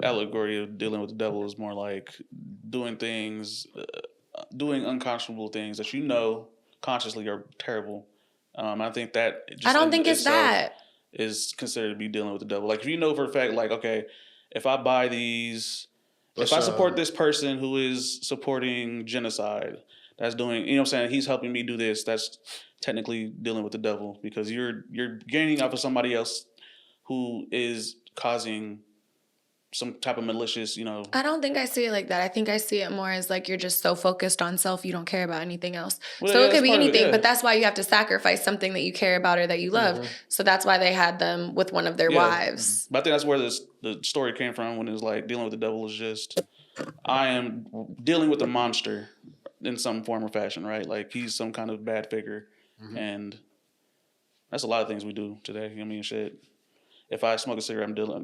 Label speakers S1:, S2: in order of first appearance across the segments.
S1: allegory of dealing with the devil is more like doing things, doing unconscionable things that you know consciously are terrible. I think that just
S2: I don't think it's that
S1: is considered to be dealing with the devil. Like if you know for a fact, like okay, if I buy these, if I support this person who is supporting genocide, that's doing, you know what I'm saying, he's helping me do this. That's technically dealing with the devil because you're gaining off of somebody else who is causing some type of malicious, you know.
S2: I don't think I see it like that. I think I see it more as like you're just so focused on self, you don't care about anything else.
S1: Well,
S2: so
S1: yeah,
S2: it could be anything,
S1: yeah.
S2: but that's why you have to sacrifice something that you care about or that you love. Mm-hmm. So that's why they had them with one of their wives.
S1: But I think that's where the story came from when it was like dealing with the devil is just, I am dealing with a monster in some form or fashion, right? Like he's some kind of bad figure. Mm-hmm. And that's a lot of things we do today. I mean, shit. If I smoke a cigarette, I'm dealing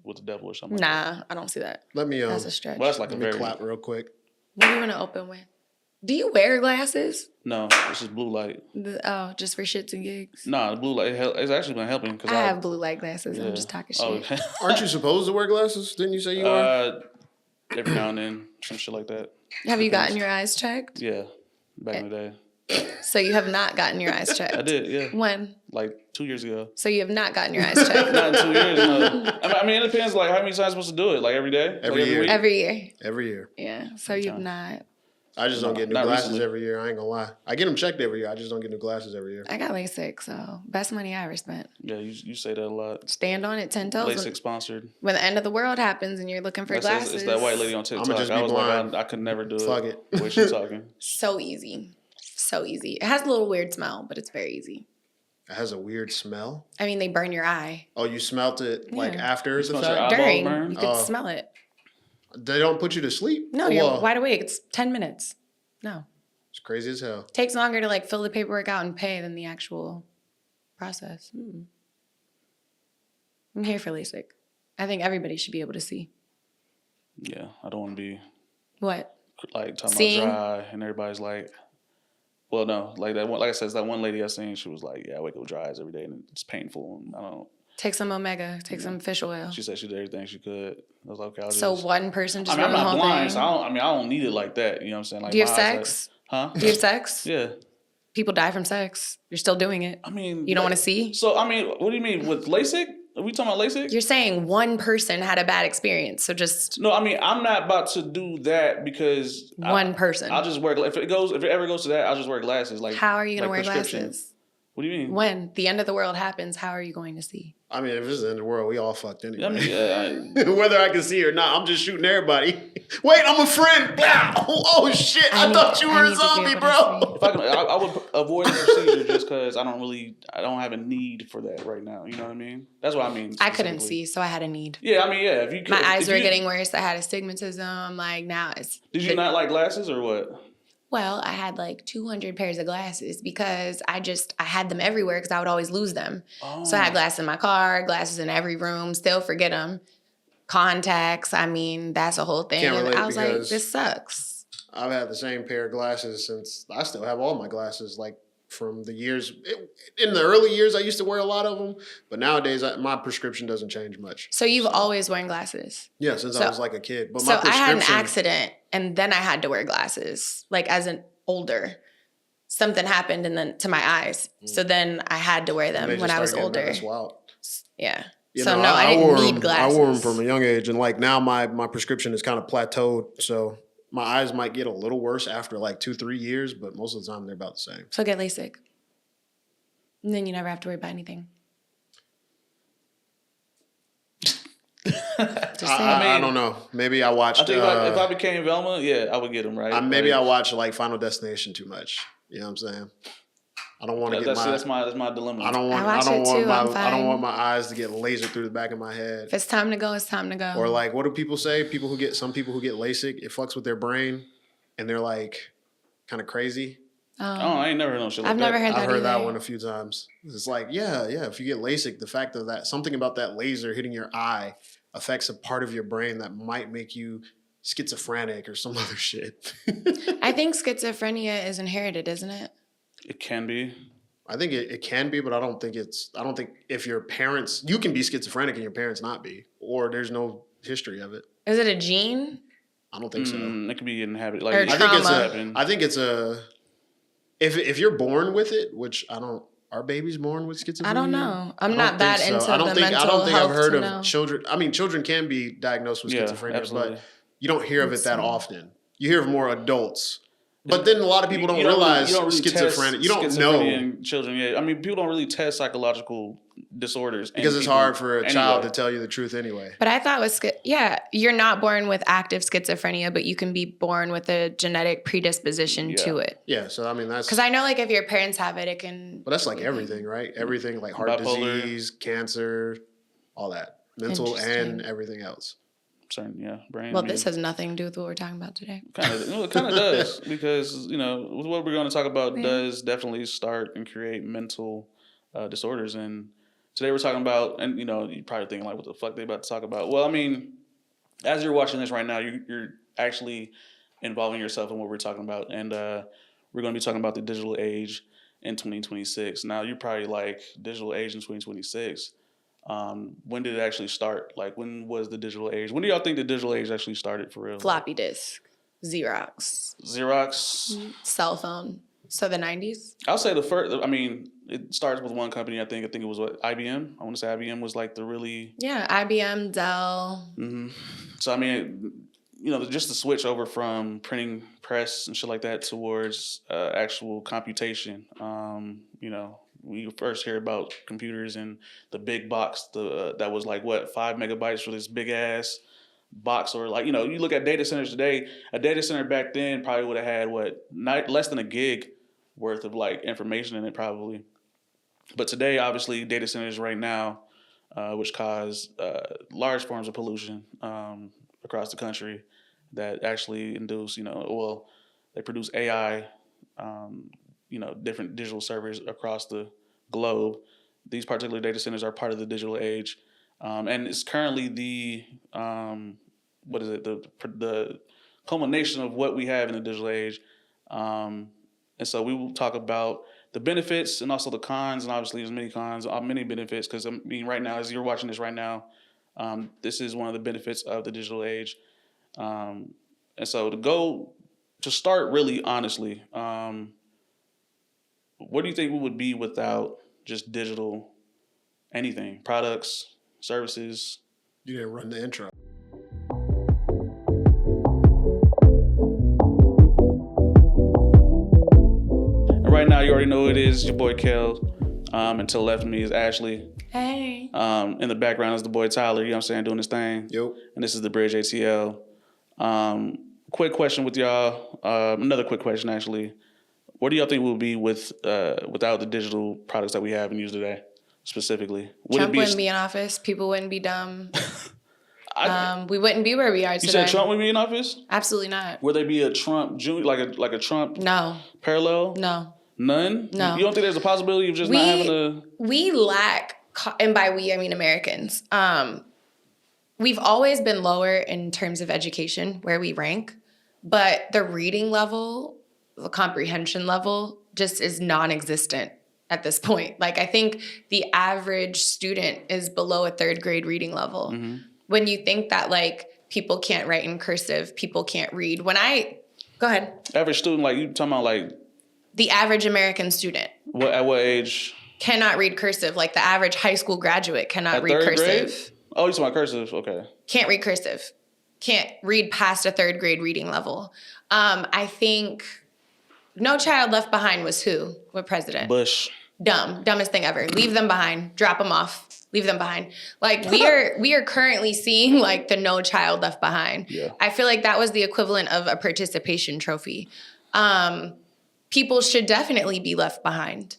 S1: with the devil or something.
S2: Nah, I don't see that.
S3: Let me
S2: that's a stretch.
S1: Well, that's like
S3: let me clap real quick.
S2: What do you want to open with? Do you wear glasses?
S1: No, this is blue light.
S2: Just for shits and gigs?
S1: Nah, the blue light it's actually been helping because
S2: I have blue light glasses. Yeah. I'm just talking shit.
S1: Okay.
S3: Aren't you supposed to wear glasses? Didn't you say you are?
S1: Every now and then, some shit like that.
S2: Have you gotten your eyes checked?
S1: Yeah, back in the day.
S2: So you have not gotten your eyes checked?
S1: I did, yeah.
S2: When?
S1: Like 2 years ago.
S2: So you have not gotten your eyes checked?
S1: Not in 2 years, no. I mean, it depends, like, how many times I'm supposed to do it? Like, every day?
S3: Every year.
S1: Week?
S2: Every year.
S3: Every year.
S2: Yeah, so you've not.
S3: I just don't get new glasses every year. I ain't gonna lie. I get them checked every year. I just don't get new glasses every year.
S2: I got LASIK, so best money I ever spent.
S1: Yeah, you say that a lot.
S2: Stand on it 10 toes.
S1: LASIK sponsored.
S2: When the end of the world happens and you're looking for glasses.
S1: It's that white lady on TikTok.
S3: I'ma just be blind.
S1: Like, I could never do it.
S3: Fuck it.
S1: The way she's talking.
S2: So easy. So easy. It has a little weird smell, but it's very easy.
S3: It has a weird smell?
S2: I mean, they burn your eye.
S3: Oh, you smelt it like after the fact?
S2: During. You can smell it.
S3: They don't put you to sleep?
S2: No, you're wide awake. It's 10 minutes. No.
S3: It's crazy as hell.
S2: Takes longer to like fill the paperwork out and pay than the actual process. I'm here for LASIK. I think everybody should be able to see.
S1: Yeah, I don't want to be...
S2: What?
S1: Like, talking about dry, and everybody's like... Well, no, like that one. Like I said, that one lady I seen, she was like, "Yeah, I wake up with dry eyes every day, and it's painful." And I don't.
S2: Take some omega. Take some fish oil.
S1: She said she did everything she could. I was like, okay.
S2: So one person just.
S1: I'm not blind, so I don't need it like that. You know what I'm saying? Like,
S2: do you have sex?
S1: Huh?
S2: Do you have sex?
S1: Yeah.
S2: People die from sex. You're still doing it.
S1: I mean,
S2: you don't want to see.
S1: So I mean, what do you mean with LASIK? Are we talking about LASIK?
S2: You're saying one person had a bad experience, so just...
S1: No, I mean, I'm not about to do that because...
S2: One person.
S1: I'll just wear... If it ever goes to that, I'll just wear glasses. Like,
S2: how are you going to wear glasses?
S1: What do you mean?
S2: When the end of the world happens, how are you going to see?
S3: I mean, if it's the end of the world, we all fucked anyway.
S1: I mean,
S3: whether I can see or not, I'm just shooting everybody. Wait, I'm a friend. Oh shit! I thought you were a zombie, bro.
S1: If I would avoid the procedure just because I don't have a need for that right now. You know what I mean? That's what I mean.
S2: I couldn't see, so I had a need.
S1: Yeah, I mean, yeah. If you could,
S2: my eyes were getting worse. I had astigmatism. Like now, it's.
S1: Did you not like glasses or what?
S2: Well, I had like 200 pairs of glasses because I had them everywhere because I would always lose them. Oh. So I had glasses in my car, glasses in every room, still forget them. Contacts, I mean, that's a whole thing. And I was like, this sucks.
S3: I've had the same pair of glasses since, I still have all my glasses, like from the years, in the early years, I used to wear a lot of them, but nowadays my prescription doesn't change much.
S2: So you've always worn glasses?
S3: Yeah, since I was like a kid. But
S2: so I had an accident and then I had to wear glasses, like as an older. Something happened and then to my eyes. So then I had to wear them when I was older. That's wild. Yeah. I didn't need glasses.
S3: I wore them from a young age, and like now my prescription is kind of plateaued, so my eyes might get a little worse after like 2-3 years, but most of the time they're about the same.
S2: So get LASIK. And then you never have to worry about anything.
S3: I don't know. Maybe I watched...
S1: I think if I became Velma, yeah, I would get them, right?
S3: Maybe I watched like Final Destination too much. You know what I'm saying? I don't want to get
S1: that's my dilemma.
S3: I don't want my eyes to get lasered through the back of my head.
S2: If it's time to go, it's time to go.
S3: Or like, what do people say? Some people who get LASIK, it fucks with their brain, and they're like kind of crazy.
S1: Oh, I ain't never heard no shit like
S2: I've
S1: that.
S2: never heard that.
S3: I've heard that one a few times. It's like, yeah. If you get LASIK, the fact that something about that laser hitting your eye affects a part of your brain that might make you schizophrenic or some other shit.
S2: I think schizophrenia is inherited, isn't it?
S1: It can be.
S3: I think it can be, but I don't think if your parents, you can be schizophrenic and your parents not be, or there's no history of it.
S2: Is it a gene?
S3: I don't think so.
S1: It could be inhabited. Like,
S2: Or
S3: I think it's
S2: trauma.
S3: I think it's a. If you're born with it, which I don't. Are babies born with schizophrenia?
S2: I don't know. I'm
S3: I
S2: not
S3: don't
S2: that
S3: think
S2: into
S3: so. I don't
S2: the
S3: think
S2: mental
S3: I've
S2: health
S3: heard
S2: to
S3: of
S2: know.
S3: children. I mean, children can be diagnosed with schizophrenia,
S1: absolutely.
S3: but you don't hear of it that
S2: Let's see.
S3: often. You hear of more adults. But then a lot of people don't realize schizophrenia. You don't know
S1: in children yet. I mean, people don't really test psychological disorders
S3: because it's hard for a child to tell you the truth anyway.
S2: But I thought you're not born with active schizophrenia, but you can be born with a genetic predisposition to it.
S3: Yeah, so I mean that's
S2: because I know like if your parents have it, it can.
S3: But that's like everything, right? Everything like heart
S1: Bipolar.
S3: disease, cancer, all that, mental and everything else.
S1: Certain, brain.
S2: Well, this has nothing to do with what we're talking about today.
S1: It kind of does because what we're going to talk about does definitely start and create mental disorders. And today we're talking about, and you're probably thinking like, what the fuck they about to talk about? Well, I mean, as you're watching this right now, you're actually involving yourself in what we're talking about, and we're going to be talking about the digital age in 2026. Now, you're probably like, digital age in 2026. When did it actually start? Like, when was the digital age? When do y'all think the digital age actually started for real?
S2: Floppy disk, Xerox, cell phone. So the 90s.
S1: I'll say the first. I mean, it starts with one company. I think it was what, IBM. I want to say IBM was like the really
S2: IBM, Dell.
S1: Mm-hmm. So I mean, just the switch over from printing press and shit like that towards actual computation. We first hear about computers and the big box, that was like 5 megabytes for this big ass box, or like you look at data centers today. A data center back then probably would have had less than a gig worth of like information in it probably. But today, obviously, data centers right now, which cause large forms of pollution across the country, that actually induce they produce AI. Different digital servers across the globe. These particular data centers are part of the digital age, and it's currently the culmination of what we have in the digital age. And so we will talk about the benefits and also the cons, and obviously there's many benefits, because I mean right now, as you're watching this right now, this is one of the benefits of the digital age. And so to start really honestly, what do you think we would be without just digital anything, products, services?
S3: You didn't run the intro.
S1: And right now, you already know who it is, your boy Kell. And to the left of me is Ashley.
S2: Hey.
S1: In the background is the boy Tyler, you know what I'm saying, doing his thing.
S3: Yep.
S1: And this is the Bridge ATL. Quick question with y'all. Another quick question, actually. What do y'all think we'll be without the digital products that we have and use today, specifically?
S2: Trump wouldn't be in office. People wouldn't be dumb. We wouldn't be where we are today.
S1: You said Trump would be in office?
S2: Absolutely not.
S1: Would there be a Trump Junior, like a Trump parallel?
S2: No.
S1: None?
S2: No.
S1: You don't think there's a possibility of just not having a...
S2: We lack, and by we, I mean Americans. We've always been lower in terms of education, where we rank, but the reading level, the comprehension level just is non-existent at this point. Like, I think the average student is below a third grade reading level. Mm-hmm. When you think that, like, people can't write in cursive, people can't read. Go ahead.
S1: Average student, like, you talking about, like...
S2: The average American student.
S1: At what age?
S2: Cannot read cursive. Like, the average high school graduate cannot read cursive. Grade?
S1: Oh, you're talking about cursive? Okay.
S2: Can't read cursive. Can't read past a third grade reading level. I think... No Child Left Behind was who? What president?
S1: Bush.
S2: Dumbest thing ever. Leave them behind. Drop them off. Leave them behind. Like, we are currently seeing like the No Child Left Behind.
S1: Yeah.
S2: I feel like that was the equivalent of a participation trophy. People should definitely be left behind,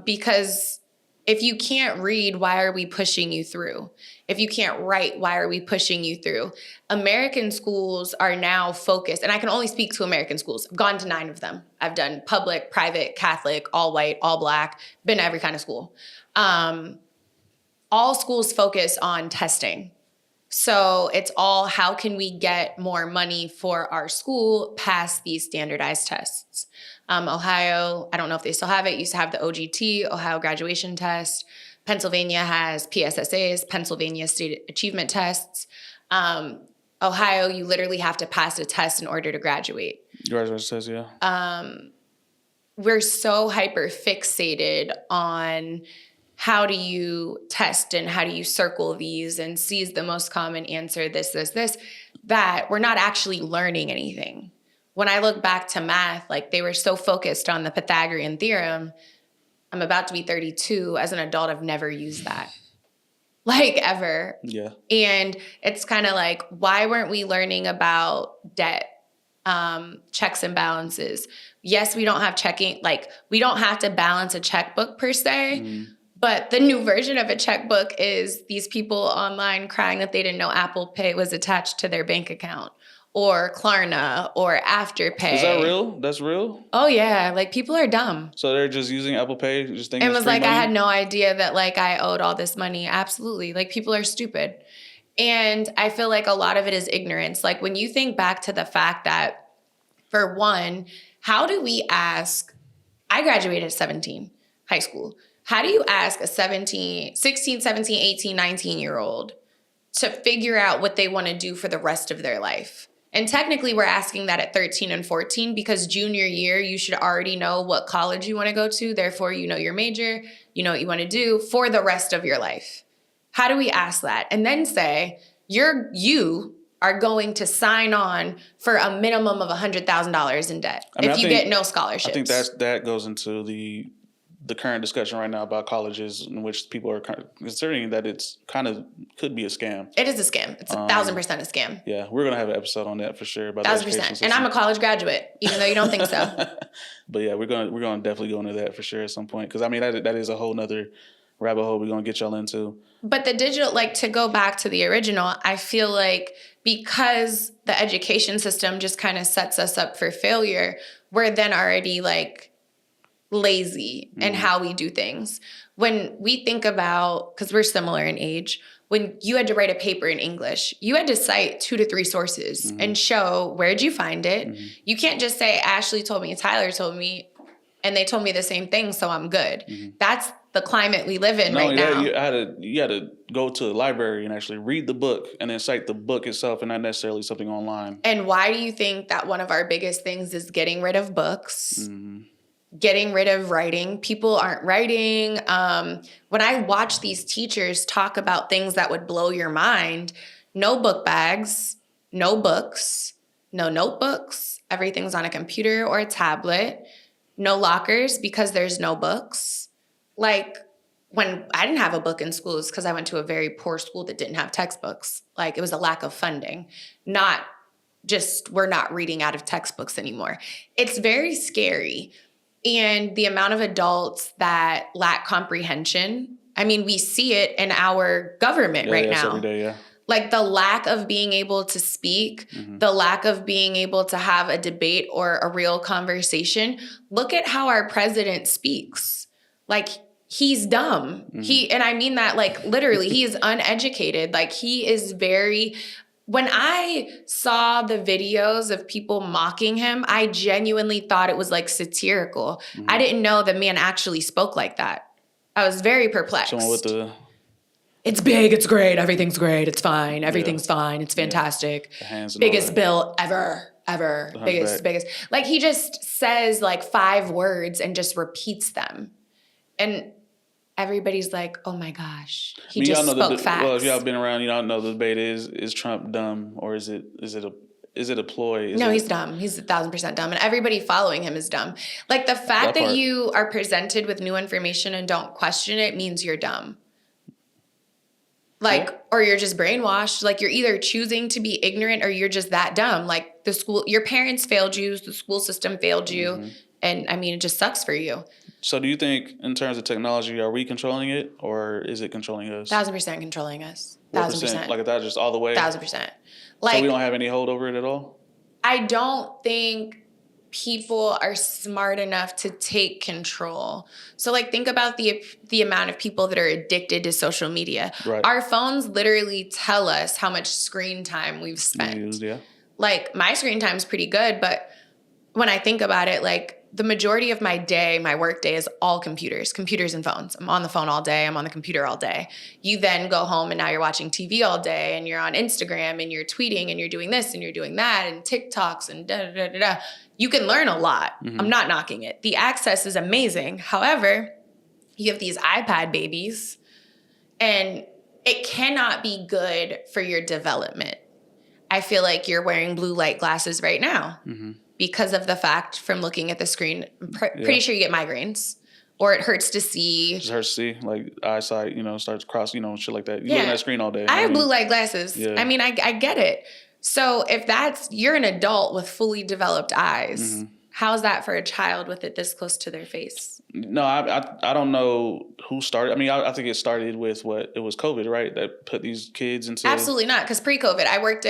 S2: because if you can't read, why are we pushing you through? If you can't write, why are we pushing you through? American schools are now focused, and I can only speak to American schools. I've gone to 9 of them. I've done public, private, Catholic, all white, all black, been to every kind of school. All schools focus on testing. So it's all, how can we get more money for our school past these standardized tests? Ohio, I don't know if they still have it, used to have the OGT, Ohio Graduation Test. Pennsylvania has PSSAs, Pennsylvania State Achievement Tests. Ohio, you literally have to pass a test in order to graduate.
S1: Graduation says, yeah.
S2: We're so hyper fixated on how do you test and how do you circle these and C is the most common answer, this, that we're not actually learning anything. When I look back to math, like they were so focused on the Pythagorean theorem. I'm about to be 32. As an adult, I've never used that. Like ever.
S1: Yeah.
S2: And it's kind of like, why weren't we learning about debt, checks and balances? Yes, we don't have checking, like we don't have to balance a checkbook per se, but the new version of a checkbook is these people online crying that they didn't know Apple Pay was attached to their bank account or Klarna or Afterpay.
S1: Is that real? That's real?
S2: Oh yeah, like people are dumb.
S1: So they're just using Apple Pay, just thinking
S2: It
S1: it's
S2: was
S1: free
S2: like,
S1: money?
S2: I had no idea that like I owed all this money. Absolutely. Like people are stupid. And I feel like a lot of it is ignorance. Like when you think back to the fact that, for one, how do we ask, I graduated at 17, high school. How do you ask a 16, 17, 18, 19-year-old to figure out what they want to do for the rest of their life? And technically, we're asking that at 13 and 14 because junior year, you should already know what college you want to go to. Therefore, you know your major, you know what you want to do for the rest of your life. How do we ask that? And then say, you are going to sign on for a minimum of $100,000 in debt if you get no scholarships.
S1: I think that goes into the current discussion right now about colleges in which people are considering that it's kind of could be a scam.
S2: It is a scam. It's 1,000% a scam.
S1: Yeah, we're gonna have an episode on that for sure about
S2: 1,000%. And I'm a college graduate, even though you don't think so.
S1: But yeah, we're gonna definitely go into that for sure at some point because I mean that is a whole nother rabbit hole we're gonna get y'all into.
S2: But the digital, like to go back to the original, I feel like because the education system just kind of sets us up for failure, we're then already like lazy in how we do things. When we think about, because we're similar in age, when you had to write a paper in English, you had to cite 2 to 3 sources and show where'd you find it. You can't just say Ashley told me, Tyler told me, and they told me the same thing, so I'm good. That's the climate we live in right now.
S1: You had to go to the library and actually read the book and then cite the book itself and not necessarily something online.
S2: And why do you think that one of our biggest things is getting rid of books? Getting rid of writing. People aren't writing. When I watch these teachers talk about things that would blow your mind, no book bags, no books, no notebooks. Everything's on a computer or a tablet. No lockers because there's no books. Like when I didn't have a book in school, it's because I went to a very poor school that didn't have textbooks. Like it was a lack of funding, not just we're not reading out of textbooks anymore. It's very scary. And the amount of adults that lack comprehension, I mean, we see it in our government right now.
S1: Every day, yeah.
S2: Like the lack of being able to speak, the lack of being able to have a debate or a real conversation. Look at how our president speaks. Like he's dumb. And I mean that like literally, he is uneducated. Like he is very... When I saw the videos of people mocking him, I genuinely thought it was like satirical. I didn't know the man actually spoke like that. I was very perplexed.
S1: Someone with the...
S2: It's big, it's great, everything's great, it's fine, everything's fine, it's fantastic.
S1: The hands and
S2: biggest
S1: all that.
S2: bill ever, biggest. Like he just says like 5 words and just repeats them. And everybody's like, oh my gosh, he just spoke facts.
S1: Well, if y'all been around, you don't know the debate is Trump dumb or is it a ploy?
S2: No, he's dumb. He's 1,000% dumb. And everybody following him is dumb. Like the fact that you are presented with new information and don't question it means you're dumb. Like, or you're just brainwashed. Like you're either choosing to be ignorant or you're just that dumb. Like your parents failed you, the school system failed you. And I mean, it just sucks for you.
S1: So do you think in terms of technology, are we controlling it or is it controlling us?
S2: 1,000% controlling us. 1,000%.
S1: Like that just all the way?
S2: 1,000%. Like,
S1: so we don't have any hold over it at all?
S2: I don't think people are smart enough to take control. So like think about the amount of people that are addicted to social media.
S1: Right.
S2: Our phones literally tell us how much screen time we've spent.
S1: Yeah.
S2: Like my screen time's pretty good, but when I think about it, like the majority of my day, my work day is all computers and phones. I'm on the phone all day. I'm on the computer all day. You then go home and now you're watching TV all day and you're on Instagram and you're tweeting and you're doing this and you're doing that and TikToks and da da da da da. You can learn a lot. I'm not knocking it. The access is amazing. However, you have these iPad babies and it cannot be good for your development. I feel like you're wearing blue light glasses right now because of the fact from looking at the screen. I'm pretty sure you get migraines or it hurts to see.
S1: Just hurts to see, like eyesight, starts cross, shit like that. You're looking at the screen all day.
S2: I have blue light glasses. Yeah. I mean, I get it. So if you're an adult with fully developed eyes, how's that for a child with it this close to their face?
S1: No, I don't know who started. I mean, I think it started with it was COVID, right? That put these kids into.
S2: Absolutely not, because pre-COVID, I worked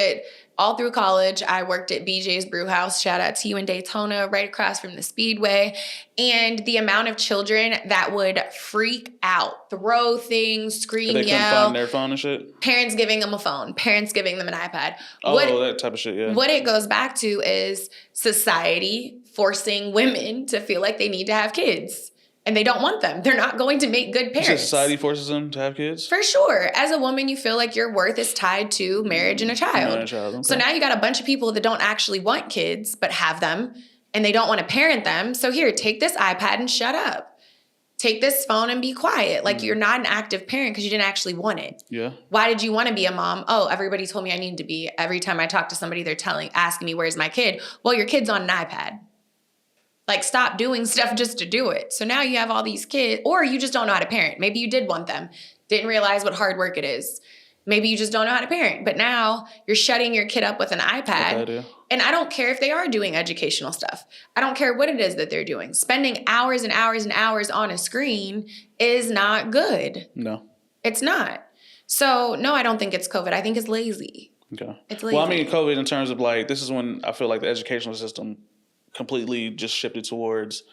S2: all through college. I worked at BJ's Brew House. Shout out to you in Daytona, right across from the Speedway. And the amount of children that would freak out, throw things, scream,
S1: they
S2: yell.
S1: Couldn't find their phone and shit?
S2: Parents giving them a phone. Parents giving them an iPad.
S1: That type of shit, yeah.
S2: What it goes back to is society forcing women to feel like they need to have kids. And they don't want them. They're not going to make good parents.
S1: Society forces them to have kids?
S2: For sure. As a woman, you feel like your worth is tied to marriage and a child.
S1: Okay.
S2: So now you got a bunch of people that don't actually want kids, but have them, and they don't want to parent them. So here, take this iPad and shut up. Take this phone and be quiet. Like you're not an active parent because you didn't actually want it.
S1: Yeah.
S2: Why did you want to be a mom? Oh, everybody told me I needed to be. Every time I talk to somebody, they're asking me, where's my kid? Well, your kid's on an iPad. Like, stop doing stuff just to do it. So now you have all these kids, or you just don't know how to parent. Maybe you did want them, didn't realize what hard work it is. Maybe you just don't know how to parent. But now you're shutting your kid up with an iPad. And I don't care if they are doing educational stuff. I don't care what it is that they're doing. Spending hours and hours and hours on a screen is not good.
S1: No.
S2: It's not. So, no, I don't think it's COVID. I think it's lazy.
S1: Okay.
S2: It's lazy.
S1: Well, I mean, COVID in terms of this is when I feel like the educational system completely just shifted towards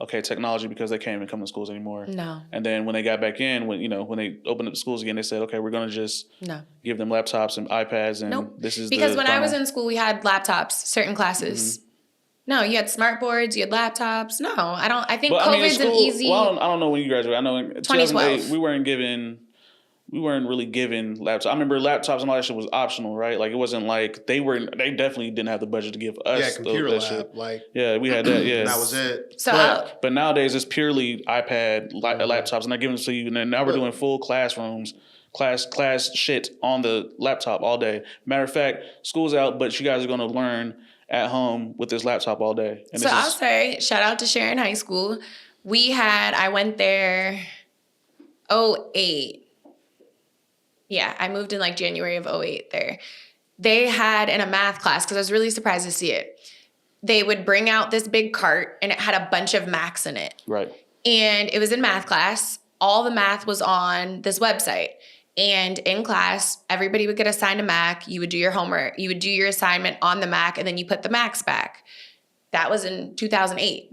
S1: technology because they can't even come to schools anymore.
S2: No.
S1: And then when they got back in, when they opened up the schools again, they said, okay, we're gonna just give them laptops and iPads and this is
S2: because when I was in school, we had laptops, certain classes. No, you had smart boards, you had laptops. No, I don't. I think COVID's an easy.
S1: Well, I don't know when you graduated. I know in
S2: 2012
S1: we weren't really given laptops. I remember laptops and all that shit was optional, right? Like it wasn't like they definitely didn't have the budget to give us.
S3: Yeah, computer lab.
S1: Shit.
S3: Like
S1: we had that. Yeah,
S3: that was it.
S2: So,
S1: but nowadays it's purely iPad laptops, and they're giving them to you. And now we're doing full classrooms, class shit on the laptop all day. Matter of fact, school's out, but you guys are going to learn at home with this laptop all day. And
S2: I'll say shout out to Sharon High School. I went there 2008. Yeah, I moved in January of 2008 there. They had in a math class, because I was really surprised to see it, they would bring out this big cart and it had a bunch of Macs in it.
S1: Right.
S2: And it was in math class. All the math was on this website. And in class, everybody would get assigned a Mac. You would do your homework. You would do your assignment on the Mac, and then you put the Macs back. That was in 2008.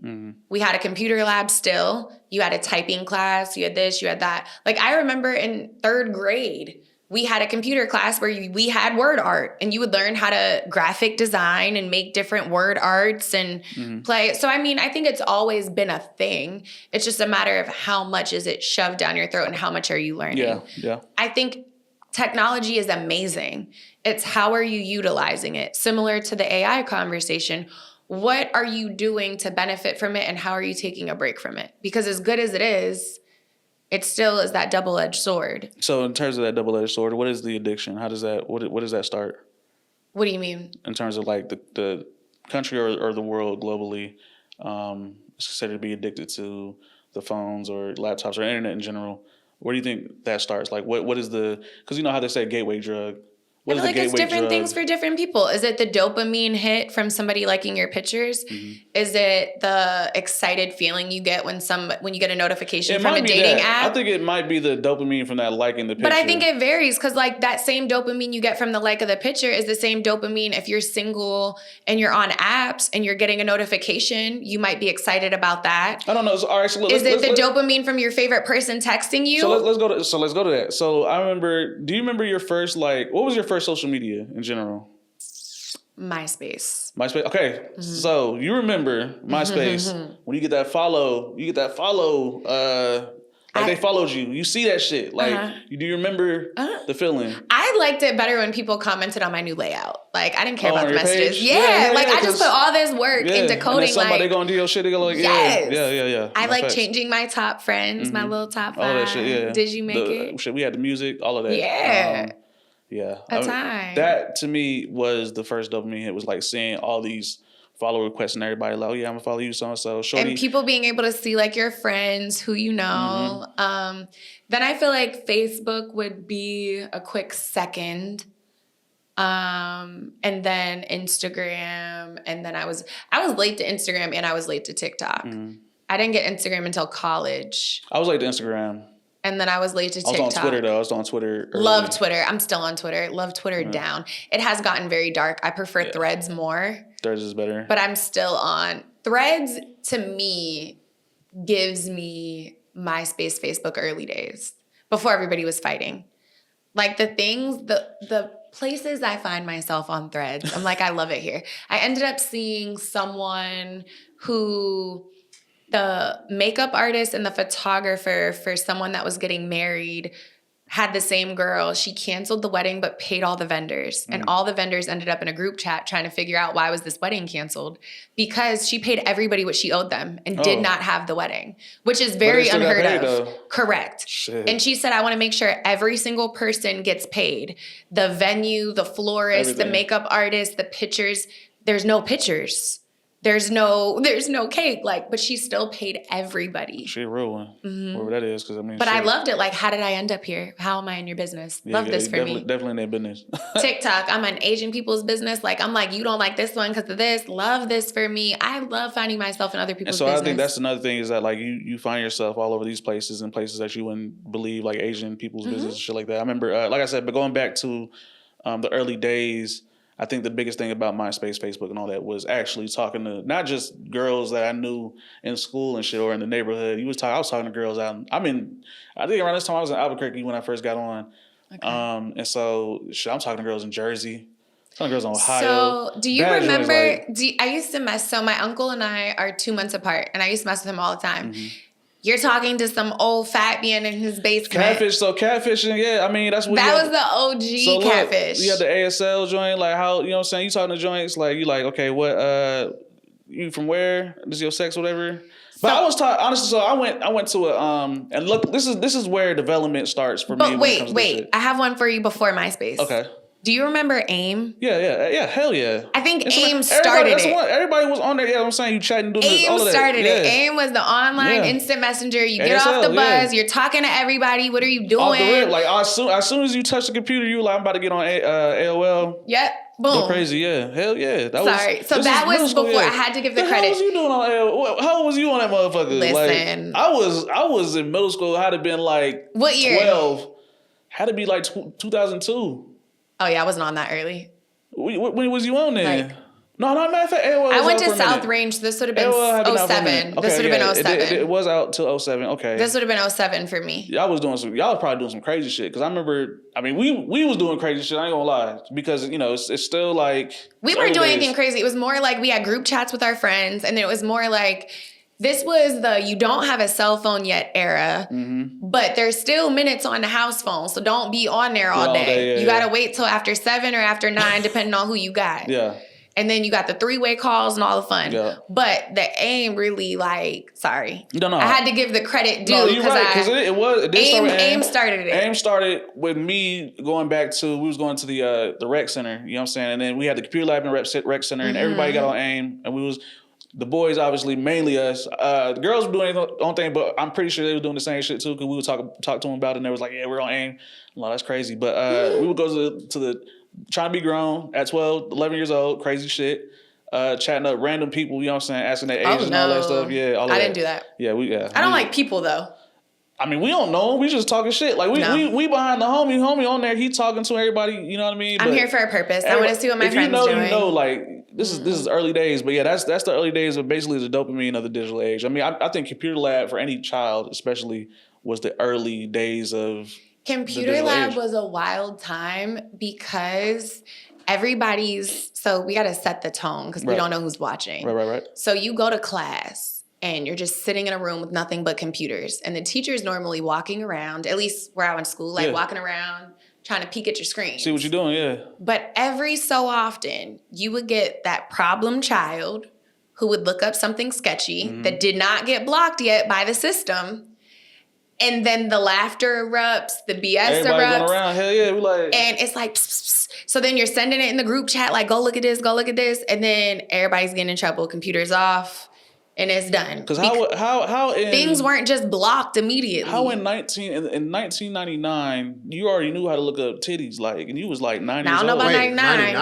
S2: We had a computer lab still. You had a typing class. You had this, you had that. I remember in 3rd grade, we had a computer class where we had word art, and you would learn how to graphic design and make different word arts and play. So, I mean, I think it's always been a thing. It's just a matter of how much is it shoved down your throat and how much are you learning.
S1: Yeah.
S2: I think technology is amazing. It's how are you utilizing it? Similar to the AI conversation. What are you doing to benefit from it, and how are you taking a break from it? Because as good as it is, it still is that double-edged sword.
S1: So in terms of that double-edged sword, what is the addiction? How does that, what does that start?
S2: What do you mean?
S1: In terms of the country or the world globally, is considered to be addicted to the phones or laptops or internet in general. Where do you think that starts? What is because you know how they say gateway drug?
S2: I feel like it's different things for different people. Is it the dopamine hit from somebody liking your pictures? Is it the excited feeling you get when you get a notification from a dating app?
S1: I think it might be the dopamine from that liking the picture.
S2: But I think it varies because that same dopamine you get from the like of the picture is the same dopamine if you're single and you're on apps and you're getting a notification. You might be excited about that.
S1: I don't know. All right, so
S2: is it the dopamine from your favorite person texting you?
S1: So let's go to that. So I remember. Do you remember your first what was your first social media in general?
S2: MySpace.
S1: MySpace. Okay, so you remember MySpace when you get that follow. Like they followed you. You see that shit. Like, do you remember the feeling?
S2: I liked it better when people commented on my new layout. Like, I didn't care about the messages.
S1: Page?
S2: Yeah, like I just put all this work into coding.
S1: And somebody
S2: like,
S1: gonna do your shit. They go like,
S2: yes.
S1: yeah.
S2: I like changing my top friends, my little top 5.
S1: All that shit. Yeah.
S2: Did you make it?
S1: Shit, we had the music, all of that.
S2: Yeah.
S1: Yeah.
S2: Time.
S1: That to me was the first dopamine hit. Was like seeing all these follow requests and everybody like, oh yeah, I'm gonna follow you, so and so.
S2: And people being able to see like your friends, who you know. Then I feel like Facebook would be a quick second. And then Instagram, and then I was late to Instagram and I was late to TikTok. I didn't get Instagram until college.
S1: I was late to Instagram.
S2: And then I was late to TikTok.
S1: I was on Twitter though. I was on Twitter early.
S2: Love Twitter. I'm still on Twitter. Love Twitter down. It has gotten very dark. I prefer Threads more.
S1: Threads is better.
S2: But I'm still on. Threads, to me, gives me MySpace, Facebook early days. Before everybody was fighting. Like the things, the places I find myself on Threads, I'm like, I love it here. I ended up seeing someone who... the makeup artist and the photographer for someone that was getting married had the same girl. She canceled the wedding but paid all the vendors. And all the vendors ended up in a group chat trying to figure out why was this wedding canceled. Because she paid everybody what she owed them and did not have the wedding. Which is very unheard of. Though. Correct.
S1: Shit.
S2: And she said, I want to make sure every single person gets paid. The venue, the florist, the makeup artist, the pictures. There's no pictures. There's no cake, like, but she still paid everybody.
S1: She a real one, whatever that is, because I mean.
S2: But I loved it. Like, how did I end up here? How am I in your business? Love this for me.
S1: Definitely in their business.
S2: TikTok, I'm in Asian people's business. Like, I'm like, you don't like this one because of this. Love this for me. I love finding myself in other people's business.
S1: And so I think that's another thing is that like you find yourself all over these places and places that you wouldn't believe, like Asian people's business and shit like that. I remember, like I said, but going back to the early days. I think the biggest thing about MySpace, Facebook, and all that was actually talking to not just girls that I knew in school and shit or in the neighborhood. I was talking to girls out. I think around this time I was in Albuquerque when I first got on. Okay. And so I'm talking to girls in Jersey. Some girls in Ohio.
S2: So do you remember? I used to mess. So my uncle and I are 2 months apart, and I used to mess with him all the time. You're talking to some old fat man in his basement.
S1: Catfish. So catfishing, yeah. I mean, that's what
S2: that was the OG catfish.
S1: You had the ASL joint, like how you know what I'm saying. You talking to joints, like you like okay, what? You from where? This is your sex, whatever. But I was taught honestly. So I went to a and look. This is where development starts for me.
S2: But wait. I have one for you before MySpace.
S1: Okay.
S2: Do you remember AIM?
S1: Yeah, hell yeah.
S2: I think AIM started it.
S1: Everybody was on there. Yeah, I'm saying you chatting, doing
S2: AIM
S1: all of that.
S2: Started it. AIM was the online instant messenger. You get off the buzz. You're talking to everybody. What are you doing?
S1: Off the rip. Like as soon as you touch the computer, you like I'm about to get on AOL.
S2: Yep. Boom.
S1: Go crazy. Yeah. Hell yeah.
S2: Sorry. So that was before. I had to give the credit.
S1: How was you doing on AOL? How old was you on that motherfucker?
S2: Listen.
S1: Like, I was in middle school. Had to been like
S2: what year?
S1: 12. Had to be like 2002.
S2: Oh, yeah, I wasn't on that early.
S1: When was you on there?
S2: Like,
S1: no, matter of fact, AOL
S2: I went to South Range. So this would have been 07.
S1: Okay,
S2: this would have been 07.
S1: It was out till 07. Okay.
S2: This would have been 07 for me.
S1: Y'all was probably doing some crazy shit. Because I remember, I mean, we was doing crazy shit. I ain't gonna lie. Because, you know, it's still like...
S2: We weren't doing anything crazy. It was more like we had group chats with our friends. And it was more like... This was the you don't have a cell phone yet era, but there's still minutes on the house phone, so don't be on there all day. You gotta wait till after 7 or after 9, depending on who you got.
S1: Yeah.
S2: And then you got the 3-way calls and all the fun. Yeah. But the AIM really sorry.
S1: No.
S2: I had to give the credit due.
S1: No, you're right, because it did start with
S2: AIM started it.
S1: AIM started with me going back to, we was going to the rec center, you know what I'm saying? And then we had the computer lab in the rec center, and everybody got on AIM, and we was... The boys, obviously, mainly us. The girls were doing their own thing, but I'm pretty sure they were doing the same shit too. Because we would talk to them about it, and they was like, "Yeah, we're on AIM." Well, that's crazy. But we would go to the trying to be grown at 12, 11 years old, crazy shit, chatting up random people. You know what I'm saying? Asking their age and all that stuff. Yeah, all
S2: I didn't do that.
S1: Yeah,
S2: I don't like people though.
S1: I mean, we don't know. We just talking shit. Like we behind the homie on there. He talking to everybody. You know what I mean?
S2: I'm here for a purpose. I want to see what my friends doing.
S1: You know, like. This is early days, but yeah, that's the early days of basically the dopamine of the digital age. I mean, I think computer lab for any child, especially, was the early days of
S2: computer lab was a wild time because so we got to set the tone because we don't know who's watching.
S1: Right.
S2: So you go to class and you're just sitting in a room with nothing but computers. And the teacher is normally walking around, at least where I went to school, like walking around, trying to peek at your screen.
S1: See what you're doing, yeah.
S2: But every so often, you would get that problem child who would look up something sketchy that did not get blocked yet by the system. And then the laughter erupts, the BS
S1: Everybody
S2: erupts.
S1: going around, hell yeah, we like.
S2: And it's like, pss, pss, pss. So then you're sending it in the group chat, like, go look at this, go look at this. And then everybody's getting in trouble, computers off, and it's done.
S1: Because how
S2: things weren't just blocked immediately.
S1: How in 1999 you already knew how to look up titties, like, and you was like 90
S2: I don't know about 99. I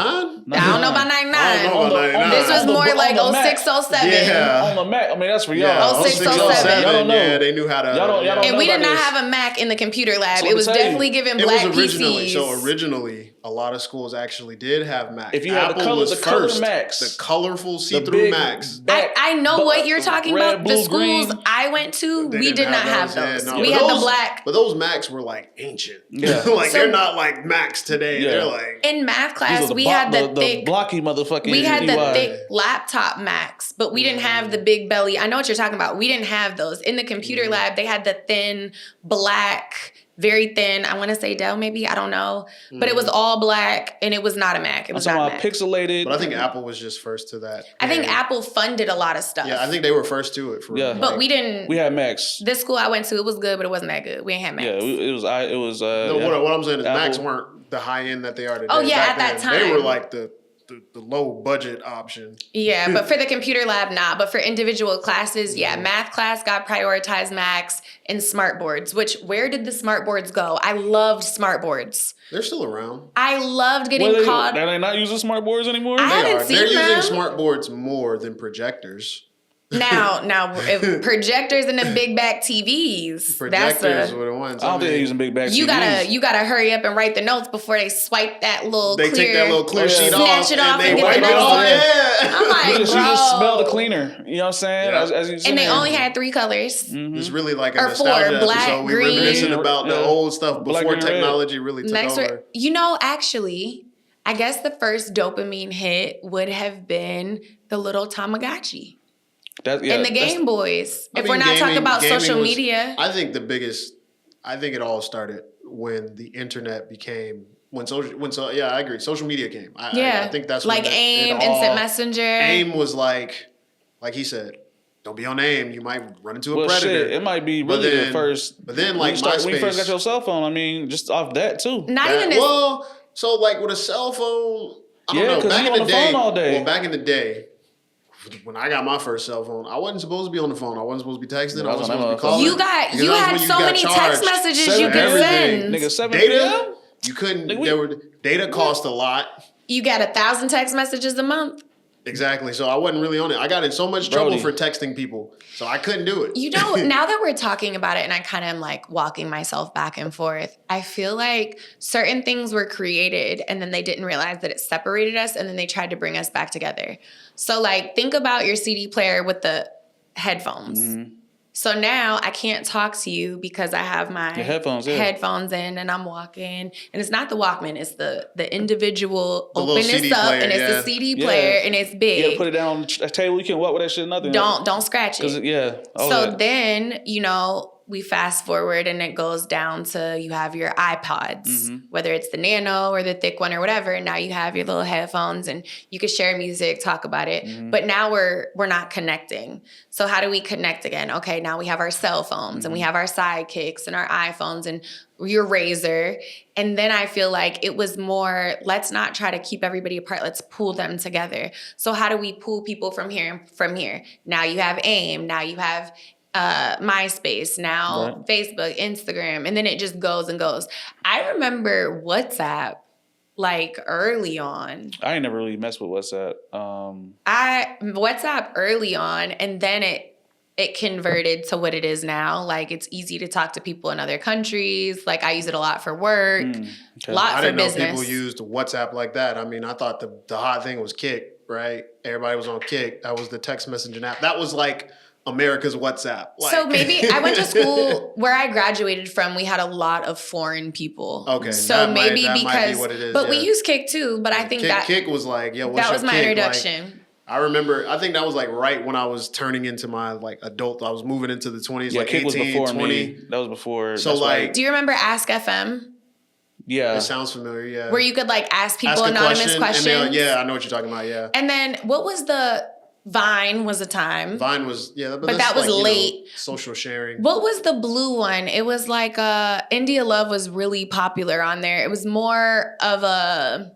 S2: don't know about 99. This was more like 06, 07.
S3: Yeah.
S1: On the Mac. I mean, that's for y'all.
S3: Yeah,
S2: 06, 07.
S1: Y'all don't know.
S3: Yeah, they knew how to.
S1: Y'all don't
S2: And we did not
S1: this.
S2: have a Mac in the computer lab.
S1: So
S2: it was
S1: let me tell
S2: definitely
S1: you,
S2: giving
S3: It
S2: black
S3: was originally
S2: PCs.
S3: so originally a lot of schools actually did have Macs.
S1: If you had
S3: Apple
S1: the color,
S3: was
S1: the color
S3: first,
S1: Macs,
S3: the colorful
S1: the
S3: see-through
S1: big
S3: Macs.
S2: I know what you're talking
S1: red,
S2: about.
S1: blue,
S2: The schools
S1: green.
S2: I went to,
S3: They
S2: we
S3: didn't
S2: did not have
S3: Yeah,
S2: those.
S3: no,
S2: We
S3: but
S2: had
S3: those-
S2: the black.
S3: But those Macs were like ancient.
S1: Yeah.
S3: Like
S2: So-
S3: they're not like Macs today.
S1: Yeah.
S3: They're like
S2: In math
S1: These
S2: class,
S1: are
S2: we had the thick.
S1: blocky motherfucking.
S2: We had the
S1: DY.
S2: thick laptop Macs, but we didn't have the big belly. I know what you're talking about. We didn't have those. In the computer lab, they had the thin, black, very thin. I want to say Dell, maybe. I don't know. But it was all black, and it was not a Mac. It
S1: I'm
S2: was
S1: talking
S2: not
S1: about
S2: Mac.
S1: pixelated.
S3: But I think Apple was just first to that.
S2: I think
S3: game.
S2: Apple funded a lot of stuff.
S3: Yeah, I think they were first to it. For
S1: Yeah.
S3: real.
S2: But
S3: Like,
S2: we didn't.
S1: We had Macs.
S2: This school I went to, it was good, but it wasn't that good. We ain't had Macs.
S1: Yeah, it was.
S3: No,
S1: yeah.
S3: what I'm saying is
S1: Apple.
S3: Macs weren't the high end that they are today.
S2: Oh, yeah,
S3: Back
S2: at that
S3: then, they were
S2: time.
S3: like the low budget option.
S2: Yeah, but for the computer lab, not. But for individual classes, yeah, math class got prioritized Macs and smart boards, where did the smart boards go? I loved smart boards.
S3: They're still around.
S2: I loved getting
S1: Are
S2: caught.
S1: they not using smart boards anymore?
S2: I haven't seen
S3: They're
S2: them.
S3: using smart boards more than projectors.
S2: Now, if projectors and the big back TVs.
S3: Projectors were the ones.
S1: I don't think they're using big back
S2: You
S1: TVs.
S2: gotta hurry up and write the notes before they swipe that little
S3: They
S2: clear.
S3: take that little clear sheet
S2: Snatch
S3: off
S2: it off
S3: and
S2: and
S3: they
S2: get
S3: wipe
S2: the
S3: it
S2: next
S3: off.
S2: one.
S3: Yeah.
S2: I'm like,
S1: You just smell the
S2: bro.
S1: cleaner. You know what I'm saying?
S3: Yeah.
S1: As you
S2: And they
S1: saying.
S2: only had 3 colors.
S3: It's really like a
S2: Or
S3: nostalgia
S2: 4, black,
S3: episode. We
S2: green.
S3: reminiscing about the
S1: Yeah.
S3: old stuff
S1: Black,
S3: before
S1: green, red.
S3: technology really took
S2: Next,
S3: over.
S2: actually, I guess the first dopamine hit would have been the little Tamagotchi. And the Game Boys.
S3: I
S2: If
S3: mean,
S2: we're not talking about
S3: gaming
S2: social
S3: was-
S2: media.
S3: I think it all started when the internet became yeah, I agree. Social media came. I think that's
S2: like
S3: when
S2: AIM,
S3: it all-
S2: Instant Messenger.
S3: AIM was like he said, don't be on AIM. You might run into a
S1: Well,
S3: predator.
S1: shit, it might be
S3: But
S1: really
S3: then-
S1: the first.
S3: but then,
S1: when
S3: like,
S1: when you first
S3: MySpace-
S1: got your cell phone, I mean, just off that too.
S2: Not even this.
S3: Well, so like with a cell phone, I don't
S1: Yeah,
S3: know.
S1: 'cause
S3: Back
S1: you
S3: in
S1: on
S3: the
S1: the
S3: day,
S1: phone all day.
S3: well, back in the day, when I got my first cell phone, I wasn't supposed to be on the phone. I wasn't supposed to be texting.
S1: Yeah,
S3: I wasn't
S1: I was on
S3: supposed to be
S1: that
S3: calling.
S2: You
S3: Because that was
S2: had
S3: when you
S2: so
S3: got
S2: many text
S3: charged.
S2: messages you
S1: Seven
S2: could
S3: everything.
S2: send.
S1: Nigga, 7
S3: Data,
S1: p.m.?
S3: you couldn't.
S1: Nigga,
S3: There were data cost a lot.
S2: You got 1,000 text messages a month.
S3: Exactly. So I wasn't really on it. I got in so much trouble
S1: Brody.
S3: for texting people, so I couldn't do it.
S2: You know, now that we're talking about it and I kind of am like walking myself back and forth, I feel like certain things were created and then they didn't realize that it separated us and then they tried to bring us back together. So like think about your CD player with the headphones.
S1: Mm-hmm.
S2: So now I can't talk to you because I have my
S1: Your headphones, yeah.
S2: headphones in and I'm walking. And it's not the Walkman, it's the individual
S3: The little
S2: open this
S3: CD
S2: up
S3: player,
S2: and it's
S3: yeah.
S2: the CD
S1: Yeah.
S2: player and it's
S1: You
S2: big.
S1: gotta put it down on the table. You can't walk with that shit. Nothing.
S2: Don't scratch
S1: Cause
S2: it.
S1: yeah. all
S2: So
S1: that.
S2: then, we fast forward and it goes down to you have your iPods,
S1: Mm-hmm.
S2: whether it's the nano or the thick one or whatever. And now you have your little headphones and you can share music, talk about it.
S1: Mm-hmm.
S2: But now we're not connecting. So how do we connect again? Okay, now we have our cell phones and we have our sidekicks and our iPhones and your Razor. And then I feel like it was more, let's not try to keep everybody apart. Let's pull them together. So how do we pull people from here and from here? Now you have AIM. Now you have MySpace, now
S1: Right.
S2: Facebook, Instagram, and then it just goes and goes. I remember WhatsApp like early on.
S1: I ain't never really messed with WhatsApp.
S2: WhatsApp early on, and then it converted to what it is now. Like it's easy to talk to people in other countries. Like I use it a lot for work,
S1: Okay.
S2: lot
S3: I
S2: for
S3: didn't know
S2: business.
S3: people used WhatsApp like that. I mean, I thought the hot thing was Kick, right? Everybody was on Kick. That was the text messaging app. That was like America's WhatsApp. Like,
S2: so maybe I went to school where I graduated from. We had a lot of foreign people.
S3: Okay,
S2: so
S3: that
S2: maybe
S3: might
S2: because,
S3: be what it is,
S2: but we
S3: yeah.
S2: use Kick too. But I think
S3: Kick was like, what's
S2: that
S3: your
S2: was my
S3: Kick?
S2: introduction.
S3: Like, I remember, I think that was like right when I was turning into my like adult. I was moving into the 20s,
S1: Yeah,
S3: like
S1: Kick
S3: 18,
S1: was before
S3: 20.
S1: me. That was before.
S3: So
S1: that's
S3: like,
S2: Do you remember Ask FM?
S1: Yeah.
S3: It sounds familiar, yeah.
S2: Where you could like ask people
S3: a
S2: anonymous questions.
S3: And yeah, I know what you're talking about, yeah.
S2: And then what was the Vine was a time.
S3: Vine was, yeah.
S2: But that was
S3: like,
S2: late.
S3: Social sharing.
S2: What was the blue one? It was like India Love was really popular on there. It was more of a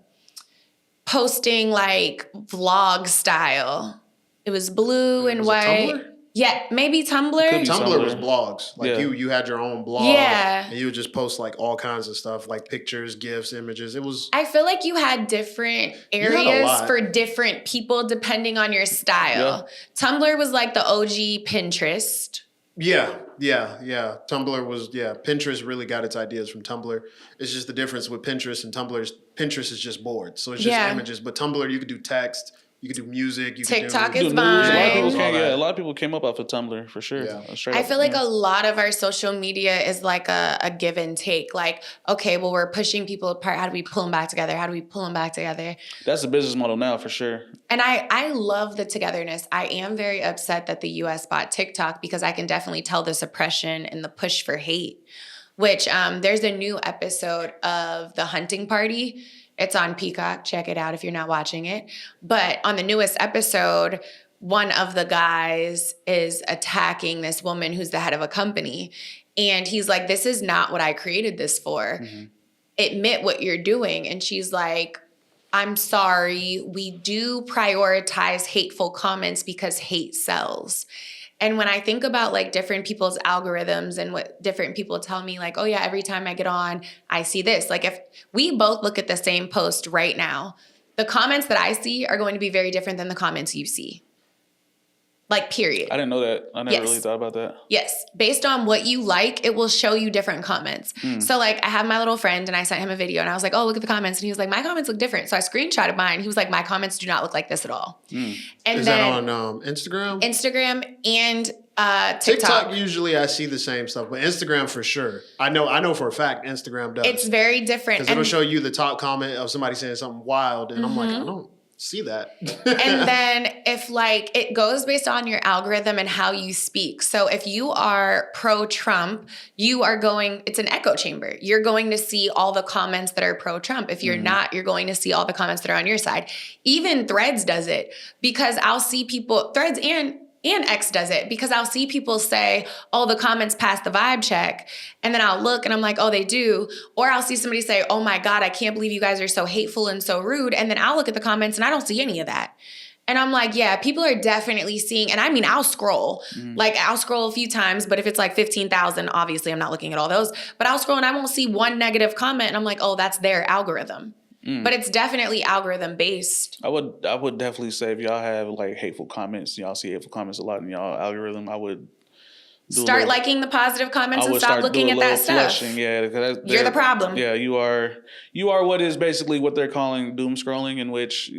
S2: posting like vlog style. It was blue and
S3: was
S2: white.
S3: It Tumblr?
S2: Yeah, maybe Tumblr.
S3: Tumblr was blogs. Like
S1: Yeah.
S3: you had your own blog.
S2: Yeah.
S3: And you would just post like all kinds of stuff, like pictures, GIFs, images. It was
S2: I feel like you had different
S3: had a
S2: areas
S3: lot.
S2: for different people depending on your style. Tumblr was like the OG Pinterest.
S3: yeah. Tumblr was Pinterest really got its ideas from Tumblr. It's just the difference with Pinterest and Tumblr. Pinterest is just boards. So it's just images. But Tumblr, you could do text, you could do music, you
S2: TikTok
S3: could do
S2: is
S1: Dude, news,
S2: Vine.
S1: a lot of people came up off of Tumblr for sure.
S3: Yeah.
S1: Straight
S2: I
S1: up,
S2: feel like
S1: yeah.
S2: a lot of our social media is like a give and take. Like, okay, well, we're pushing people apart. How do we pull them back together? How do we pull them back together?
S1: That's the business model now for sure.
S2: And I love the togetherness. I am very upset that the U.S. bought TikTok because I can definitely tell the suppression and the push for hate, which there's a new episode of The Hunting Party. It's on Peacock. Check it out if you're not watching it. But on the newest episode, one of the guys is attacking this woman who's the head of a company. And he's like, this is not what I created this for.
S1: Mm-hmm.
S2: Admit what you're doing. And she's like, I'm sorry. We do prioritize hateful comments because hate sells. And when I think about like different people's algorithms and what different people tell me, like, oh yeah, every time I get on, I see this. Like if we both look at the same post right now, the comments that I see are going to be very different than the comments you see. Like, period.
S1: I didn't know that. I never
S2: Yes.
S1: really thought about that.
S2: Yes. Based on what you like, it will show you different comments. So like I have my little friend and I sent him a video and I was like, oh, look at the comments. And he was like, my comments look different. So I screenshotted mine. He was like, my comments do not look like this at all. And
S3: Is
S2: then
S3: that on Instagram?
S2: Instagram and TikTok.
S3: TikTok usually I see the same stuff, but Instagram for sure. I know for a fact Instagram does.
S2: It's very different.
S3: Because it'll show you the top comment of somebody saying something wild, and I'm like, I don't see that.
S2: And then if like it goes based on your algorithm and how you speak. So if you are pro-Trump, you are going, it's an echo chamber. You're going to see all the comments that are pro-Trump. If you're not, you're going to see all the comments that are on your side. Even Threads does it because I'll see people, Threads and X does it because I'll see people say, oh, the comments pass the vibe check. And then I'll look and I'm like, oh, they do. Or I'll see somebody say, oh my God, I can't believe you guys are so hateful and so rude. And then I'll look at the comments and I don't see any of that. And I'm like, yeah, people are definitely seeing, and I mean, I'll scroll. Like I'll scroll a few times, but if it's like 15,000, obviously I'm not looking at all those, but I'll scroll and I won't see one negative comment. And I'm like, oh, that's their algorithm. But it's definitely algorithm based.
S1: I would definitely say if y'all have like hateful comments, y'all see hateful comments a lot in y'all algorithm, I would
S2: Start liking the positive comments and stop looking at that stuff.
S1: Flushing. Yeah, because
S2: You're the problem.
S1: Yeah, you are what is basically what they're calling doom scrolling, in which.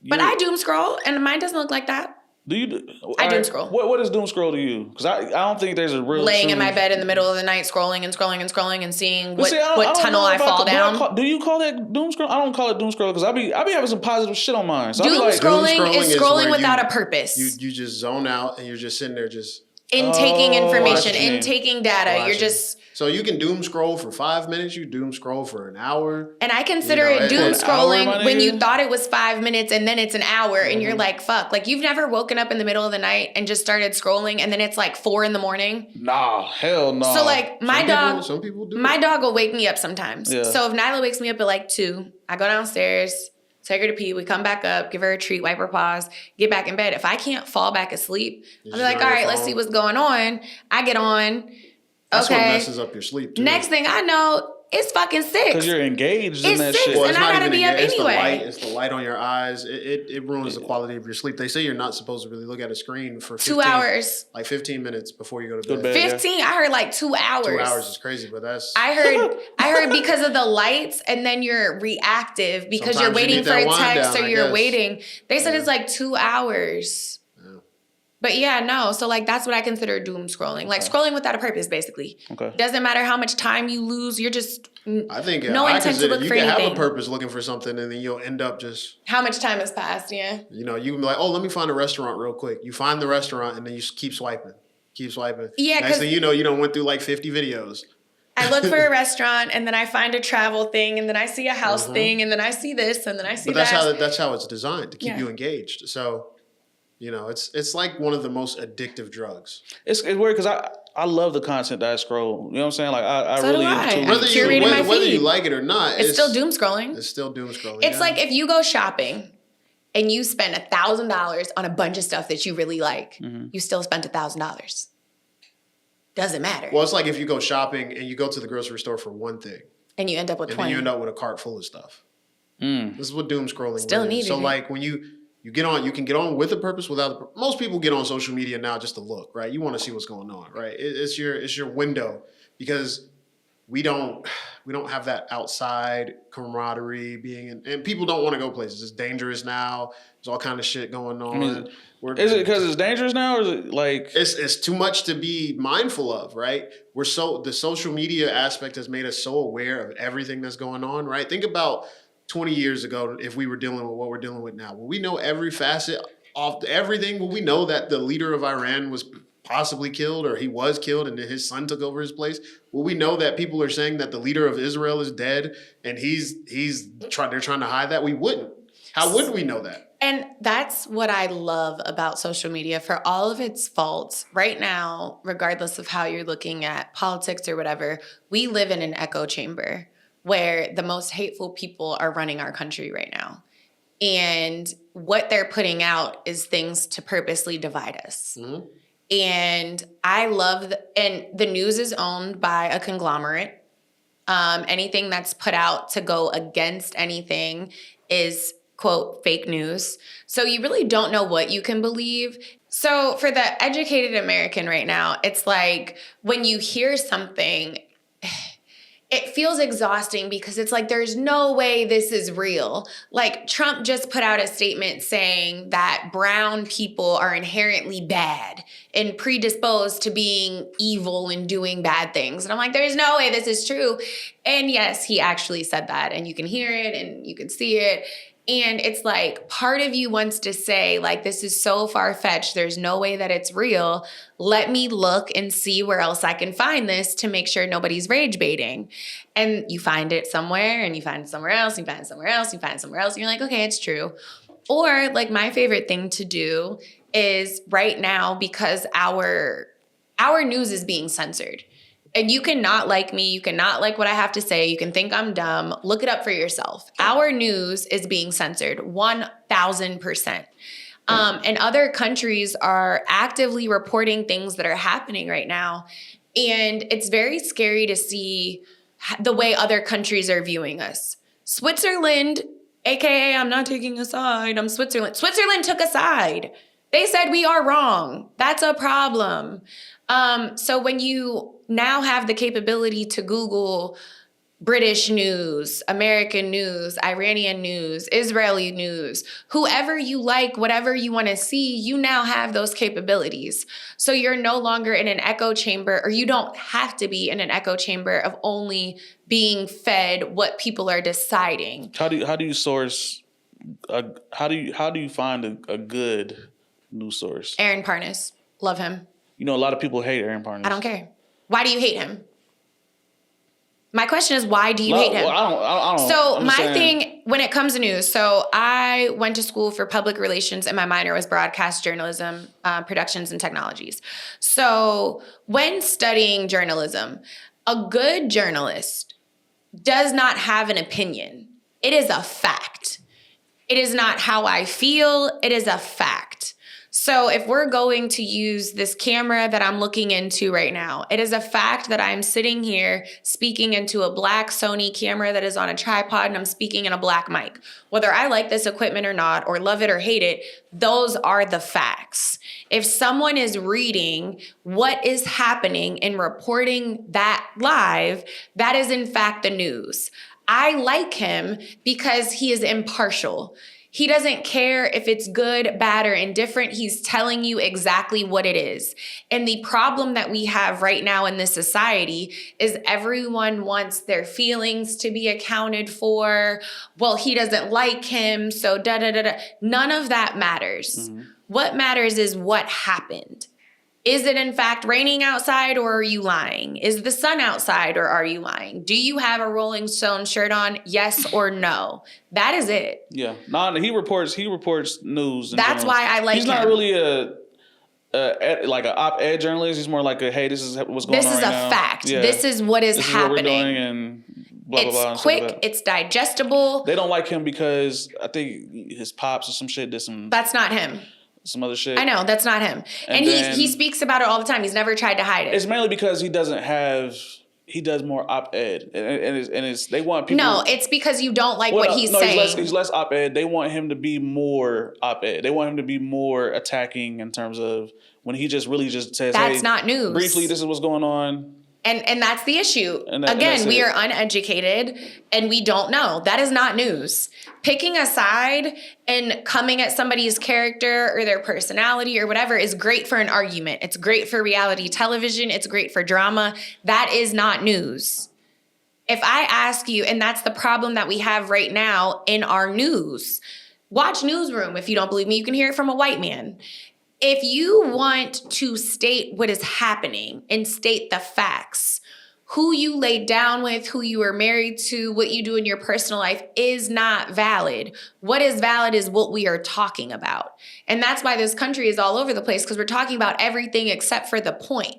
S2: But I doom scroll, and mine doesn't look like that.
S1: Do you?
S2: I doom scroll.
S1: What is doom scroll to you? Because I don't think there's a real
S2: laying in my bed in the middle of the night, scrolling and seeing what
S1: I don't
S2: tunnel
S1: know
S2: I
S1: if
S2: fall down.
S1: Do you call that doom scroll? I don't call it doom scroll because I be having some positive shit on mine. So
S2: Doom scrolling is scrolling
S3: where
S2: without a purpose.
S3: You just zone out and you're just sitting there just
S2: intaking information,
S1: watching.
S2: intaking data.
S3: watching.
S2: You're just.
S3: So you can doom scroll for 5 minutes. You doom scroll for an hour.
S2: And I consider it doom scrolling when you thought it was 5 minutes and then it's an hour and you're like, fuck. Like you've never woken up in the middle of the night and just started scrolling and then it's like 4 a.m.
S1: Nah, hell no.
S2: So like
S3: Some people do.
S2: my dog will wake me up sometimes.
S1: Yeah.
S2: So if Nyla wakes me up at like 2, I go downstairs, take her to pee, we come back up, give her a treat, wipe her paws, get back in bed. If I can't fall back asleep, I'll be like, all right, let's see what's going on. I get on.
S3: That's what
S2: okay.
S3: messes up your sleep too.
S2: Next thing I know, it's fucking 6.
S1: Because you're engaged in
S2: It's
S1: that
S2: 6,
S1: shit.
S3: Well,
S2: and
S3: it's
S2: I
S3: not
S2: gotta
S3: even
S2: be up
S3: engaged.
S2: anyway.
S3: It's the light on your eyes. It ruins the quality of your sleep. They say you're not supposed to really look at a screen for
S2: 2 hours.
S3: like 15 minutes before you go to bed.
S2: 15? I heard like 2 hours.
S3: 2 hours is crazy, but that's.
S2: I heard because of the lights, and then you're reactive because you're
S3: Sometimes you
S2: waiting
S3: need
S2: for a
S3: that wind
S2: text
S3: down,
S2: or
S3: I
S2: you're
S3: guess.
S2: waiting. They said it's like 2 hours. But yeah, no. So like that's what I consider doom scrolling. Like scrolling without a purpose, basically.
S1: Okay.
S2: Doesn't matter how much time you lose. You're just
S3: I think
S2: no intent to look
S3: you
S2: for
S3: can
S2: anything.
S3: have a purpose looking for something, and then you'll end up just.
S2: How much time has passed? Yeah.
S3: You know, you can be like, oh, let me find a restaurant real quick. You find the restaurant, and then you just keep swiping.
S2: Yeah.
S3: Next thing you know, you done went through like 50 videos.
S2: I look for a restaurant, and then I find a travel thing, and then I see a house thing, and then I see this, and then I see that.
S3: That's how it's designed to keep you engaged. So, you know, it's like one of the most addictive drugs.
S1: It's weird because I love the content that I scroll. You know what I'm saying? Like I
S2: So
S1: really
S2: do I.
S1: am
S3: Whether you like it or not,
S2: it's still doom scrolling.
S3: It's still doom scrolling.
S2: It's like if you go shopping and you spend $1,000 on a bunch of stuff that you really like, you still spent $1,000. Doesn't matter.
S3: Well, it's like if you go shopping and you go to the grocery store for one thing,
S2: and you end up with 20.
S3: And then you end up with a cart full of stuff. This is what doom scrolling
S2: still needed.
S3: So like when you get on, you can get on with a purpose without. Most people get on social media now just to look, right? You want to see what's going on, right? It's your window because we don't have that outside camaraderie and people don't want to go places. It's dangerous now. There's all kind of shit going on.
S1: I mean, is it because it's dangerous now, or is it like
S3: it's too much to be mindful of, right? The social media aspect has made us so aware of everything that's going on, right? Think about 20 years ago if we were dealing with what we're dealing with now. Will we know every facet of everything? Will we know that the leader of Iran was possibly killed or he was killed and then his son took over his place? Will we know that people are saying that the leader of Israel is dead and they're trying to hide that? We wouldn't. How would we know that?
S2: And that's what I love about social media for all of its faults. Right now, regardless of how you're looking at politics or whatever, we live in an echo chamber where the most hateful people are running our country right now. And what they're putting out is things to purposely divide us. Mm-hmm. And I love, and the news is owned by a conglomerate. Anything that's put out to go against anything is, quote, fake news. So you really don't know what you can believe. So for the educated American right now, it's like when you hear something, it feels exhausting because it's like, there's no way this is real. Like Trump just put out a statement saying that brown people are inherently bad and predisposed to being evil and doing bad things. And I'm like, there's no way this is true. And yes, he actually said that, and you can hear it and you can see it. And it's like part of you wants to say, like, this is so far-fetched. There's no way that it's real. Let me look and see where else I can find this to make sure nobody's rage baiting. And you find it somewhere and you find it somewhere else, you find it somewhere else, you find it somewhere else. And you're like, okay, it's true. Or like my favorite thing to do is right now, because our news is being censored. And you cannot like me. You cannot like what I have to say. You can think I'm dumb. Look it up for yourself. Our news is being censored 1,000%. And other countries are actively reporting things that are happening right now. And it's very scary to see the way other countries are viewing us. Switzerland, AKA I'm not taking a side, I'm Switzerland. Switzerland took a side. They said we are wrong. That's a problem. So when you now have the capability to Google British news, American news, Iranian news, Israeli news, whoever you like, whatever you want to see, you now have those capabilities. So you're no longer in an echo chamber, or you don't have to be in an echo chamber of only being fed what people are deciding.
S1: How do you source? How do you find a good news source?
S2: Aaron Parnas, love him.
S1: You know, a lot of people hate Aaron Parnas.
S2: I don't care. Why do you hate him? My question is, why do you hate him?
S1: I don't.
S2: So my thing when it comes to news, so I went to school for public relations and my minor was broadcast journalism, productions and technologies. So when studying journalism, a good journalist does not have an opinion. It is a fact. It is not how I feel. It is a fact. So if we're going to use this camera that I'm looking into right now, it is a fact that I'm sitting here speaking into a black Sony camera that is on a tripod, and I'm speaking in a black mic. Whether I like this equipment or not, or love it or hate it, those are the facts. If someone is reading what is happening and reporting that live, that is in fact the news. I like him because he is impartial. He doesn't care if it's good, bad, or indifferent. He's telling you exactly what it is. And the problem that we have right now in this society is everyone wants their feelings to be accounted for. Well, he doesn't like him, so da-da-da-da. None of that matters. Mm-hmm. What matters is what happened. Is it in fact raining outside, or are you lying? Is the sun outside, or are you lying? Do you have a Rolling Stone shirt on? Yes or no? That is it.
S1: Yeah. No, he reports news.
S2: That's why I like him.
S1: He's not really like an op-ed journalist. He's more like a, hey, this is what's going on right now.
S2: This is a fact. Yeah. This is what is happening.
S1: This is what we're doing, and blah, blah, blah.
S2: It's quick. It's digestible.
S1: They don't like him because I think his pops or some shit did some...
S2: That's not him.
S1: Some other shit.
S2: I know, that's not him. And he speaks about it all the time. He's never tried to hide it.
S1: It's mainly because he does more op-ed. And it's they want people...
S2: No, it's because you don't like what he's saying.
S1: He's less op-ed. They want him to be more op-ed. They want him to be more attacking in terms of when he just really just says,
S2: that's not news.
S1: Briefly, this is what's going on.
S2: And that's the issue. Again, we are uneducated and we don't know. That is not news. Picking a side and coming at somebody's character or their personality or whatever is great for an argument. It's great for reality television. It's great for drama. That is not news. If I ask you, and that's the problem that we have right now in our news, watch Newsroom. If you don't believe me, you can hear it from a white man. If you want to state what is happening and state the facts, who you laid down with, who you were married to, what you do in your personal life is not valid. What is valid is what we are talking about. And that's why this country is all over the place, because we're talking about everything except for the point.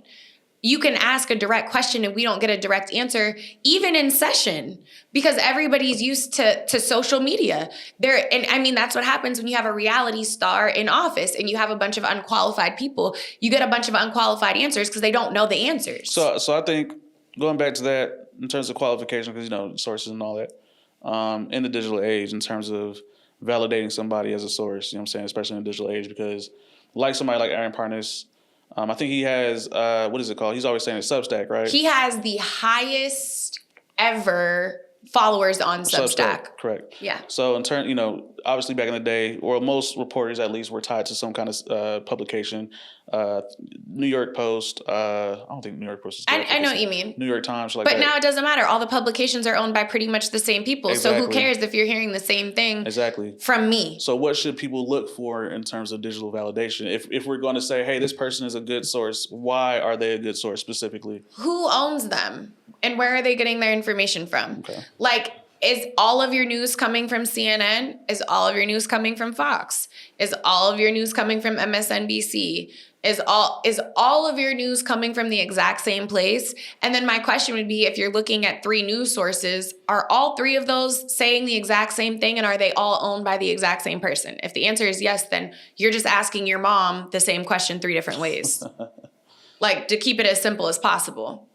S2: You can ask a direct question and we don't get a direct answer, even in session, because everybody's used to social media. That's what happens when you have a reality star in office and you have a bunch of unqualified people. You get a bunch of unqualified answers because they don't know the answers.
S1: So I think going back to that in terms of qualification, because sources and all that, in the digital age, in terms of validating somebody as a source, you know what I'm saying, especially in the digital age, because like somebody like Aaron Parnas. I think he has, what is it called? He's always saying it's Substack, right?
S2: He has the highest ever followers on Substack.
S1: Correct.
S2: Yeah.
S1: So in turn, obviously back in the day, or most reporters at least were tied to some kind of publication. New York Post. I don't think New York Post is good.
S2: I know what you mean.
S1: New York Times.
S2: But now it doesn't matter. All the publications are owned by pretty much the same people. Exactly. So who cares if you're hearing the same thing from me?
S1: So what should people look for in terms of digital validation? If we're going to say, hey, this person is a good source, why are they a good source specifically?
S2: Who owns them? And where are they getting their information from? Okay. Like, is all of your news coming from CNN? Is all of your news coming from Fox? Is all of your news coming from MSNBC? Is all of your news coming from the exact same place? And then my question would be, if you're looking at 3 news sources, are all 3 of those saying the exact same thing, and are they all owned by the exact same person? If the answer is yes, then you're just asking your mom the same question 3 different ways. Like, to keep it as simple as possible.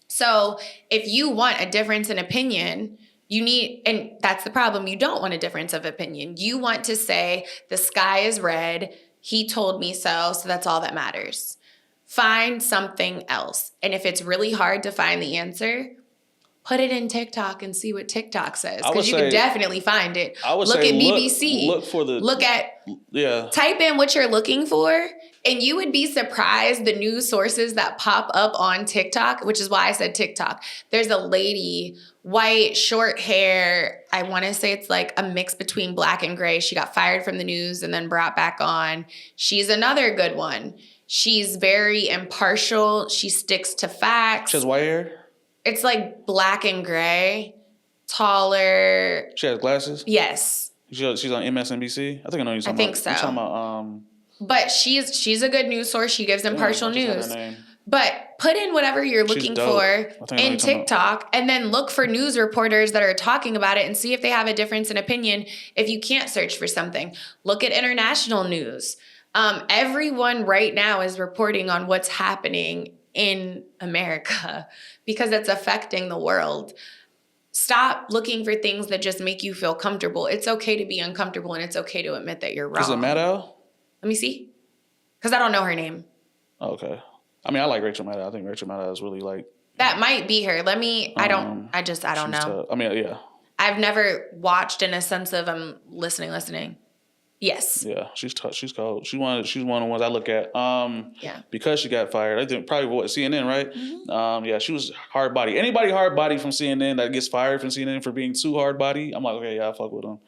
S2: So if you want a difference in opinion, and that's the problem, you don't want a difference of opinion. You want to say, the sky is red, he told me so that's all that matters. Find something else. And if it's really hard to find the answer, put it in TikTok and see what TikTok says. Because you can definitely find it. Look at BBC. Type in what you're looking for, and you would be surprised the news sources that pop up on TikTok, which is why I said TikTok. There's a lady, white, short hair. I want to say it's like a mix between black and gray. She got fired from the news and then brought back on. She's another good one. She's very impartial. She sticks to facts.
S1: She has white hair?
S2: It's like black and gray, taller.
S1: She has glasses?
S2: Yes.
S1: She's on MSNBC? I think I know you're talking about.
S2: I think so.
S1: You're talking about,
S2: but she's a good news source. She gives impartial news. But put in whatever you're looking for in TikTok and then look for news reporters that are talking about it and see if they have a difference in opinion. If you can't search for something, look at international news. Everyone right now is reporting on what's happening in America because it's affecting the world. Stop looking for things that just make you feel comfortable. It's okay to be uncomfortable and it's okay to admit that you're wrong.
S1: Is it Maddow?
S2: Let me see. Because I don't know her name.
S1: Okay. I mean, I like Rachel Maddow. I think Rachel Maddow is really like...
S2: That might be her. I don't know.
S1: I mean, yeah.
S2: I've never watched in a sense of I'm listening. Yes.
S1: Yeah, she's cold. She's one of the ones I look at.
S2: Yeah.
S1: Because she got fired. I think probably CNN, right?
S2: Mm-hmm.
S1: Yeah, she was hard body. Anybody hard body from CNN that gets fired from CNN for being too hard body, I'm like, okay, yeah, I fuck with them.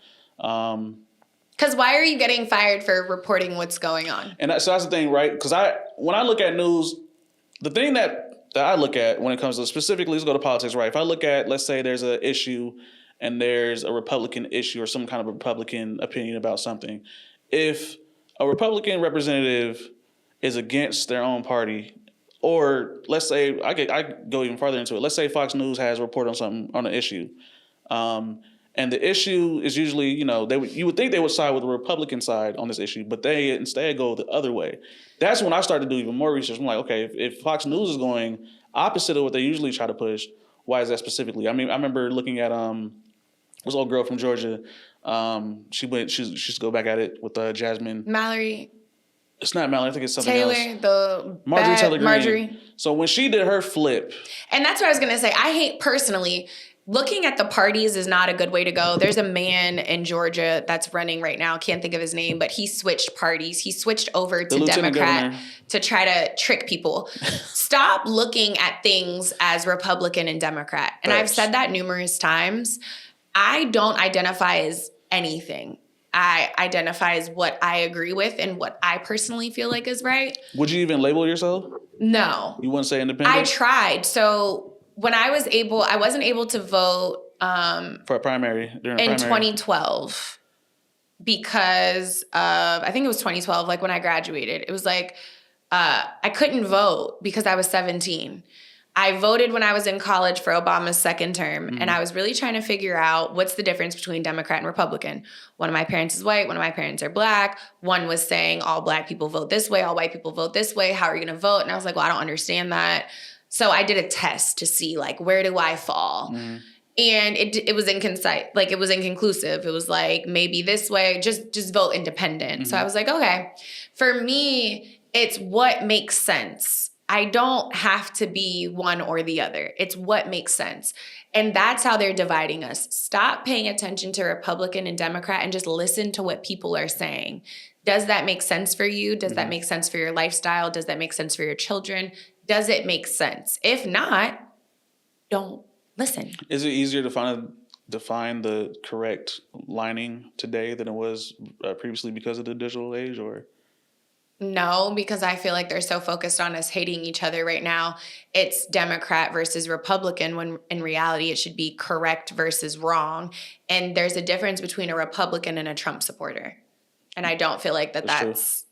S2: Because why are you getting fired for reporting what's going on?
S1: And so that's the thing, right? Because when I look at news, the thing that I look at when it comes to specifically, let's go to politics, right? If I look at, let's say there's an issue and there's a Republican issue or some kind of Republican opinion about something. If a Republican representative is against their own party, or let's say, I go even farther into it. Let's say Fox News has a report on something, on an issue. And the issue is usually, you would think they would side with the Republican side on this issue, but they instead go the other way. That's when I started to do even more research. I'm like, okay, if Fox News is going opposite of what they usually try to push, why is that specifically? I mean, I remember looking at this old girl from Georgia. She used to go back at it with Jasmine.
S2: Mallory.
S1: It's not Mallory. I think it's something
S2: Taylor,
S1: else. Marjorie Taylor Greene.
S2: Marjorie.
S1: So when she did her flip.
S2: And that's what I was going to say. I hate personally, looking at the parties is not a good way to go. There's a man in Georgia that's running right now. Can't think of his name, but he switched parties. He switched over to Democrat to try to trick people. Stop looking at things as Republican and Democrat. And I've said that numerous times. I don't identify as anything. I identify as what I agree with and what I personally feel like is right.
S1: Would you even label yourself?
S2: No.
S1: You wouldn't say independent?
S2: I tried. So when I wasn't able to vote
S1: for a primary during
S2: in 2012 because of, I think it was 2012, like when I graduated. It was like I couldn't vote because I was 17. I voted when I was in college for Obama's second term, and I was really trying to figure out what's the difference between Democrat and Republican. One of my parents is white, one of my parents are black. One was saying all black people vote this way, all white people vote this way. How are you going to vote? And I was like, well, I don't understand that. So I did a test to see, like, where do I fall? And it was inconcise, like it was inconclusive. It was like, maybe this way, just vote independent. So I was like, okay. For me, it's what makes sense. I don't have to be one or the other. It's what makes sense. And that's how they're dividing us. Stop paying attention to Republican and Democrat and just listen to what people are saying. Does that make sense for you? Does that make sense for your lifestyle? Does that make sense for your children? Does it make sense? If not, don't listen.
S1: Is it easier to define the correct lining today than it was previously because of the digital age, or?
S2: No, because I feel like they're so focused on us hating each other right now. It's Democrat versus Republican, when in reality it should be correct versus wrong. And there's a difference between a Republican and a Trump supporter. And I don't feel like that's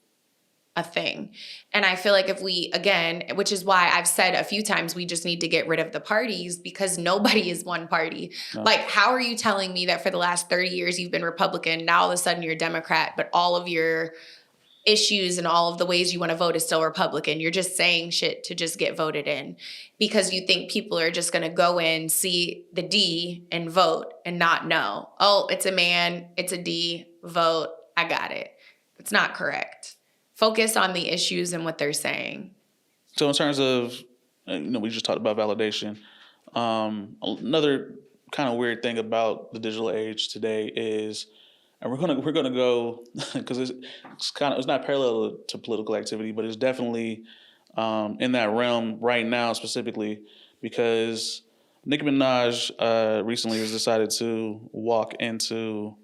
S2: a thing. And I feel like if we, again, which is why I've said a few times, we just need to get rid of the parties, because nobody is one party. No. Like, how are you telling me that for the last 30 years you've been Republican, now all of a sudden you're Democrat, but all of your issues and all of the ways you want to vote is still Republican? You're just saying shit to just get voted in because you think people are just going to go in, see the D and vote and not know, oh, it's a man, it's a D, vote, I got it. It's not correct. Focus on the issues and what they're saying.
S1: So in terms of, we just talked about validation. Another kind of weird thing about the digital age today is, and we're gonna go because it's not parallel to political activity, but it's definitely in that realm right now specifically, because Nicki Minaj recently has decided to walk into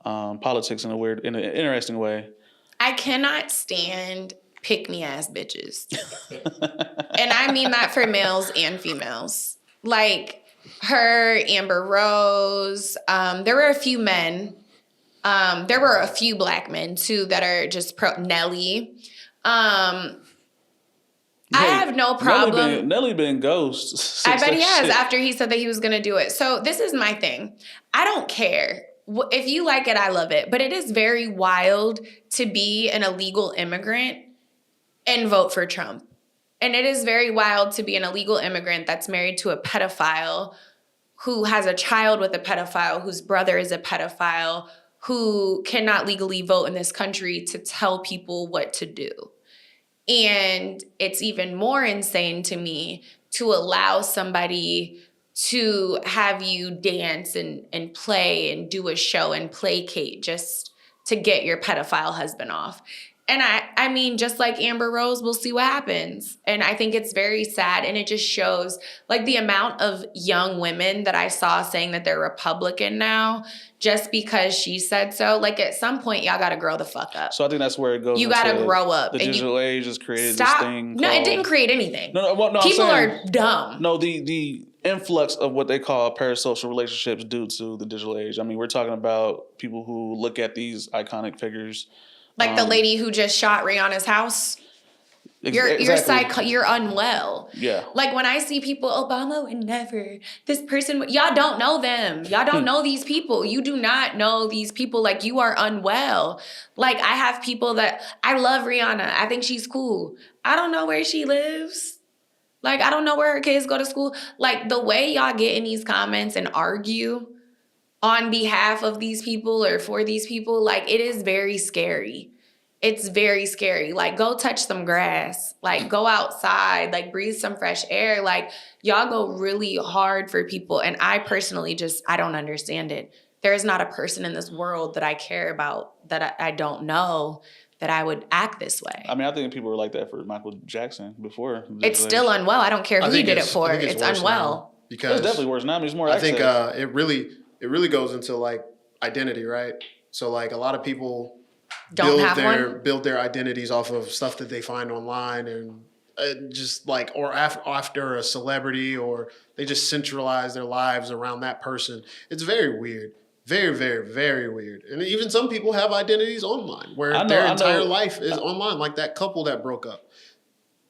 S1: politics in an interesting way. I
S2: cannot stand pick-me-ass bitches. And I mean that for males and females. Like her, Amber Rose, there were a few men. There were a few black men, too, that are just Nelly. I have no problem.
S1: Nelly been ghost.
S2: I bet he has after he said that he was going to do it. So this is my thing. I don't care. If you like it, I love it. But it is very wild to be an illegal immigrant and vote for Trump. And it is very wild to be an illegal immigrant that's married to a pedophile, who has a child with a pedophile, whose brother is a pedophile, who cannot legally vote in this country, to tell people what to do. And it's even more insane to me to allow somebody to have you dance and play and do a show and placate just to get your pedophile husband off. And I mean, just like Amber Rose, we'll see what happens. And I think it's very sad. And it just shows like the amount of young women that I saw saying that they're Republican now just because she said so. Like at some point, y'all got to grow the fuck up.
S1: So I think that's where it goes.
S2: You got to grow up.
S1: The digital age has created this thing.
S2: No, it didn't create anything.
S1: No,
S2: people are dumb.
S1: No, the influx of what they call parasocial relationships due to the digital age. I mean, we're talking about people who look at these iconic figures.
S2: Like the lady who just shot Rihanna's house. You're unwell.
S1: Yeah.
S2: Like when I see people, Obama would never. This person, y'all don't know them. Y'all don't know these people. You do not know these people. Like you are unwell. Like I have people that I love Rihanna. I think she's cool. I don't know where she lives. Like I don't know where her kids go to school. Like the way y'all get in these comments and argue on behalf of these people or for these people, like it is very scary. It's very scary. Like go touch some grass, like go outside, like breathe some fresh air. Like y'all go really hard for people. And I personally I don't understand it. There is not a person in this world that I care about that I don't know that I would act this way.
S1: I mean, I think people were like that for Michael Jackson before.
S2: It's still unwell. I don't care who he did it for. It's unwell.
S3: Because
S1: it's definitely worse now. I mean, it's more
S3: access.
S1: I
S3: think it really goes into like identity, right? So like a lot of people build their identities off of stuff that they find online and just like or after a celebrity, or they just centralize their lives around that person. It's very weird. Very, very, very weird. And even some people have identities online where their entire life is online, like that couple that broke up.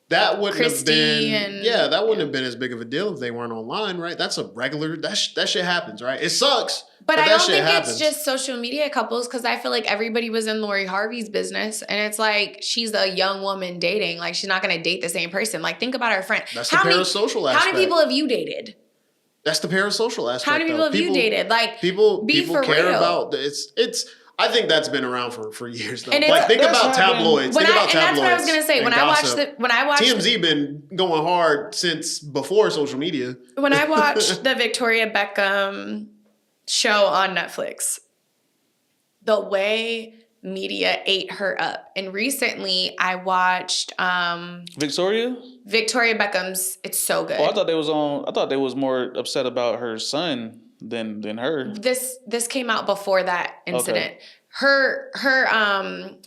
S3: That wouldn't have been that wouldn't have been as big of a deal if they weren't online, right? That's a regular that shit happens, right? It sucks.
S2: But I don't think it's just social media couples, because I feel like everybody was in Lori Harvey's business, and it's like she's a young woman dating. Like she's not going to date the same person. Like think about her friend.
S3: That's the parasocial aspect.
S2: How many people have you dated?
S3: That's the parasocial aspect.
S2: How many people have you dated? Like
S3: people care
S2: real.
S3: about it's. I think that's been around for years though. Like think about tabloids. Think about tabloids.
S2: That's what I was gonna say. When I watched
S3: TMZ been going hard since before social media.
S2: When I watched the Victoria Beckham show on Netflix, the way media ate her up. And recently I watched Victoria Beckham's. It's so good.
S1: Oh, I thought they was more upset about her son than her.
S2: This came out before that incident. Okay. Her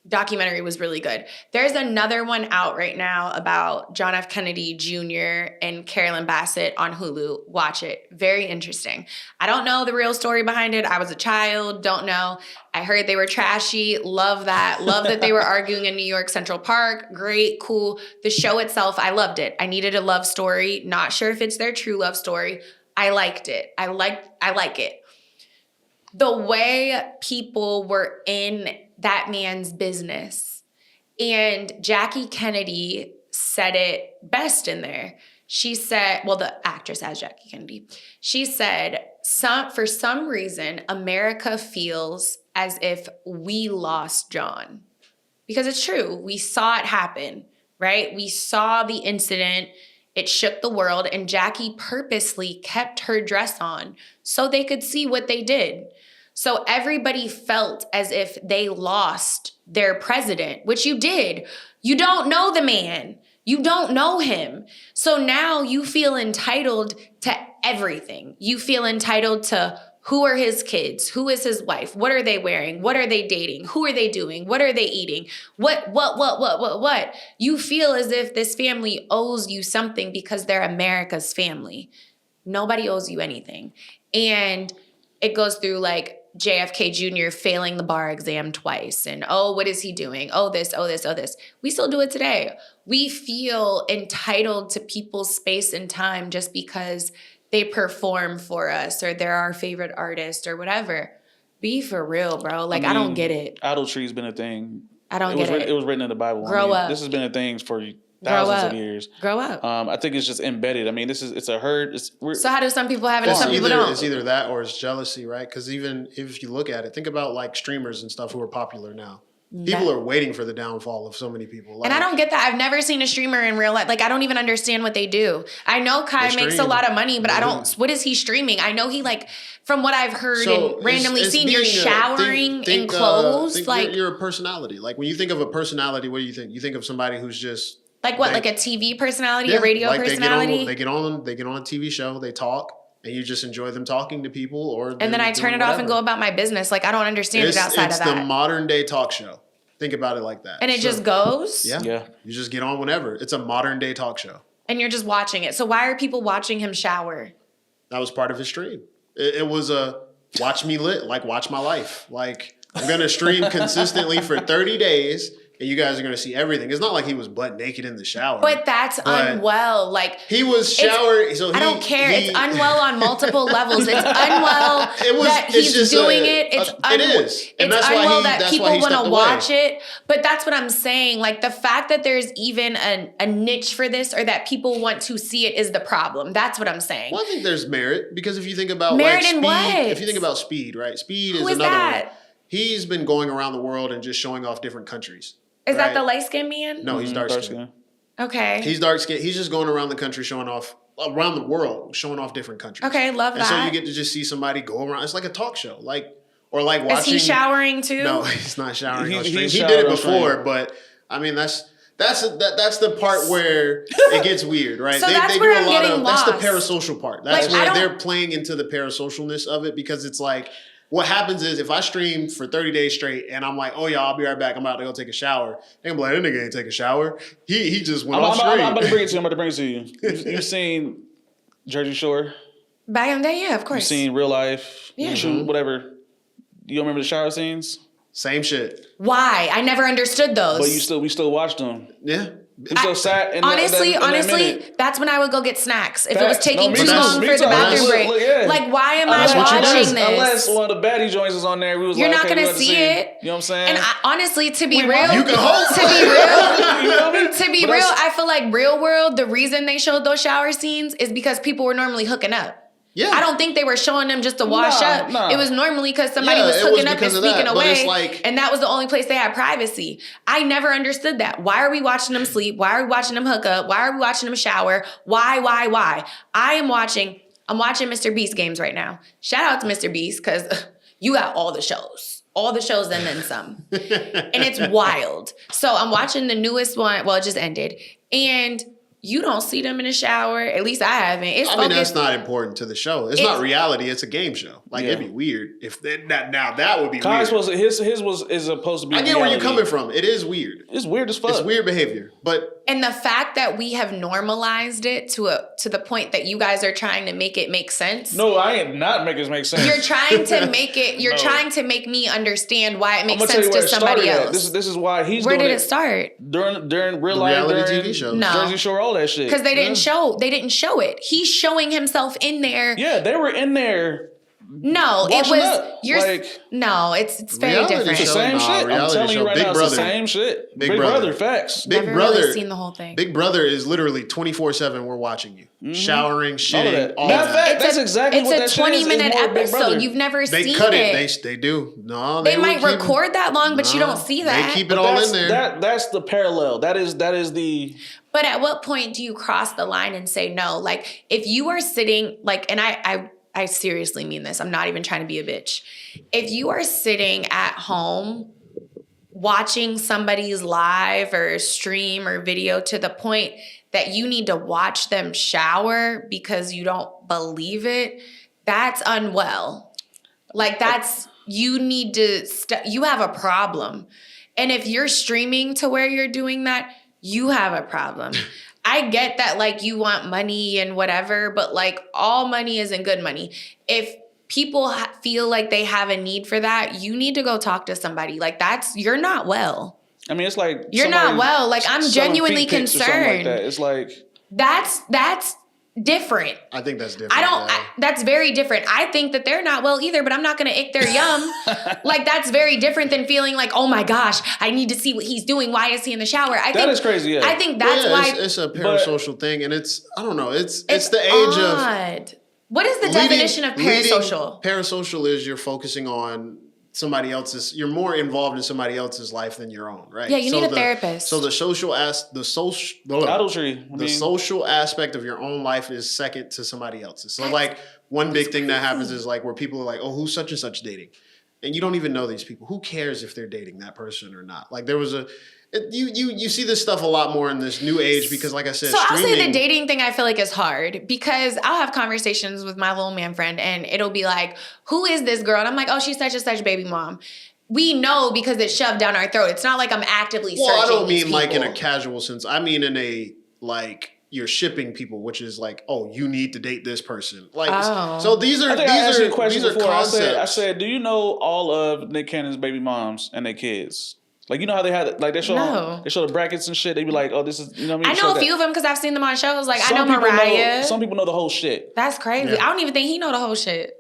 S2: documentary was really good. There's another one out right now about John F. Kennedy Jr. and Carolyn Bassett on Hulu. Watch it. Very interesting. I don't know the real story behind it. I was a child. Don't know. I heard they were trashy. Love that. Love that they were arguing in New York Central Park. Great. Cool. The show itself, I loved it. I needed a love story. Not sure if it's their true love story. I liked it. I like it. The way people were in that man's business. And Jackie Kennedy said it best in there. She said, well, the actress as Jackie Kennedy, she said, for some reason, America feels as if we lost John. Because it's true. We saw it happen, right? We saw the incident. It shook the world, and Jackie purposely kept her dress on so they could see what they did. So everybody felt as if they lost their president, which you did. You don't know the man. You don't know him. So now you feel entitled to everything. You feel entitled to who are his kids? Who is his wife? What are they wearing? What are they dating? Who are they doing? What are they eating? What? You feel as if this family owes you something because they're America's family. Nobody owes you anything. And it goes through like JFK Jr. failing the bar exam twice. And, oh, what is he doing? Oh, this. We still do it today. We feel entitled to people's space and time just because they perform for us or they're our favorite artist or whatever. Be for real, bro. Like, I don't get it.
S1: Adultery's been a thing.
S2: I don't get it.
S1: It was written in the Bible.
S2: Grow up.
S1: This has been a thing for thousands of years.
S2: Grow up.
S1: I think it's just embedded. I mean, it's a herd.
S2: So how do some people have it and some people don't?
S3: It's either that or it's jealousy, right? Because even if you look at it, think about like streamers and stuff who are popular now. People are waiting for the downfall of so many people. Like,
S2: and I don't get that. I've never seen a streamer in real life. Like, I don't even understand what they do. I know Kai makes a lot of money, but I don't. What is he streaming? I know he, like, from what I've heard and randomly seen, you're showering in clothes. Like,
S3: you're a personality. Like, when you think of a personality, what do you think? You think of somebody who's just
S2: like what, like a TV personality, a radio personality.
S3: They get on a TV show, they talk. And you just enjoy them talking to people,
S2: and then I turn it off and go about my business. Like, I don't understand it outside of that.
S3: It's the modern day talk show. Think about it like that.
S2: And it just goes?
S3: Yeah. You just get on whenever. It's a modern day talk show.
S2: And you're just watching it. So why are people watching him shower?
S3: That was part of his stream. It was a watch me lit, like watch my life. Like, I'm going to stream consistently for 30 days. And you guys are going to see everything. It's not like he was butt naked in the shower.
S2: But that's unwell. Like,
S3: he was showering. So
S2: I don't care. It's unwell on multiple levels. It's unwell that he's doing it. It's unwell that people want to watch it. But that's what I'm saying. Like, the fact that there's even a niche for this or that people want to see it is the problem. That's what I'm saying.
S3: Well, I think there's merit because if you think about
S2: merit in what?
S3: If you think about Speed, right? Speed is another one. He's been going around the world and just showing off different countries.
S2: Is that the light-skinned man?
S3: No, he's dark-skinned.
S2: Okay.
S3: He's dark-skinned. He's just going around the country showing off, around the world, showing off different countries.
S2: Okay, love that.
S3: And so you get to just see somebody go around. It's like a talk show. Or watching.
S2: Is he showering too?
S3: No, he's not showering on stream. He did it before, but I mean, that's the part where it gets weird, right?
S2: So that's where I'm getting lost.
S3: That's the parasocial part. That's where they're playing into the parasocialness of it because it's like, what happens is if I stream for 30 days straight and I'm like, oh yeah, I'll be right back. I'm about to go take a shower. They're gonna be like, that nigga ain't take a shower. He just went off stream.
S1: I'm about to bring it to you. You've seen Jersey Shore?
S2: Back in the day, yeah, of course.
S1: You've seen Real Life?
S2: Yeah.
S1: Whatever. You don't remember the shower scenes?
S3: Same shit.
S2: Why? I never understood those.
S1: But we still watched them.
S3: Yeah.
S1: We still sat in
S2: honestly, that's when I would go get snacks. If it was taking too long for the bathroom break. Like, why am I watching this?
S1: Unless one of the baddie joints is on there.
S2: You're not going to see it.
S1: You know what I'm saying?
S2: And honestly, to be real,
S3: you can hope.
S2: To be real, I feel like Real World, the reason they showed those shower scenes is because people were normally hooking up.
S3: Yeah.
S2: I don't think they were showing them just to wash up. It was normally because somebody was hooking up and speaking away. And that was the only place they had privacy. I never understood that. Why are we watching them sleep? Why are we watching them hook up? Why are we watching them shower? Why? I'm watching Mr. Beast games right now. Shout out to Mr. Beast because you got all the shows. All the shows and then some. And it's wild. So I'm watching the newest one. Well, it just ended. And you don't see them in the shower. At least I haven't.
S3: I mean, that's not important to the show. It's not reality. It's a game show. Like, it'd be weird if that would be weird.
S1: His is supposed to be.
S3: I get where you're coming from. It is weird.
S1: It's weird as fuck.
S3: It's weird behavior,
S2: and the fact that we have normalized it to the point that you guys are trying to make it make sense.
S1: No, I ain't not making it make sense.
S2: You're trying to make it. You're trying to make me understand why it makes sense to somebody else.
S1: This is why he's.
S2: Where did it start?
S1: During real life,
S3: reality TV shows.
S2: No.
S3: Jersey
S1: Shore, all that shit.
S2: Because they didn't show it. He's showing himself in there.
S1: Yeah, they were in there.
S2: No, it was. No, it's very different.
S1: It's the same shit. I'm telling you right now, it's the same shit. Big Brother, facts.
S3: Big Brother.
S2: Really seen the whole thing.
S3: Big Brother is literally 24/7. We're watching you, showering, shitting, all
S1: that. That's exactly what that shit is.
S2: It's a 20-minute episode. You've never seen it.
S3: They cut it. They do. No,
S2: they might record that long, but you don't see that.
S3: They keep it all in there.
S1: That's the parallel. That is the.
S2: But at what point do you cross the line and say no? Like, if you are sitting, like, and I seriously mean this. I'm not even trying to be a bitch. If you are sitting at home watching somebody's live or stream or video to the point that you need to watch them shower because you don't believe it, that's unwell. Like, you need to, you have a problem. And if you're streaming to where you're doing that, you have a problem. I get that, like, you want money and whatever, but, like, all money isn't good money. If people feel like they have a need for that, you need to go talk to somebody. Like, you're not well.
S1: I mean, it's like
S2: you're not well. Like, I'm genuinely concerned.
S1: Like that. It's like
S2: that's different.
S3: I think that's different.
S2: That's very different. I think that they're not well either, but I'm not going to ick their yum. Like, that's very different than feeling like, oh my gosh, I need to see what he's doing. Why is he in the shower?
S1: That is crazy. Yeah.
S2: I think that's why
S3: it's a parasocial thing, and I don't know. It's the age
S2: odd. What is the definition of parasocial?
S3: Parasocial is you're focusing on somebody else's. You're more involved in somebody else's life than your own, right?
S2: Yeah, you need a therapist.
S3: So the social
S1: Adultery.
S3: social aspect of your own life is second to somebody else's. So like one big thing that happens is like where people are like, oh, who's such and such dating, and you don't even know these people. Who cares if they're dating that person or not? Like there was you see this stuff a lot more in this new age because, like I said,
S2: so I'll say the dating thing I feel like is hard because I'll have conversations with my little man friend and it'll be like, who is this girl? And I'm like, oh, she's such and such baby mom. We know because it's shoved down our throat. It's not like I'm actively searching.
S3: Well, I don't mean
S2: these
S3: like in
S2: people.
S3: a casual sense. I mean in a like you're shipping people, which is like, oh, you need to date this person. Like, so these are concepts.
S1: I said, do you know all of Nick Cannon's baby moms and their kids? Like, you know how they had, like, they show the brackets and shit. They be like, oh, this is, you know what I mean?
S2: I know a few of them because I've seen them on shows. Like, I know Mariah.
S1: Some people know the whole shit.
S2: That's crazy. Yeah. I don't even think he know the whole shit.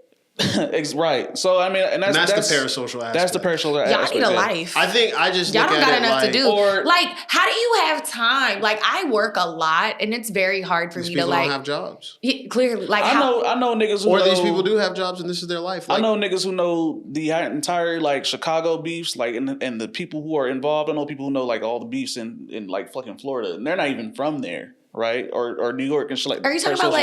S1: Right. So, I mean, and that's
S3: the parasocial aspect.
S1: That's the parasocial aspect.
S2: Y'all need a life.
S3: I think I just
S2: y'all
S3: look
S2: don't
S3: at
S2: got
S3: it
S2: enough
S3: like,
S2: to do. Like, how do you have time? Like, I work a lot, and it's very hard for me to like.
S3: Don't have jobs.
S2: Yeah, clearly, like
S1: I know niggas who
S3: or
S1: know,
S3: these people do have jobs, and this is their life. Like,
S1: I know niggas who know the entire like Chicago beefs, like and the people who are involved. I know people who know like all the beefs in like fucking Florida, and they're not even from there, right? Or New York and shit like.
S2: Are you talking about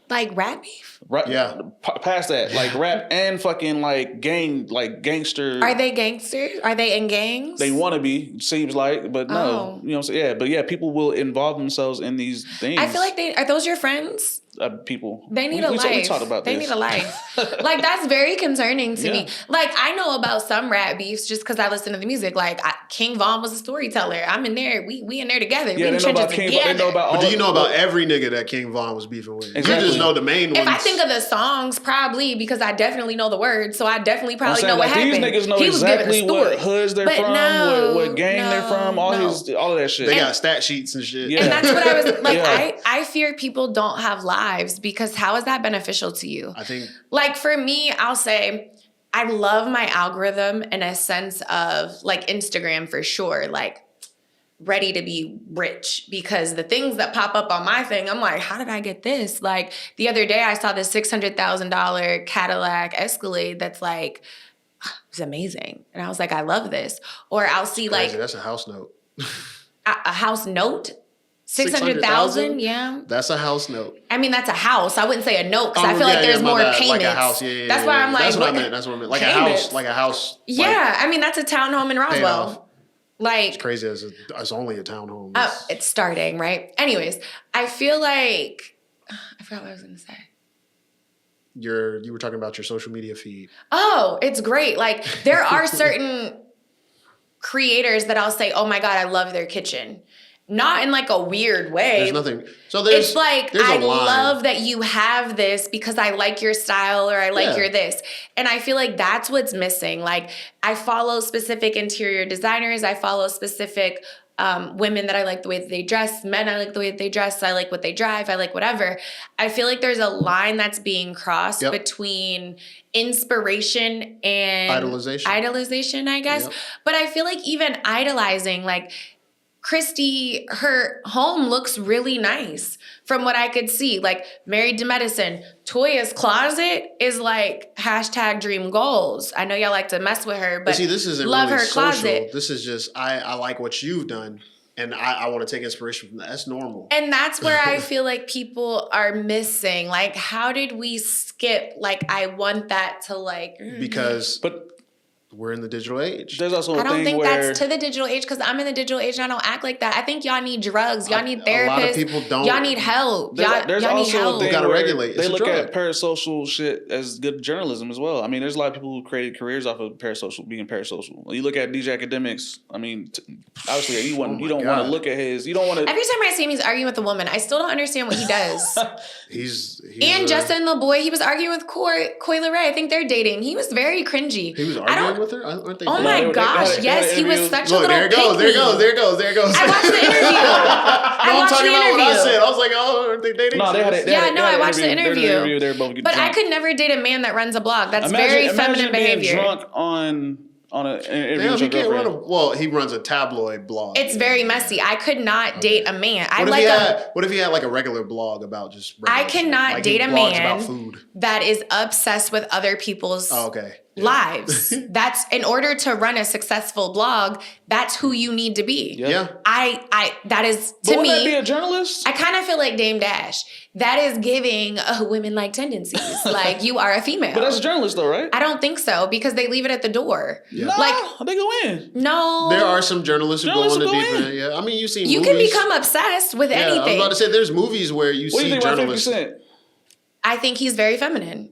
S2: like rap beef?
S1: Right. Yeah. Past that, like rap and fucking like gangster.
S2: Are they gangsters? Are they in gangs?
S1: They want to be, seems like, but no. You know what I'm saying? Yeah, but yeah, people will involve themselves in these things.
S2: I feel like are those your friends?
S1: People.
S2: They need a life.
S1: We talked about this.
S2: They need a life. Like, that's very concerning to me. Like, I know about some rap beefs just because I listen to the music. Like, King Von was a storyteller. I'm in there. We in there together.
S1: Yeah, they know about King Von.
S3: But do you know about every nigga that King Von was beefing with?
S1: Exactly.
S3: You just know the main ones.
S2: If I think of the songs, probably, because I definitely know the words, so I definitely probably know what happened.
S1: These niggas know exactly what hoods they're from, what gang they're from, all of that shit.
S3: They got stat sheets and shit.
S2: Yeah. And that's what I was like. I fear people don't have lives because how is that beneficial to you?
S3: I think,
S2: like, for me, I'll say I love my algorithm in a sense of like Instagram for sure, like ready to be rich, because the things that pop up on my thing, I'm like, how did I get this? Like the other day I saw this $600,000 Cadillac Escalade that's like, it's amazing. And I was like, I love this. Or I'll see like,
S3: that's a house note.
S2: a house note? 600,000, yeah.
S3: That's a house note.
S2: I mean, that's a house. I wouldn't say a note because I feel like there's more payments.
S3: Like a house, That's
S2: why I'm like,
S3: that's what I meant. That's what I meant. Like payments. a house.
S2: Yeah, I mean that's a townhome in Roswell. Like,
S3: it's crazy as it's only a townhome.
S2: It's starting, right? Anyways, I feel like I forgot what I was gonna say.
S3: You were talking about your social media feed.
S2: Oh, it's great. Like there are certain creators that I'll say, oh my God, I love their kitchen. Not in like a weird way.
S3: There's nothing. So it's like, I
S2: love that you have this because I like your style or I like your this. And I feel like that's what's missing. Like I follow specific interior designers. I follow specific women that I like the way that they dress. Men, I like the way that they dress. I like what they drive. I like whatever. I feel like there's a line that's being crossed between inspiration and idolization, I guess. Yep. But I feel like even idolizing, like, Christy, her home looks really nice from what I could see. Like Married to Medicine, Toya's closet is like #dream goals. I know y'all like to mess with her, but
S3: see, this isn't
S2: love
S3: really
S2: her
S3: social.
S2: closet.
S3: This is just I like what you've done, and I want to take inspiration from that. That's normal.
S2: And that's where I feel like people are missing. Like, how did we skip? Like, I want that to like
S3: because we're in the digital age.
S1: There's also
S2: I don't think that's to the digital age because I'm in the digital age and I don't act like that. I think y'all need drugs. Y'all need therapists. A lot of people don't. Y'all need help.
S1: There's
S2: y'all
S1: also
S2: need help.
S1: You gotta regulate. They look at parasocial shit as good journalism as well. I mean, there's a lot of people who created careers off of being parasocial. When you look at DJ Academics, I mean, obviously you don't want to look at his. You don't want to.
S2: Every time I see him, he's arguing with a woman. I still don't understand what he does.
S3: he's
S2: Justin LeBoy, he was arguing with Coy Leray. I think they're dating. He was very cringy.
S3: He was arguing with her. Aren't they?
S2: Oh my gosh! Yes, he was such a little.
S3: There goes.
S2: I watched the interview.
S3: I'm talking about what I said. I was like, oh, aren't they dating?
S1: No, they had it.
S2: I watched the interview.
S1: They were both
S2: but I could never date a man that runs a blog. That's very feminine behavior.
S1: Being drunk on an interview with your girlfriend.
S3: He runs a tabloid blog.
S2: It's very messy. I could not date a man.
S3: What if he had like a regular blog about just?
S2: I cannot date a man that is obsessed with other people's.
S3: Oh, okay.
S2: lives. That's in order to run a successful blog. That's who you need to be.
S3: Yeah.
S2: That is
S1: But
S2: to
S1: wouldn't that
S2: me.
S1: be a journalist?
S2: I kind of feel like Dame Dash. That is giving women-like tendencies. Like you are a female.
S1: But that's a journalist though, right?
S2: I don't think so because they leave it at the door.
S3: Yeah.
S1: Nah,
S2: Like
S1: they go in.
S2: no,
S3: There are some journalists who go on the
S1: Journalists
S3: deep
S1: go in.
S3: end. Yeah, I mean, you've seen
S2: you
S3: movies.
S2: can become obsessed with
S3: Yeah, I was
S2: anything.
S3: about to say, there's movies where you
S1: What do
S3: see
S1: you think about 50
S3: journalists.
S1: Cent?
S2: I think he's very feminine.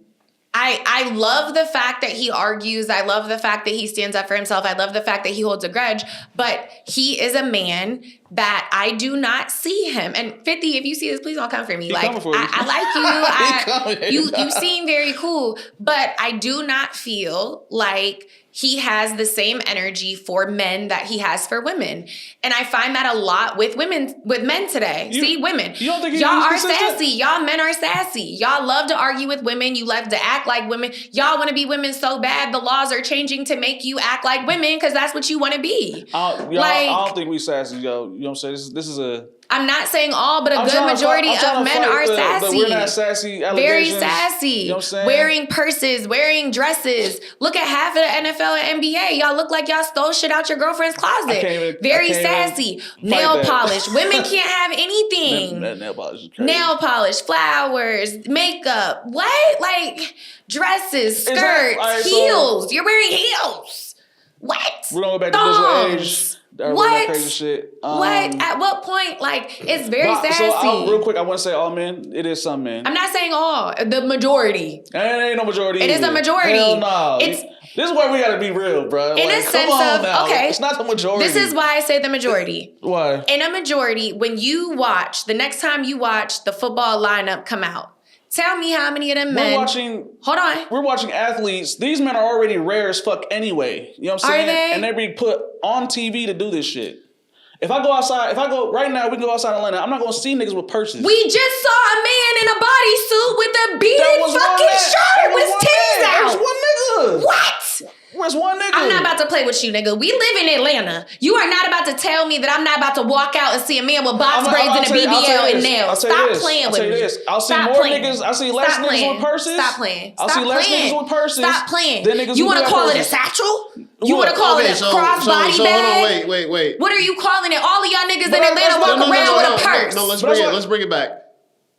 S2: I love the fact that he argues. I love the fact that he stands up for himself. I love the fact that he holds a grudge. But he is a man that I do not see him. And 50, if you see this, please don't come for me.
S1: He
S2: Like
S1: coming for you.
S2: I like you.
S1: He coming.
S2: You seem very cool, but I do not feel like he has the same energy for men that he has for women. And I find that a lot with men today. See, women.
S1: You don't think he's
S2: y'all are
S1: consistent?
S2: sassy. Y'all men are sassy. Y'all love to argue with women. You love to act like women. Y'all want to be women so bad. The laws are changing to make you act like women because that's what you want to be.
S1: I don't think we sassy, yo. You know what I'm saying? This is a...
S2: I'm not saying all, but a
S1: I'm
S2: good
S1: trying to
S2: majority
S1: fight- I'm trying
S2: of
S1: to
S2: men
S1: fight
S2: are
S1: the
S2: sassy.
S1: we're not sassy
S2: Very
S1: allegations.
S2: sassy.
S1: You know what I'm saying?
S2: Wearing purses, wearing dresses. Look at half of the NFL and NBA. Y'all look like y'all stole shit out your girlfriend's closet. Very sassy. Nail polish. Women can't have anything.
S1: Nail polish is crazy.
S2: Nail polish, flowers, makeup. What? Like dresses, skirts,
S1: alright, so-
S2: heels. You're wearing heels. What?
S1: We're gonna go back to digital age.
S2: What?
S1: That crazy shit.
S2: What? At what point? Like, it's very sassy.
S1: So real quick, I want to say all men. It is some men.
S2: I'm not saying all. The majority.
S1: And it ain't no majority.
S2: It is
S1: either.
S2: a majority.
S1: Hell no.
S2: It's-
S1: This is why we gotta be real, bro.
S2: In a sense of, okay.
S1: It's not the majority.
S2: This is why I say the majority.
S1: Why?
S2: In a majority, when you watch, the next time you watch the football lineup come out, tell me how many of them men. Hold on.
S1: We're watching athletes. These men are already rare as fuck anyway. You know what I'm saying?
S2: Are they?
S1: And they're being put on TV to do this shit. If I go right now, we can go outside Atlanta. I'm not gonna see niggas with purses.
S2: We just saw a man in a bodysuit with a beaded
S1: That
S2: fucking
S1: was
S2: shirt with
S1: one
S2: titties
S1: man. That
S2: out.
S1: was one nigga.
S2: What?
S1: Where's one nigga?
S2: I'm not about to play with you, nigga. We live in Atlanta. You are not about to tell me that I'm not about to walk out and see a man with box braids and a BBL and nails. Stop playing with me.
S1: I'll see more niggas. I see less niggas with purses.
S2: Stop playing.
S1: I'll see less niggas with purses.
S2: Stop playing.
S1: than niggas
S2: You
S1: who
S2: want to
S1: got
S2: call it a
S1: purses.
S2: satchel? You want to call it a crossbody bag?
S3: Hold on, wait.
S2: What are you calling it? All of y'all niggas in
S1: But
S2: Atlanta walk around with a purse.
S3: No, let's bring it back.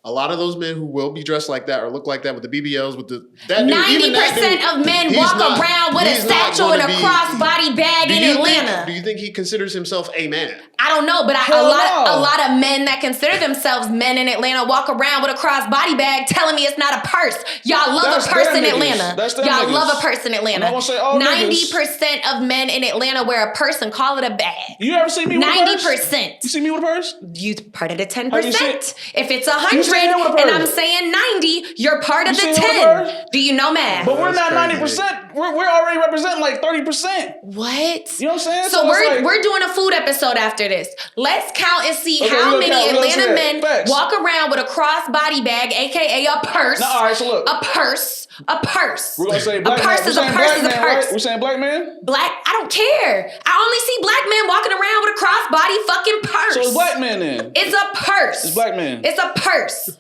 S3: A lot of those men who will be dressed like that or look like that with the BBLs, with the
S2: 90% of men walk around with a satchel and a crossbody bag in Atlanta.
S3: Do you think he considers himself a man?
S2: I don't know, but a lot of men that consider themselves men in Atlanta walk around with a crossbody bag telling me it's not a purse. Y'all love a purse in Atlanta. Y'all love a purse in Atlanta. 90% of men in Atlanta wear a purse and call it a bag.
S1: You ever see me with a purse?
S2: 90%.
S1: You see me with a purse?
S2: You part of the 10%.
S1: Have you seen-
S2: If it's 100
S1: seen him with a purse?
S2: and I'm saying 90, you're part of
S1: You
S2: the
S1: seen him with a
S2: 10.
S1: purse?
S2: Do you know math?
S1: But we're not
S3: That's
S1: 90%. We're already representing like 30%.
S2: What?
S1: You know what I'm saying?
S2: So
S1: it's like-
S2: we're doing a food episode after this. Let's count and see
S1: Okay,
S2: how
S1: we'll
S2: many
S1: count. We'll
S2: Atlanta
S1: see
S2: men
S1: that. Facts.
S2: walk around with a crossbody bag, aka a purse.
S1: No, all right, so look.
S2: A purse. A purse.
S1: We're gonna say black
S2: a purse
S1: man.
S2: is a
S1: We're saying
S2: purse
S1: black
S2: is a
S1: man,
S2: purse.
S1: right? We're saying black man?
S2: Black, I don't care. I only see black men walking around with a crossbody fucking purse.
S1: So it's black men then.
S2: It's a purse.
S1: It's black men.
S2: It's a purse.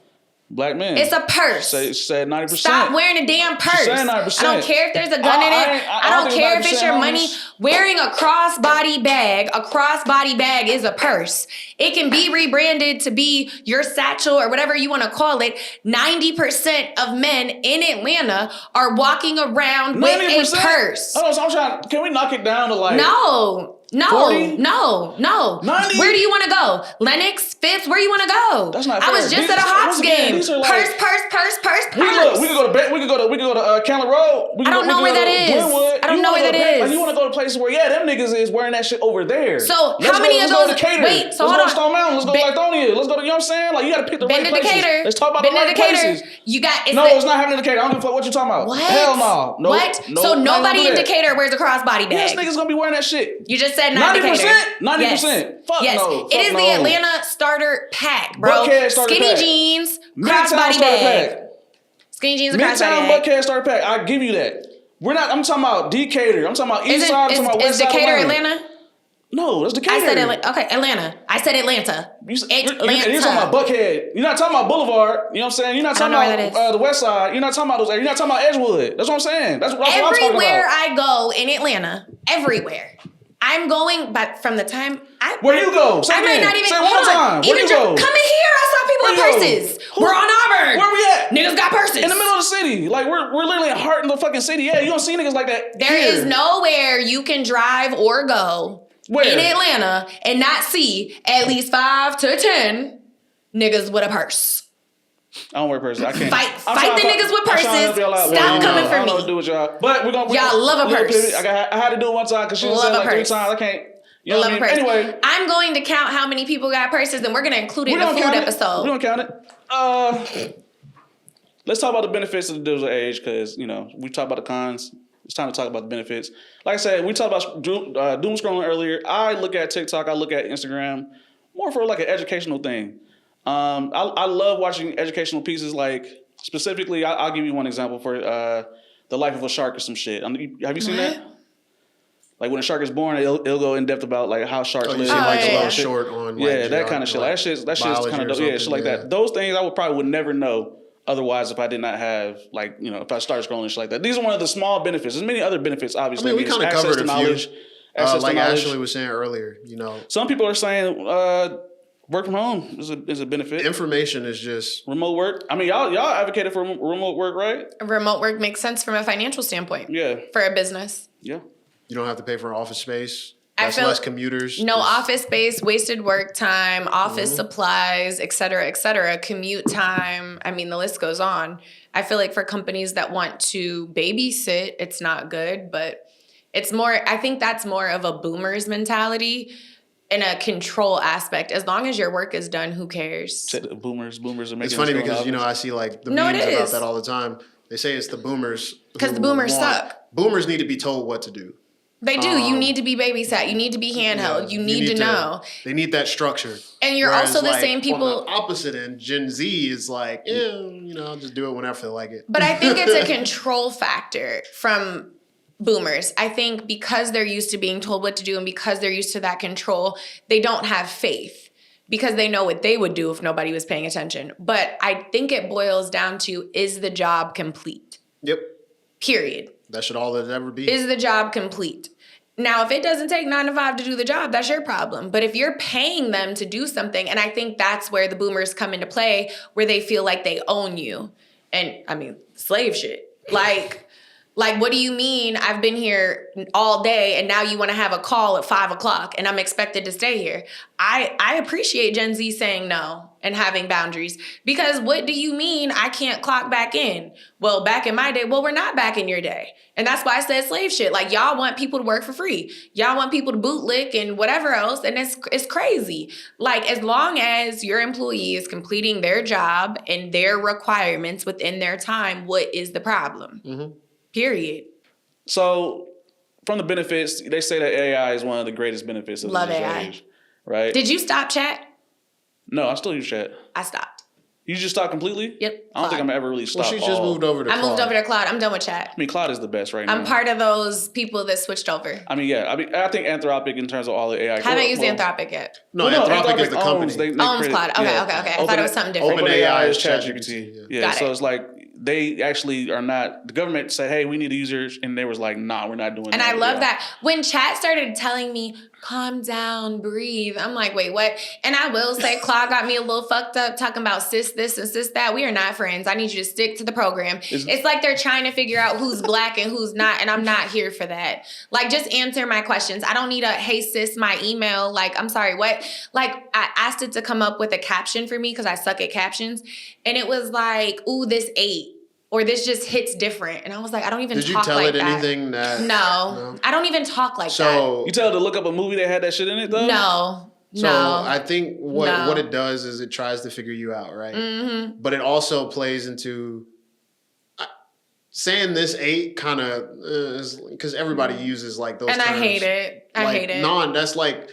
S1: Black men.
S2: It's a purse.
S1: Said 90%.
S2: Stop wearing a damn purse.
S1: saying 90%.
S2: I don't care if there's a gun in it. I don't
S1: think
S2: care if it's
S1: 90%
S2: your
S1: homies.
S2: money. Wearing a crossbody bag is a purse. It can be rebranded to be your satchel or whatever you want to call it. 90% of men in Atlanta are walking around with a
S1: 90%?
S2: purse.
S1: Hold on, so I'm trying. Can we knock it down to like?
S2: No.
S1: 40?
S2: No.
S1: 90?
S2: Where do you want to go? Lennox, Phipps, where you want to go?
S1: That's not
S2: I was
S1: fair.
S2: just at a Hawks
S1: once again,
S2: game.
S1: these are like-
S2: Purse.
S1: We could go to Cannon Road.
S2: I don't know where that is. I don't know where that is.
S1: Like, you want to go to places where them niggas is wearing that shit over there.
S2: So
S1: Let's
S2: how many
S1: go,
S2: of
S1: let's go
S2: those?
S1: to Decatur.
S2: Wait, so
S1: let's
S2: hold
S1: go
S2: on.
S1: to Stone Mountain. Let's go to Lithonia. Let's go to, you know what I'm saying? Like, you got to pick the
S2: Been
S1: right
S2: to
S1: places.
S2: Decatur.
S1: Let's talk about
S2: Been
S1: the
S2: to
S1: right
S2: Decatur.
S1: places.
S2: You got
S1: No, it's not happening in Decatur. I don't give a fuck what you talking about.
S2: What?
S1: Hell no. Nope.
S2: What?
S1: Nope.
S2: So
S1: Not
S2: nobody
S1: gonna
S2: in
S1: do that.
S2: Decatur wears a crossbody
S1: Yes,
S2: bag.
S1: niggas gonna be wearing that shit.
S2: You just said not
S1: 90%?
S2: Decatur.
S1: 90%?
S2: Yes.
S1: Fuck
S2: yes.
S1: no.
S2: It is
S1: Fuck
S2: the
S1: no.
S2: Atlanta starter pack, bro.
S1: Buckhead starter
S2: Skinny
S1: pack.
S2: jeans,
S1: Midtown
S2: crossbody
S1: starter
S2: bag.
S1: pack.
S2: Skinny jeans, and crossbody
S1: Midtown
S2: bag.
S1: Buckhead starter pack. I give you that. I'm talking about Decatur. I'm talking about East Side. I'm talking about West
S2: Is
S1: Side.
S2: Decatur
S1: Atlanta. No, that's Decatur.
S2: I said Atlanta. Okay, Atlanta. I said Atlanta.
S1: You're talking about Buckhead. You're not talking about Boulevard. You know what I'm saying? You're not talking about the West Side. You're not talking about those areas. You're not talking about Edgewood. That's what I'm saying. That's what I'm talking about.
S2: Everywhere I go in Atlanta, everywhere. I'm going, but from the time
S1: where you go? Say
S2: I might not even.
S1: Say one more time. Where you go?
S2: Come in here. I saw people with purses. We're on Auburn.
S1: Where we at?
S2: Niggas got purses
S1: in the middle of the city. Like we're literally in the heart of the fucking city. Yeah, you don't see niggas like that.
S2: There is nowhere you can drive or go in Atlanta and not see at least 5 to 10 niggas with a purse.
S1: I don't wear purses. I can't.
S2: Fight the niggas with purses. Stop coming for me.
S1: I don't know what to do with y'all. But
S2: y'all love a purse.
S1: I had to do it one time because she said like 3 times. I can't. You know what I mean? Anyway,
S2: I'm going to count how many people got purses, and we're going to include it in the food episode.
S1: We don't count it. Let's talk about the benefits of the digital age because we talked about the cons. It's time to talk about the benefits. Like I said, we talked about doom scrolling earlier. I look at TikTok. I look at Instagram more for like an educational thing. I love watching educational pieces. Like specifically, I'll give you one example for the life of a shark or some shit. Have you seen that? Like when a shark is born, it'll go in depth about like how sharks live.
S3: Like a little short on
S1: that kind of shit. Like, that shit's kind of dope. Yeah, shit like that. Those things I would never know otherwise if I did not have if I started scrolling shit like that. These are one of the small benefits. There's many other benefits, obviously.
S3: I mean, we kind of covered a few. Like
S1: knowledge.
S3: Ashley was saying earlier,
S1: some people are saying work from home is a benefit.
S3: Information is just
S1: remote work. I mean, y'all advocated for remote work, right?
S2: Remote work makes sense from a financial standpoint.
S1: Yeah.
S2: For a business.
S1: Yeah.
S3: You don't have to pay for office space. That's less commuters.
S2: No office space, wasted work time, office supplies, et cetera, commute time. I mean, the list goes on. I feel like for companies that want to babysit, it's not good, but it's more, I think that's more of a boomer's mentality in a control aspect. As long as your work is done, who cares?
S1: Boomers are making
S3: It's funny because, I see like the memes about that all the time. They say it's the boomers.
S2: Because the boomers suck.
S3: Boomers need to be told what to do.
S2: They do. You need to be babysat. You need to be handheld. You need to know.
S3: They need that structure.
S2: And you're also the same people.
S3: On the opposite end, Gen Z is like, I'll just do it when I feel like it.
S2: But I think it's a control factor from boomers. I think because they're used to being told what to do and because they're used to that control, they don't have faith because they know what they would do if nobody was paying attention. But I think it boils down to, is the job complete?
S3: Yep.
S2: Period.
S3: That should all it ever be.
S2: Is the job complete? Now, if it doesn't take 9 to 5 to do the job, that's your problem. But if you're paying them to do something, and I think that's where the boomers come into play, where they feel like they own you. And I mean, slave shit. Like, what do you mean I've been here all day and now you want to have a call at 5 o'clock and I'm expected to stay here? I appreciate Gen Z saying no and having boundaries because what do you mean I can't clock back in? Well, back in my day, we're not back in your day. And that's why I said slave shit. Like y'all want people to work for free. Y'all want people to bootlick and whatever else. And it's crazy. Like as long as your employee is completing their job and their requirements within their time, what is the problem? Mm-hmm. Period.
S1: So, from the benefits, they say that AI is one of the greatest benefits of
S2: Love
S1: the digital
S2: AI.
S1: age, right?
S2: Did you stop chat?
S1: No, I still use chat.
S2: I stopped.
S1: You just stopped completely?
S2: Yep.
S1: I don't think I'm ever really stopped.
S3: Well, she just moved over to Claude.
S2: I moved over to Claude. I'm done with chat.
S1: I mean, Claude is the best right now.
S2: I'm part of those people that switched over.
S1: I mean, yeah. I think Anthropic, in terms of all the AI.
S2: Haven't used Anthropic yet.
S3: No, Anthropic is the company.
S2: Owns Claude. Okay. I thought it was something different.
S1: OpenAI is ChatGPT. Yeah. So
S2: it.
S1: it's like they actually are not. The government said, "Hey, we need users," and they was like, "Nah, we're not doing that."
S2: And I love that when chat started telling me, "Calm down, breathe." I'm like, "Wait, what?" And I will say, Claude got me a little fucked up talking about sis this and sis that. We are not friends. I need you to stick to the program. It's like they're trying to figure out who's black and who's not, and I'm not here for that. Like, just answer my questions. I don't need a, "Hey sis, my email." Like, I'm sorry, what? Like, I asked it to come up with a caption for me because I suck at captions, and it was like, "Ooh, this ate." Or this just hits different. And I was like, I don't even talk like that.
S3: Did you tell it anything that...
S2: No. I don't even talk like that.
S3: So
S1: you tell it to look up a movie that had that shit in it, though?
S2: No.
S3: So I think what it does is it tries to figure you out, right? Mm-hmm. But it also plays into... saying this ate kind of... because everybody uses like those terms.
S2: And I hate it. I hate it.
S3: That's like...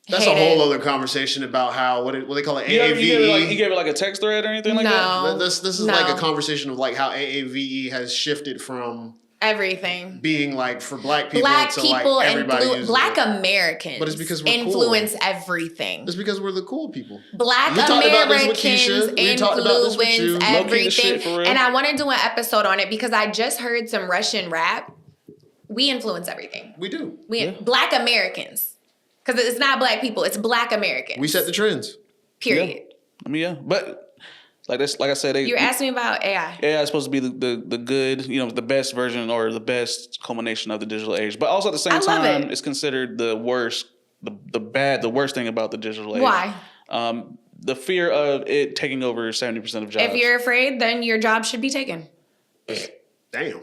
S3: That's a whole other conversation about how what they call it AAVE.
S1: You gave it like a text thread or anything like that?
S3: This is like a conversation of like how AAVE has shifted from
S2: Everything.
S3: being like for black people
S2: Black
S3: to
S2: people
S3: like everybody uses
S2: Black
S3: it.
S2: Americans.
S3: But it's because we're
S2: influence
S3: cool.
S2: everything.
S3: It's because we're the cool people.
S2: Black
S3: we talked about this with
S2: Americans
S3: Keisha. We talked about this with you.
S2: influence
S1: Low-key the
S2: everything.
S1: shit, for real.
S2: And I want to do an episode on it because I just heard some Russian rap. We influence everything.
S3: We do.
S2: Black Americans. Because it's not black people, it's Black Americans.
S3: We set the trends.
S2: Period.
S1: Yeah. I mean, yeah. But like I said,
S2: You're asking me about AI.
S1: AI is supposed to be the good, the best version or the best culmination of the digital age. But also at the same time, it's considered the worst, the worst thing about the digital age.
S2: Why?
S1: The fear of it taking over 70% of jobs.
S2: If you're afraid, then your job should be taken.
S3: Damn.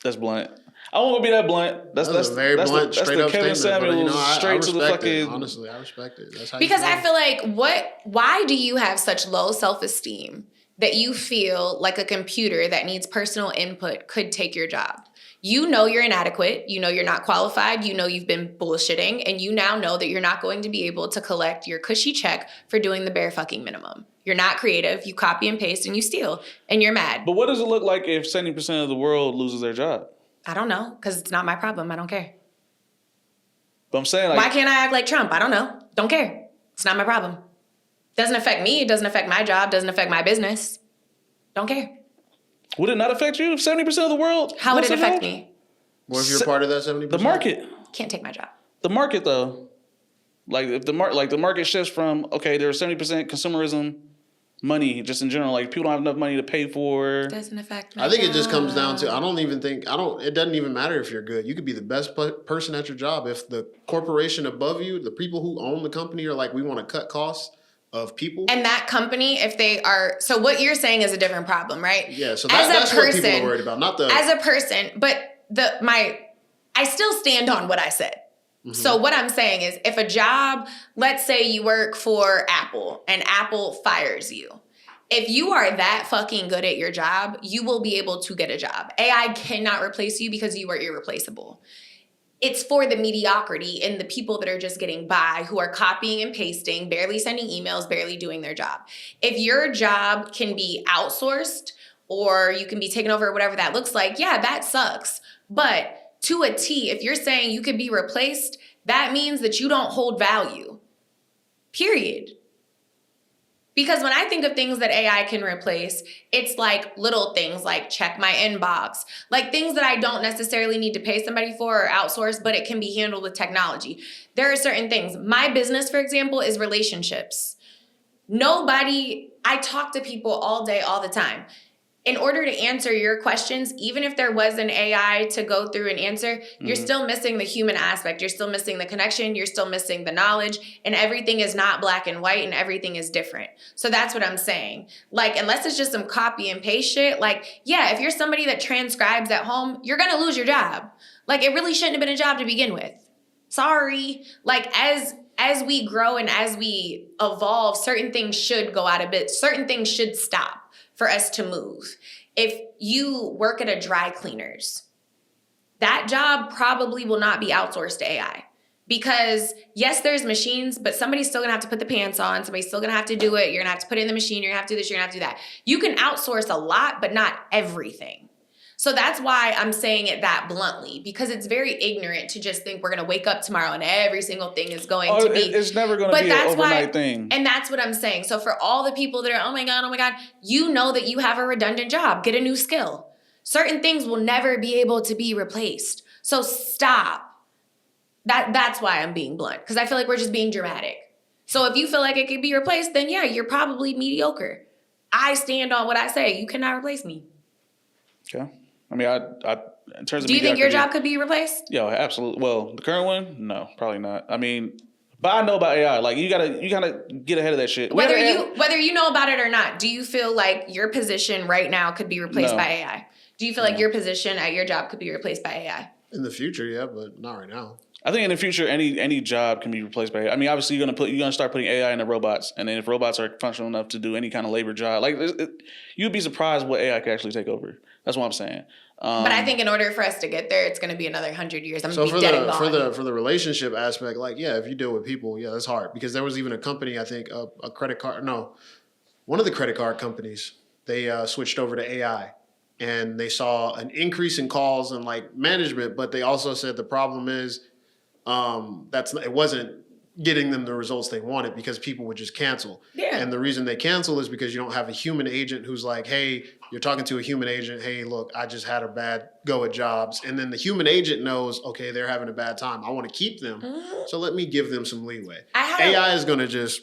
S1: That's blunt. I won't be that blunt. That's
S3: very blunt, straight up
S1: Kevin
S3: statement.
S1: Samuels,
S3: But,
S1: straight to the fucking.
S3: It. Honestly, I respect it. That's how.
S2: Because I feel like why do you have such low self-esteem that you feel like a computer that needs personal input could take your job? You know you're inadequate. You know you're not qualified. You know you've been bullshitting. And you now know that you're not going to be able to collect your cushy check for doing the bare fucking minimum. You're not creative. You copy and paste and you steal. And you're mad.
S1: But what does it look like if 70% of the world loses their job?
S2: I don't know, because it's not my problem. I don't care.
S1: But I'm saying, like,
S2: why can't I act like Trump? I don't know. Don't care. It's not my problem. Doesn't affect me. It doesn't affect my job. Doesn't affect my business. Don't care.
S1: Would it not affect you if 70% of the world?
S2: How would it affect me?
S3: What if you're part of that 70%?
S1: The market.
S2: Can't take my job.
S1: The market, though. Like, if the market shifts from, okay, there's 70% consumerism, money, just in general. Like, people don't have enough money to pay for.
S2: Doesn't affect me.
S3: I think it just comes down to, it doesn't even matter if you're good. You could be the best person at your job. If the corporation above you, the people who own the company are like, we want to cut costs of people.
S2: And that company, if they are, so what you're saying is a different problem, right?
S3: Yeah, so that's what people are worried about, not the...
S2: As a person, but I still stand on what I said. Mm-hmm. So what I'm saying is if a job, let's say you work for Apple and Apple fires you. If you are that fucking good at your job, you will be able to get a job. AI cannot replace you because you are irreplaceable. It's for the mediocrity and the people that are just getting by, who are copying and pasting, barely sending emails, barely doing their job. If your job can be outsourced or you can be taken over or whatever that looks like, yeah, that sucks. But to a T, if you're saying you could be replaced, that means that you don't hold value. Period. Because when I think of things that AI can replace, it's like little things like check my inbox, like things that I don't necessarily need to pay somebody for or outsource, but it can be handled with technology. There are certain things. My business, for example, is relationships. I talk to people all day, all the time. In order to answer your questions, even if there was an AI to go through and answer, you're still missing the human aspect. You're still missing the connection. You're still missing the knowledge. And everything is not black and white and everything is different. So that's what I'm saying. Like, unless it's just some copy and paste shit, like, yeah, if you're somebody that transcribes at home, you're going to lose your job. Like, it really shouldn't have been a job to begin with. Sorry. Like, as we grow and as we evolve, certain things should go out of bit. Certain things should stop for us to move. If you work at a dry cleaners, that job probably will not be outsourced to AI. Because yes, there's machines, but somebody's still gonna have to put the pants on. Somebody's still gonna have to do it. You're gonna have to put it in the machine. You're gonna have to do this, you're gonna have to do that. You can outsource a lot, but not everything. So that's why I'm saying it that bluntly, because it's very ignorant to just think we're going to wake up tomorrow and every single thing is going to be.
S1: It's never going to be an overnight thing.
S2: And that's what I'm saying. So for all the people that are, oh my God, you know that you have a redundant job. Get a new skill. Certain things will never be able to be replaced. So stop. That's why I'm being blunt, because I feel like we're just being dramatic. So if you feel like it could be replaced, then yeah, you're probably mediocre. I stand on what I say. You cannot replace me.
S1: Okay. I mean, in terms of,
S2: do you think your job could be replaced?
S1: Yeah, absolutely. Well, the current one, no, probably not. I mean, but I know about AI. Like, you gotta get ahead of that shit.
S2: Whether you know about it or not, do you feel like your position right now could be replaced by AI? Do you feel like your position at your job could be replaced by AI?
S3: In the future, yeah, but not right now.
S1: I think in the future, any job can be replaced by AI. I mean, obviously, you're gonna start putting AI into robots, and then if robots are functional enough to do any kind of labor job, like you'd be surprised what AI could actually take over. That's what I'm saying.
S2: But I think in order for us to get there, it's going to be another 100 years. I'm going to be dead and gone.
S3: For the relationship aspect, like, yeah, if you deal with people, yeah, that's hard. Because there was even a company, I think, one of the credit card companies, they switched over to AI. and they saw an increase in calls and like management, but they also said the problem is it wasn't getting them the results they wanted because people would just cancel.
S2: Yeah.
S3: And the reason they cancel is because you don't have a human agent who's like, hey, you're talking to a human agent. Hey, look, I just had a bad go at jobs. And then the human agent knows, okay, they're having a bad time. I want to keep them. So let me give them some leeway. AI is going to just...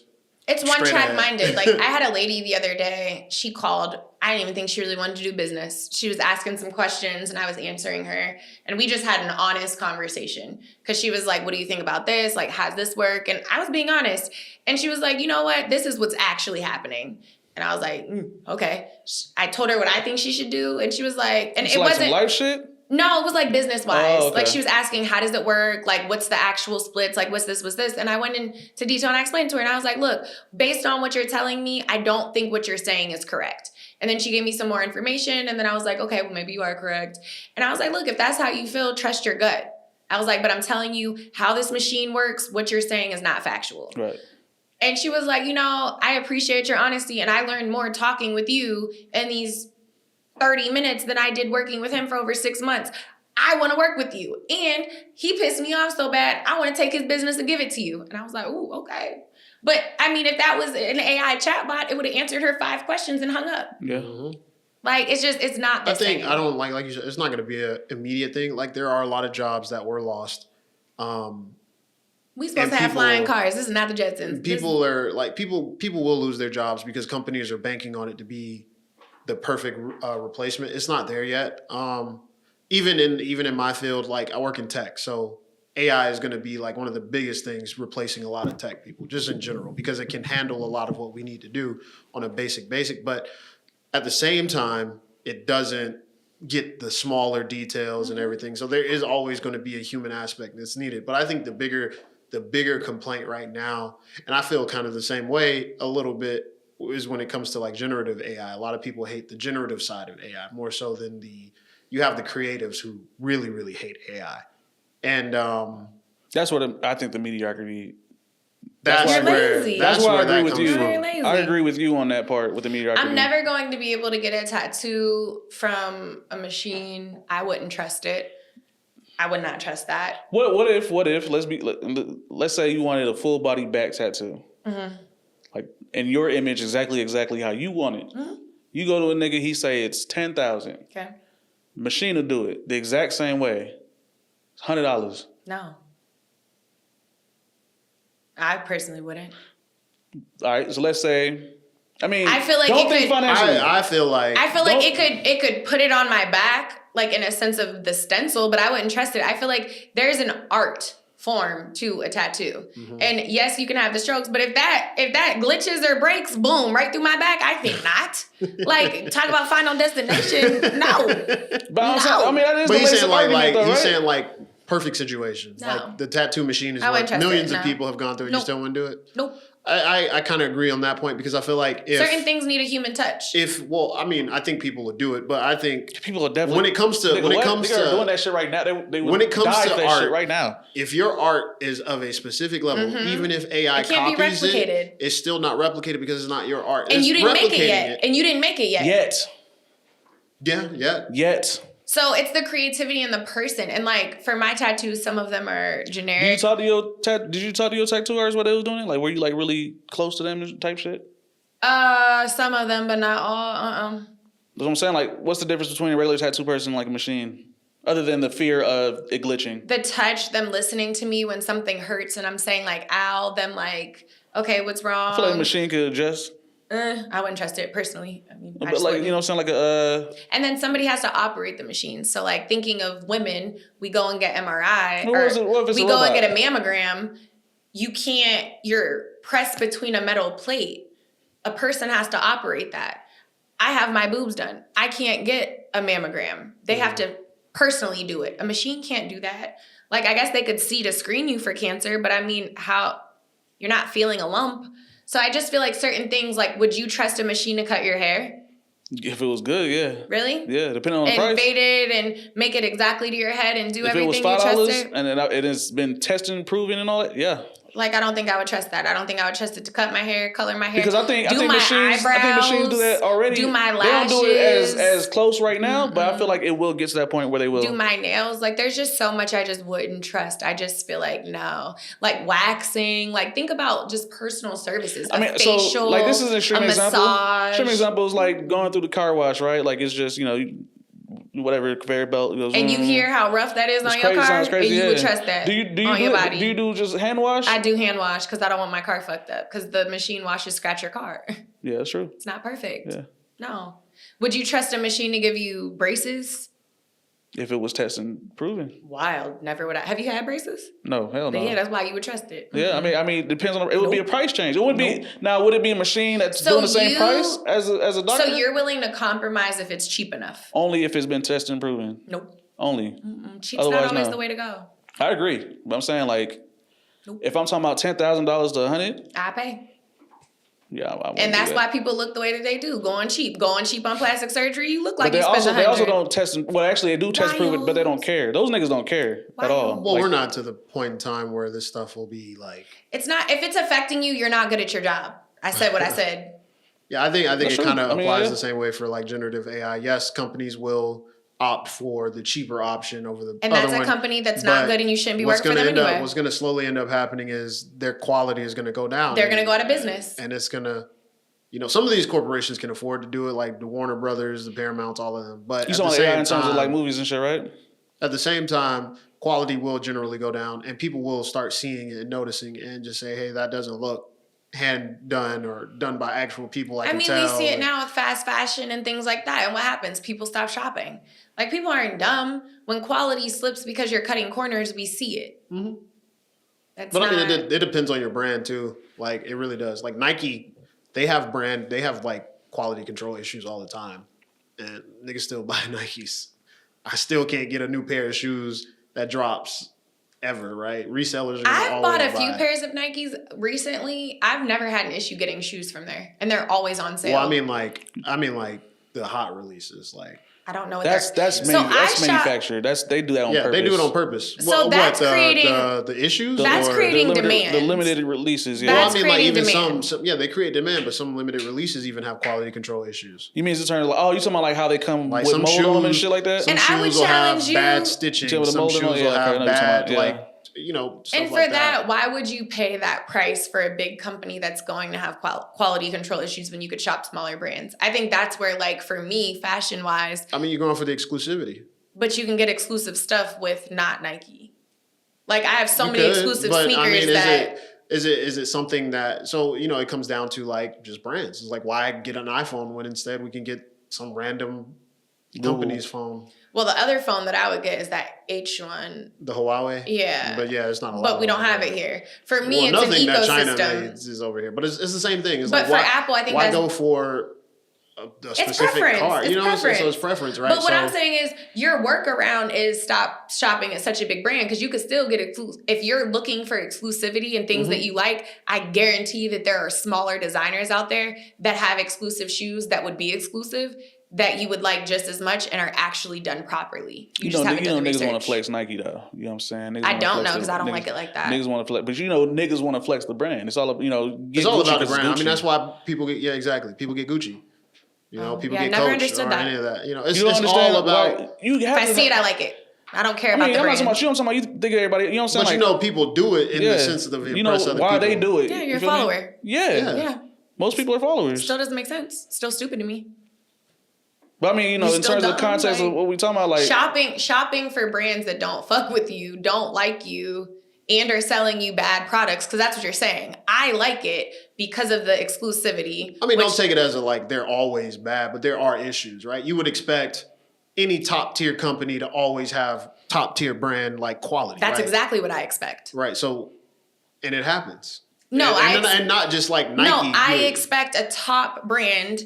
S2: It's one track minded. Like I had a lady the other day, she called. I didn't even think she really wanted to do business. She was asking some questions and I was answering her. And we just had an honest conversation. Because she was like, what do you think about this? Like, how's this work? And I was being honest. And she was like, you know what? This is what's actually happening. And I was like, okay. I told her what I think she should do. And she was like, and it wasn't
S1: some life shit.
S2: No, it was like business wise.
S1: Oh, okay.
S2: Like she was asking, how does it work? Like, what's the actual splits? Like, what's this? And I went into detail and I explained to her and I was like, look, based on what you're telling me, I don't think what you're saying is correct. And then she gave me some more information. And then I was like, okay, well, maybe you are correct. And I was like, look, if that's how you feel, trust your gut. I was like, but I'm telling you how this machine works. What you're saying is not factual.
S1: Right.
S2: And she was like, you know, I appreciate your honesty. And I learned more talking with you in these 30 minutes than I did working with him for over 6 months. I want to work with you. And he pissed me off so bad, I want to take his business and give it to you. And I was like, ooh, okay. But I mean, if that was an AI chatbot, it would have answered her 5 questions and hung up.
S1: Yeah.
S2: Like, it's not the same.
S3: I don't like you said, it's not going to be an immediate thing. Like there are a lot of jobs that were lost.
S2: We supposed to have flying cars. This is not the Jetsons.
S3: People will lose their jobs because companies are banking on it to be the perfect replacement. It's not there yet. Even in my field, like I work in tech, so AI is going to be like one of the biggest things replacing a lot of tech people, just in general, because it can handle a lot of what we need to do on a basic. But at the same time, it doesn't get the smaller details and everything. So there is always going to be a human aspect that's needed. But I think the bigger complaint right now, and I feel kind of the same way a little bit, is when it comes to like generative AI. A lot of people hate the generative side of AI more so than you have the creatives who really, really hate AI. And
S1: that's what I think the mediocrity.
S3: That's where
S1: I agree with you.
S2: Lazy.
S1: I agree with you on that part with the mediocrity.
S2: I'm never going to be able to get a tattoo from a machine. I wouldn't trust it. I would not trust that.
S1: What if let's say you wanted a full body back tattoo. Mm-hmm. Like in your image exactly how you want it. Mm-hmm. You go to a nigga, he say it's 10,000.
S2: Okay.
S1: Machine will do it the exact same way. It's $100.
S2: No. I personally wouldn't.
S1: All right, so let's say, I
S2: feel like
S1: don't think financially.
S3: I feel like
S2: it could put it on my back, like in a sense of the stencil, but I wouldn't trust it. I feel like there's an art form to a tattoo. Mm-hmm. And yes, you can have the strokes, but if that glitches or breaks, boom, right through my back, I think not. Like, talk about Final Destination, no.
S1: But that is
S3: but
S1: he's saying
S3: he's saying like perfect situations. No. Like the tattoo machine is what millions of people have gone through. You still wouldn't do it?
S2: Nope.
S3: I kind of agree on that point because I feel like if
S2: certain things need a human touch.
S3: I think people would do it, but I think
S1: people are definitely
S3: when it comes to
S1: doing that shit right now. They would
S3: when it comes to art
S1: shit right now,
S3: if your art is of a specific level, even if AI copies it, it's still not replicated because it's not your art.
S2: And you didn't make it yet.
S1: Yet.
S2: So it's the creativity in the person. And like for my tattoos, some of them are generic.
S1: Did you talk to your tattoo artists while they was doing it? Like were you like really close to them type shit?
S2: Some of them, but not all.
S1: That's what I'm saying. Like what's the difference between a regular tattoo person and like a machine? Other than the fear of it glitching.
S2: The touch, them listening to me when something hurts and I'm saying like, ow, them like, okay, what's wrong?
S1: I feel like a machine could adjust.
S2: I wouldn't trust it personally.
S1: But like, you know, sound like a.
S2: And then somebody has to operate the machine. So like thinking of women, we go and get MRI we go and get a mammogram. You're pressed between a metal plate. A person has to operate that. I have my boobs done. I can't get a mammogram. They have to personally do it. A machine can't do that. Like I guess they could see to screen you for cancer, but how you're not feeling a lump. So I just feel like certain things, like, would you trust a machine to cut your hair?
S1: If it was good, yeah.
S2: Really?
S1: Yeah, depending on the price.
S2: And fade it and make it exactly to your head and do everything you trust it?
S1: If it was $5 and it has been tested and proven and all that, yeah.
S2: Like, I don't think I would trust that. I don't think I would trust it to cut my hair, color my hair,
S1: Because I think machines do that already.
S2: do my lashes.
S1: They don't do it as close right now, but I feel like it will get to that point where they will.
S2: Do my nails. Like, there's just so much I just wouldn't trust. I just feel like, no. Like, waxing. Like, think about just personal services.
S1: I mean,
S2: facial,
S1: so, like, this is an extreme example.
S2: Massage.
S1: Extreme example is, like, going through the car wash, right? Like, it's just, whatever, conveyor belt goes.
S2: And you hear how rough that is on your car?
S1: Sounds crazy,
S2: and you would trust that on your body.
S1: Do you do just hand wash?
S2: I do hand wash because I don't want my car fucked up because the machine washes scratch your car.
S1: Yeah, that's true.
S2: It's not perfect.
S1: Yeah.
S2: No. Would you trust a machine to give you braces?
S1: If it was tested and proven.
S2: Wild. Never would I. Have you had braces?
S1: No, hell no.
S2: Yeah, that's why you would trust it.
S1: Yeah, I mean, it depends on. It would be a price change. It would be now. Would it be a machine that's doing the same price as a doctor?
S2: So you're willing to compromise if it's cheap enough?
S1: Only if it's been tested and proven.
S2: Nope.
S1: Only.
S2: Cheap's not always the way to go.
S1: I agree, but I'm saying like, if I'm talking about $10,000 to $100,
S2: I pay.
S1: Yeah,
S2: and that's why people look the way that they do, going cheap on plastic surgery. You look like you spent $100.
S1: They also don't test. Well, actually, they do test prove it, but they don't care. Those niggas don't care at all.
S3: Well, we're not to the point in time where this stuff will be like.
S2: It's not. If it's affecting you, you're not good at your job. I said what I said.
S3: Yeah, I think it kind of applies the same way for like generative AI. Yes, companies will opt for the cheaper option over the
S2: and that's a company that's not good, and you shouldn't be working for them anyway.
S3: What's going to slowly end up happening is their quality is going to go down.
S2: They're going to go out of business,
S3: and it's going to. Some of these corporations can afford to do it, like the Warner Brothers, the Paramounts, all of them. But
S1: you saw AI in terms of like movies and shit, right?
S3: At the same time, quality will generally go down, and people will start seeing it and noticing, and just say, "Hey, that doesn't look hand done or done by actual people." I mean,
S2: we see it now with fast fashion and things like that. And what happens? People stop shopping. Like, people aren't dumb. When quality slips because you're cutting corners, we see it.
S3: Mm-hmm. I mean, it depends on your brand too. Like, it really does. Like Nike. They have like quality control issues all the time, and niggas still buy Nikes. I still can't get a new pair of shoes that drops ever, right? Resellers are
S2: I've bought a few pairs of Nikes recently. I've never had an issue getting shoes from there, and they're always on sale.
S3: Well, I mean like the hot releases, like.
S2: I don't know what
S3: that's
S1: manufactured. They do that on purpose. Yeah,
S3: they do it on purpose.
S2: So that's creating
S3: the issues.
S2: That's creating demand.
S1: The limited releases. Yeah,
S2: that's creating demand.
S3: some they create demand, but some limited releases even have quality control issues.
S1: You mean in terms of like, you talking about like how they come like with mold on them and shit like that?
S3: Some shoes will have bad stitching. Some shoes will have bad
S2: and for that, why would you pay that price for a big company that's going to have quality control issues when you could shop smaller brands? I think that's where, like, for me, fashion wise,
S3: I mean, you're going for the exclusivity,
S2: but you can get exclusive stuff with not Nike. Like, I have so many exclusive sneakers. I mean,
S3: is it something that it comes down to like just brands? It's like, why get an iPhone when instead we can get some random company's phone?
S2: Well, the other phone that I would get is that H1.
S3: The Huawei?
S2: Yeah.
S3: But yeah, it's not a lot.
S2: But we don't have it here. For me, it's an ecosystem. Nothing that China made
S3: is over here. But it's the same thing. It's
S2: but like, for Apple, I think
S3: why go for a specific car? So it's preference, right?
S2: But what I'm saying is your workaround is stop shopping at such a big brand because you could still get if you're looking for exclusivity and things that you like, I guarantee that there are smaller designers out there that have exclusive shoes that would be exclusive that you would like just as much and are actually done properly. You just haven't done the research.
S1: Niggas want to flex Nike though. You know what I'm saying? Niggas
S2: I don't know because I don't like it like that.
S1: Niggas want to flex, but niggas want to flex the brand. It's all
S3: it's all about the brand. I mean, that's why people get exactly. People get Gucci. People get Coach or any of that. It's all about.
S2: If I see it, I like it. I don't care about the brand.
S1: I'm talking about you think everybody. You know what I'm saying?
S3: But people do it in the sense of impress other people.
S1: Why they do it?
S2: Yeah, you're a follower.
S1: Yeah. Most people are followers.
S2: Still doesn't make sense. Still stupid to me.
S1: But I mean, in terms of the context of what we talking about, like
S2: shopping for brands that don't fuck with you, don't like you, and are selling you bad products, because that's what you're saying. I like it because of the exclusivity.
S3: I mean, don't take it as they're always bad, but there are issues, right? You would expect any top tier company to always have top tier brand like quality.
S2: That's exactly what I expect.
S3: Right. So, and it happens.
S2: No,
S3: and not just like Nike.
S2: No, I expect a top brand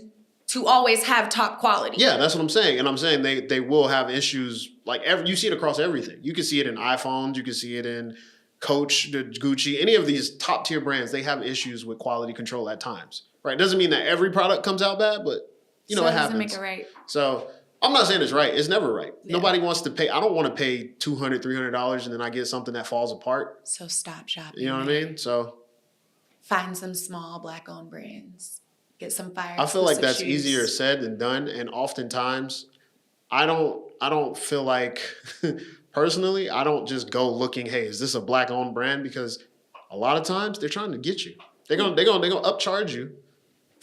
S2: to always have top quality.
S3: Yeah, that's what I'm saying. And I'm saying they will have issues you see it across everything. You can see it in iPhones, you can see it in Coach, Gucci, any of these top tier brands, they have issues with quality control at times. Right? Doesn't mean that every product comes out bad, but it happens.
S2: Doesn't make it right.
S3: So I'm not saying it's right. It's never right.
S2: Yeah.
S3: Nobody wants to pay. I don't want to pay $200, $300 and then I get something that falls apart.
S2: So stop shopping.
S3: You know what I mean? So
S2: find some small Black-owned brands. Get some fire.
S3: I feel like that's
S2: shoes.
S3: easier said than done. And oftentimes, I don't feel like, personally, I don't just go looking, hey, is this a Black-owned brand? Because a lot of times they're trying to get you. They're gonna upcharge you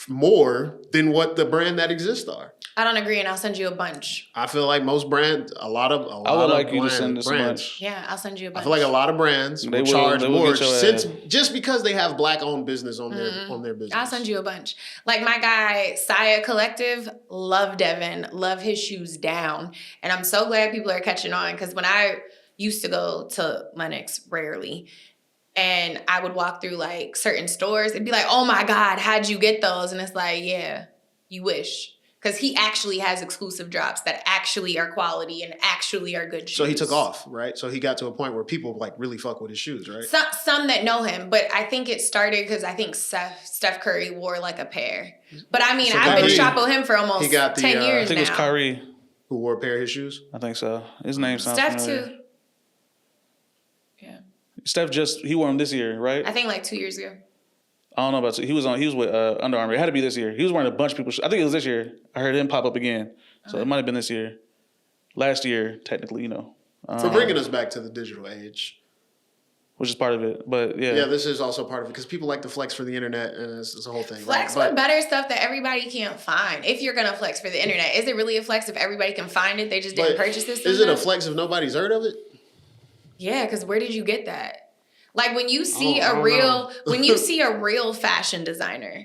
S3: more than what the brand that exists are.
S2: I don't agree, and I'll send you a bunch.
S3: I feel like most brands, a lot of
S1: I would like you to send us a
S3: brands.
S1: bunch.
S2: Yeah, I'll send you a bunch.
S3: I feel like a lot of brands will charge more just because they have Black-owned business on their business.
S2: I'll send you a bunch. Like my guy, Saya Collective, love Devin, love his shoes down. And I'm so glad people are catching on because when I used to go to Lenox rarely, and I would walk through like certain stores, it'd be like, oh my God, how'd you get those? And it's like, yeah, you wish. Because he actually has exclusive drops that actually are quality and actually are good shoes.
S3: So he took off, right? So he got to a point where people like really fuck with his shoes, right?
S2: Some that know him, but I think it started because I think Steph Curry wore like a pair. But I mean, I've been shopping him for almost 10 years now.
S1: I think it was Kyrie
S3: who wore a pair of his shoes.
S1: I think so. His name sounds
S2: Steph
S1: familiar.
S2: too. Yeah.
S1: Steph he wore them this year, right?
S2: I think like 2 years ago.
S1: I don't know about he was with Under Armour. It had to be this year. He was wearing a bunch of people's. I think it was this year. I heard him pop up again, so it might have been this year. Last year, technically, you know.
S3: For bringing us back to the digital age,
S1: which is part of it, but yeah.
S3: Yeah, this is also part of it because people like to flex for the internet, and it's a whole thing.
S2: Flex with better stuff that everybody can't find. If you're gonna flex for the internet, is it really a flex if everybody can find it? They just didn't purchase this.
S3: Is it a flex if nobody's heard of it?
S2: Yeah, because where did you get that? Like when you see when you see a real fashion designer,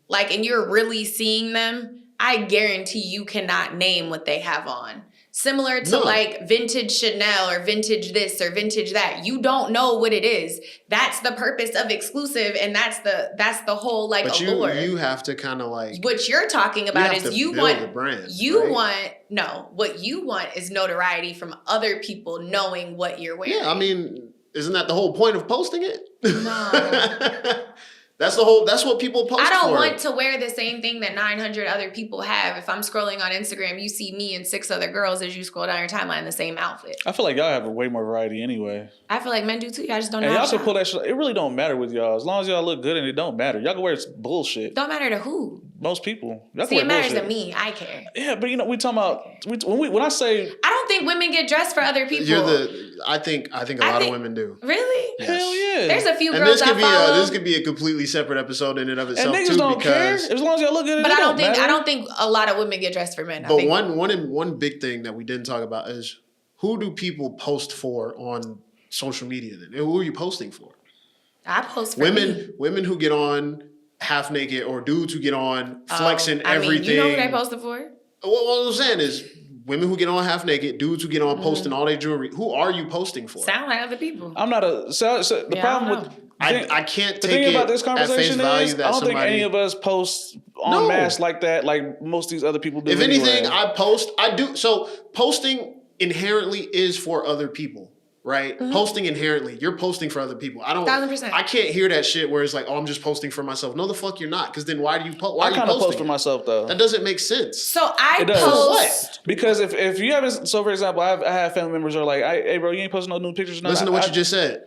S2: like, and you're really seeing them, I guarantee you cannot name what they have on. Similar to like vintage Chanel or vintage this or vintage that. You don't know what it is. That's the purpose of exclusive, and that's the whole like allure.
S3: You have to kind of like
S2: what you're talking about is you want
S3: the brand.
S2: What you want is notoriety from other people knowing what you're wearing.
S3: Yeah, I mean, isn't that the whole point of posting it?
S2: No.
S3: That's what people post for.
S2: I don't want to wear the same thing that 900 other people have. If I'm scrolling on Instagram, you see me and 6 other girls as you scroll down your timeline in the same outfit.
S1: I feel like y'all have a way more variety anyway.
S2: I feel like men do too. Y'all just don't know.
S1: And y'all should pull that shit. It really don't matter with y'all. As long as y'all look good and it don't matter. Y'all can wear bullshit.
S2: Don't matter to who?
S1: Most people.
S2: See, it matters to me. I care.
S1: Yeah, but you know, we talking about when I say
S2: I don't think women get dressed for other people.
S3: I think a lot of women do.
S2: Really?
S3: Yes.
S1: Hell yeah.
S2: There's a few girls I follow.
S3: This could be a completely separate episode in and of itself
S1: and niggas don't care as long as y'all look good.
S2: But I don't think a lot of women get dressed for men.
S3: But one big thing that we didn't talk about is who do people post for on social media? Then who are you posting for?
S2: I post for
S3: women who get on half naked or dudes who get on flexing everything.
S2: You know who they posted for?
S3: What I'm saying is women who get on half naked, dudes who get on posting all their jewelry. Who are you posting for?
S2: Sound like other people.
S1: I'm not a. The problem with
S3: I can't
S1: the
S3: take
S1: thing
S3: it
S1: about this conversation
S3: at face value
S1: is
S3: that
S1: I don't
S3: somebody,
S1: think any of us post en masse like that, like most of these other people do.
S3: If anything, I do. So posting inherently is for other people, right? Posting inherently, you're posting for other people.
S2: 1,000%.
S3: I can't hear that shit where it's like, oh, I'm just posting for myself. No, the fuck you're not. Because then why do you post?
S1: I kind of post for myself though.
S3: That doesn't make sense.
S2: So I post
S1: because if you haven't. So for example, I have family members who are like, hey bro, you ain't posting no new pictures. No,
S3: listen to what you just said.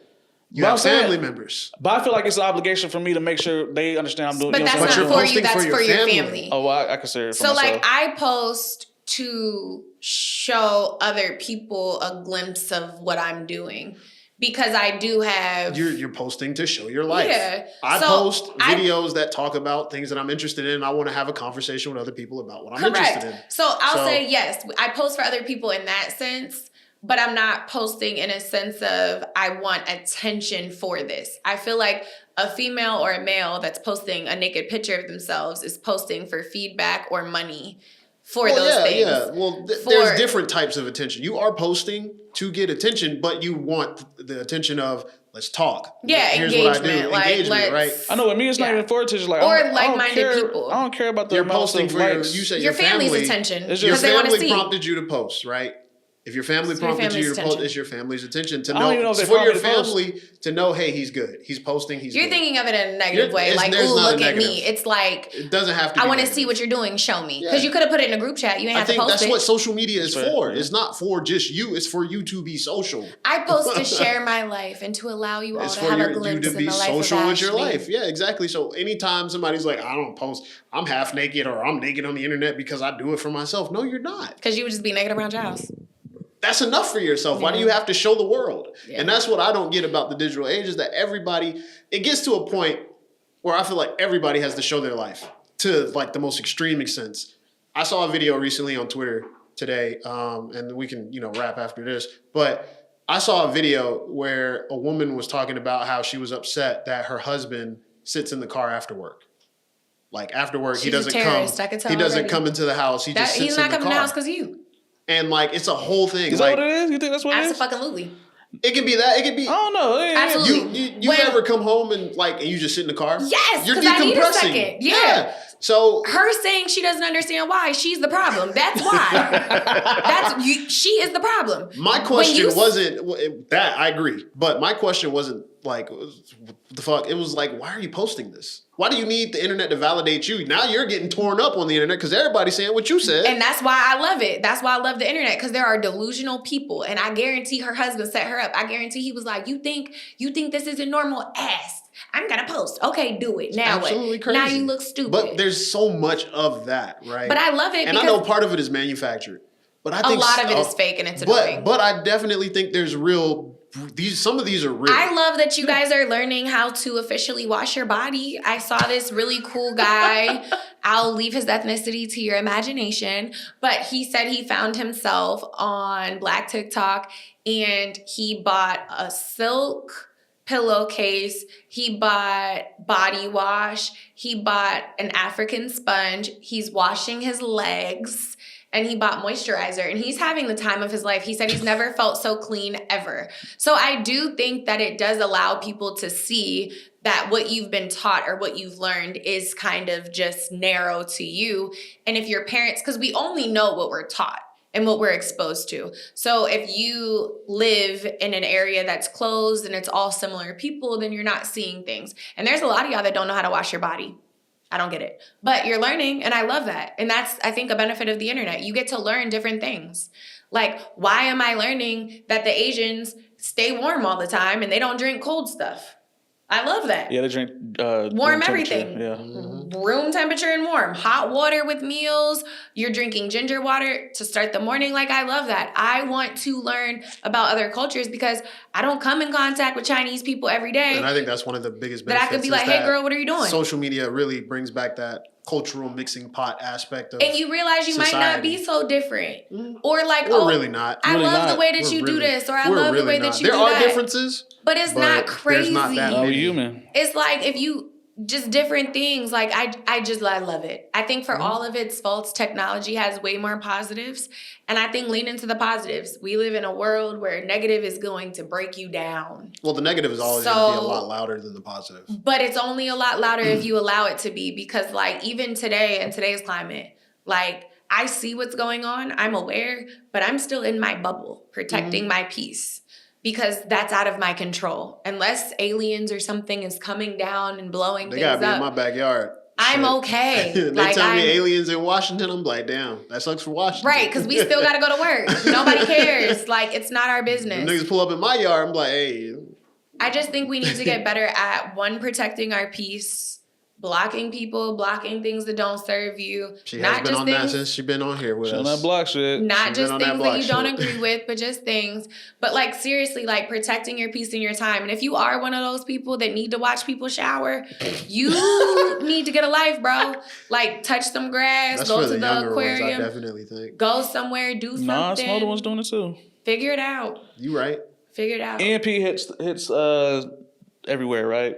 S3: You have family members.
S1: But I feel like it's an obligation for me to make sure they understand I'm doing.
S2: But that's not for you. That's for your family.
S1: Oh, well, I consider it for
S2: myself. So
S1: like
S2: I post to show other people a glimpse of what I'm doing. Because I do have...
S3: You're posting to show your life.
S2: Yeah.
S3: I post videos that talk about things that I'm interested in. And I want to have a conversation with other people about what I'm interested in.
S2: So I'll say, yes, I post for other people in that sense. But I'm not posting in a sense of I want attention for this. I feel like a female or a male that's posting a naked picture of themselves is posting for feedback or money for those things.
S3: Yeah, well, there's different types of attention. You are posting to get attention, but you want the attention of let's talk.
S2: Yeah,
S3: here's
S2: engagement.
S3: What I do. Engagement, right?
S1: I know. With me, it's not even for attention. Like,
S2: or like-minded people.
S1: I don't care about the
S3: You're
S1: amount
S3: posting
S1: of
S3: for
S1: likes.
S3: You said
S2: your family's attention.
S3: Your family prompted you to post, right? If your family
S2: It's your
S3: prompted you
S2: family's
S3: to post,
S2: attention.
S3: it's your family's attention to
S1: I don't even know
S3: know
S1: if they
S3: for your
S1: prompt me to post.
S3: family to know, hey, he's good. He's posting. He's
S2: You're
S3: good.
S2: thinking of it in a negative way, like,
S3: there's
S2: ooh,
S3: not a
S2: look at me.
S3: negative.
S2: It's like,
S3: It doesn't have to be
S2: I want to
S3: negative.
S2: see what you're doing. Show me. Because
S3: Yeah.
S2: you could have put it in a group chat. You ain't
S3: I
S2: have to
S3: think
S2: post
S3: that's
S2: it.
S3: what social media is
S1: That's
S3: for.
S1: fair.
S3: It's not for just you. It's for you to be social.
S2: I post to share my life and to allow you all
S3: It's
S2: to
S3: for
S2: have a
S3: you
S2: glimpse
S3: to
S2: in
S3: be
S2: the life
S3: social
S2: of
S3: with your
S2: Ashley.
S3: life. Yeah, exactly. So anytime somebody's like, I don't post, I'm half naked or I'm naked on the internet because I do it for myself. No, you're not.
S2: Because you would just be naked around your house.
S3: That's enough for yourself. Why do you have to show the world?
S2: Yeah.
S3: And that's what I don't get about the digital age is that everybody, it gets to a point where I feel like everybody has to show their life to like the most extreme extent. I saw a video recently on Twitter today, and we can, wrap after this, but I saw a video where a woman was talking about how she was upset that her husband sits in the car after work. Like after work, he
S2: She's a
S3: doesn't
S2: terrorist,
S3: come.
S2: I could tell
S3: He doesn't
S2: already.
S3: come into the house. He just sits
S2: He's
S3: in
S2: not
S3: the
S2: coming
S3: car.
S2: to the house because of you.
S3: And like it's a whole thing.
S1: Is
S3: like,
S1: that what it is? You think that's what it is?
S2: Absolutely.
S3: it can be that. It can be.
S1: I don't know. Yeah, yeah.
S2: Absolutely.
S3: You ever come home and you just sit in the car?
S2: Yes,
S3: You're
S2: 'cause I need a
S3: decompressing.
S2: second. Yeah.
S3: So
S2: Her saying she doesn't understand why, she's the problem. That's why. She is the problem.
S3: my question wasn't that. I agree, but my question wasn't like, what the fuck? It was like, why are you posting this? Why do you need the internet to validate you? Now you're getting torn up on the internet because everybody's saying what you said.
S2: And that's why I love it. That's why I love the internet, because there are delusional people. And I guarantee her husband set her up. I guarantee he was like, you think this isn't normal? Ass. I'm gonna post. Okay, do it. Now
S3: Absolutely
S2: what?
S3: crazy.
S2: Now you look stupid.
S3: But there's so much of that, right?
S2: But I love it
S3: and
S2: because
S3: I know part of it is manufactured. But I think
S2: a lot of it is fake and it's annoying.
S3: But I definitely think there's real. Some of these are real.
S2: I love that you guys are learning how to officially wash your body. I saw this really cool guy. I'll leave his ethnicity to your imagination. But he said he found himself on Black TikTok and he bought a silk pillowcase. He bought body wash. He bought an African sponge. He's washing his legs. And he bought moisturizer and he's having the time of his life. He said he's never felt so clean ever. So I do think that it does allow people to see that what you've been taught or what you've learned is kind of just narrow to you. And if your parents, because we only know what we're taught and what we're exposed to. So if you live in an area that's closed and it's all similar people, then you're not seeing things. And there's a lot of y'all that don't know how to wash your body. I don't get it. But you're learning, and I love that. And that's, I think, a benefit of the internet. You get to learn different things. Like, why am I learning that the Asians stay warm all the time and they don't drink cold stuff? I love that.
S1: Yeah, they drink
S2: warm
S1: room
S2: everything.
S1: Yeah.
S2: Room temperature and warm. Hot water with meals. You're drinking ginger water to start the morning. Like, I love that. I want to learn about other cultures because I don't come in contact with Chinese people every day.
S3: And I think that's one of the biggest
S2: that
S3: benefits.
S2: I could be like, hey, girl, what are you doing?
S3: Social media really brings back that cultural mixing pot aspect of
S2: and you realize you
S3: society.
S2: might not be so different. Or like,
S3: we're really not.
S2: I
S1: Really
S2: love
S1: not.
S2: the way that
S3: We're
S2: you do
S3: really-
S2: this, or I
S3: we're
S2: love
S3: really
S2: the way
S3: not.
S2: that you
S3: there
S2: do
S3: are
S2: that.
S3: differences,
S2: But it's
S3: but
S2: not
S3: there's
S2: crazy.
S3: not that
S1: Oh,
S3: many.
S1: human.
S2: It's like if you just different things. Like I love it. I think for all of its faults, technology has way more positives. And I think lean into the positives. We live in a world where negative is going to break you down.
S3: Well, the negative is always going to be a lot louder than the positive.
S2: But it's only a lot louder if you allow it to be. Because like even today in today's climate, like I see what's going on. I'm aware, but I'm still in my bubble, protecting my peace. Because that's out of my control. Unless aliens or something is coming down and blowing
S3: They
S2: things
S3: got to be
S2: up,
S3: in my backyard.
S2: I'm
S3: Shit.
S2: okay.
S3: They
S2: Like,
S3: tell me
S2: I'm-
S3: aliens in Washington, I'm like, damn, that sucks for Washington.
S2: Right, because we still got to go to work. Nobody cares. Like, it's not our
S3: Them
S2: business.
S3: niggas pull up in my yard, I'm like, hey.
S2: I just think we need to get better at, one, protecting our peace, blocking people, blocking things that don't serve you.
S3: She
S2: not
S3: has been
S2: just
S3: on
S2: things,
S3: that since she been on here with
S1: She on
S3: us.
S1: that block shit.
S2: not
S3: She's
S2: just
S3: been on that
S2: things that
S3: block
S2: you don't
S3: shit.
S2: agree with, but just things. But like seriously, like protecting your peace and your time. And if you are one of those people that need to watch people shower, you need to get a life, bro. Like touch some grass,
S3: That's
S2: go
S3: for
S2: to
S3: the
S2: the
S3: younger ones, I
S2: aquarium,
S3: definitely think.
S2: go somewhere, do something.
S1: Nah, some other ones doing it too.
S2: Figure it out.
S3: You right.
S2: Figure it out.
S1: EMP hits everywhere, right?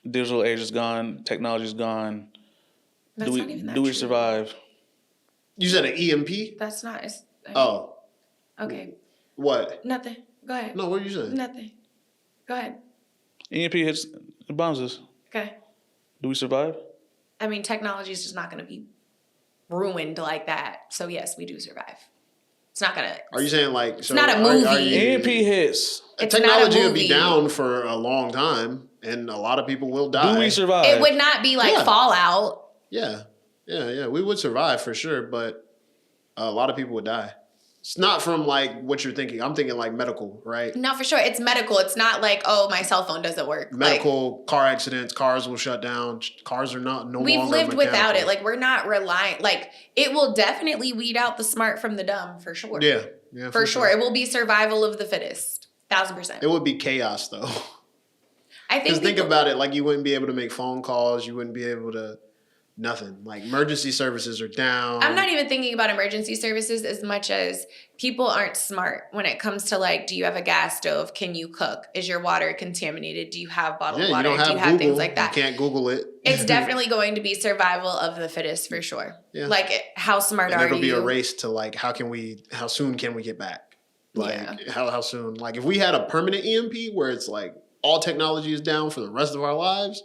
S1: Digital age is gone. Technology is gone.
S2: That's not even that
S1: do we
S2: true.
S1: survive?
S3: You said an EMP?
S2: That's not.
S3: Oh.
S2: Okay.
S3: What?
S2: Nothing. Go ahead.
S3: No, what are you saying?
S2: Nothing. Go ahead.
S1: EMP hits, it bombs us.
S2: Okay.
S1: Do we survive?
S2: I mean, technology is just not going to be ruined like that. So yes, we do survive. It's not gonna.
S3: Are you saying like?
S2: It's not a movie.
S1: EMP hits.
S2: It's
S3: Technology
S2: not a
S3: will be
S2: movie.
S3: down for a long time, and a lot of people will die.
S1: Do we survive?
S2: It would not be like Fallout.
S3: Yeah. We would survive for sure, but a lot of people would die. It's not from like what you're thinking. I'm thinking like medical, right?
S2: No, for sure. It's medical. It's not like, oh, my cell phone doesn't work.
S3: Medical, car accidents, cars will shut down. Cars are no longer
S2: We've lived
S3: mechanical.
S2: without it. Like, we're not reliant. Like, it will definitely weed out the smart from the dumb, for sure.
S3: Yeah,
S2: for sure. It will be survival of the fittest. 1,000%.
S3: It would be chaos, though.
S2: I think.
S3: Because think about it. Like, you wouldn't be able to make phone calls. You wouldn't be able to... Nothing. Like, emergency services are down.
S2: I'm not even thinking about emergency services as much as people aren't smart when it comes to, like, do you have a gas stove? Can you cook? Is your water contaminated? Do you have bottled water?
S3: You don't have
S2: do you
S3: Google.
S2: have things like that?
S3: You can't Google it.
S2: It's definitely going to be survival of the fittest for sure.
S3: Yeah.
S2: Like, how smart
S3: and
S2: are
S3: it'll
S2: you?
S3: be a race to, like, how soon can we get back? Like, how soon? Like, if we had a permanent EMP where it's, like, all technology is down for the rest of our lives,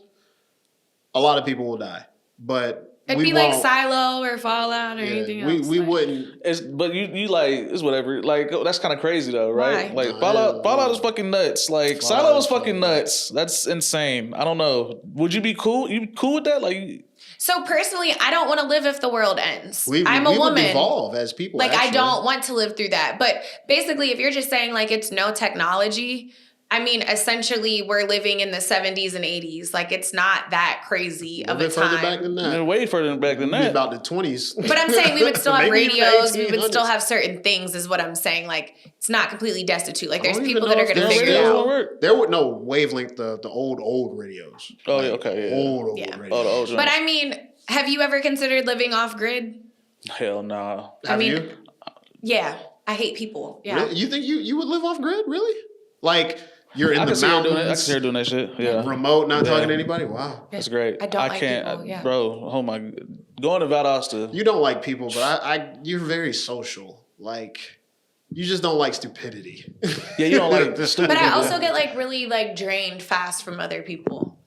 S3: a lot of people will die. But...
S2: It'd be like Silo or Fallout or anything else.
S3: We wouldn't.
S1: But you like it's whatever. Like that's kind of crazy though, right?
S2: Why?
S1: Like Fallout is fucking nuts. Like Silo is fucking nuts. That's insane. I don't know. Would you be cool? You cool with that? Like.
S2: So personally, I don't want to live if the world ends.
S3: I'm
S2: I'm a woman.
S3: Would evolve as people.
S2: Like
S3: actually.
S2: I don't want to live through that. But basically, if you're just saying like it's no technology. I mean, essentially, we're living in the 70s and 80s. Like, it's not that crazy of a time.
S3: Further back than that.
S1: Way further back than that.
S3: About the 20s.
S2: But I'm saying we would still have radios. We would
S3: 1800s.
S2: still have certain things, is what I'm saying. Like, it's not completely destitute. Like, there's people that are going to figure it out.
S3: There would no wavelength, the old radios.
S1: Oh,
S3: like,
S1: yeah, okay. Yeah.
S3: Old
S2: yeah.
S3: radios.
S1: Oh, the old
S2: but I mean, have you ever considered living off grid?
S1: Hell nah.
S3: Have you?
S2: Yeah. I hate people. Yeah.
S3: Really? You think you would live off grid? Really? Like... You're in the mountains.
S1: I can see her doing that shit. Yeah.
S3: Remote, not talking to anybody. Wow.
S1: That's great.
S2: I don't like people, yeah.
S1: Bro, oh my, going to Valdosta.
S3: You don't like people, but you're very social. Like, you just don't like stupidity.
S1: Yeah, you don't like stupid
S2: But I
S1: people.
S2: also get like really like drained fast from other people.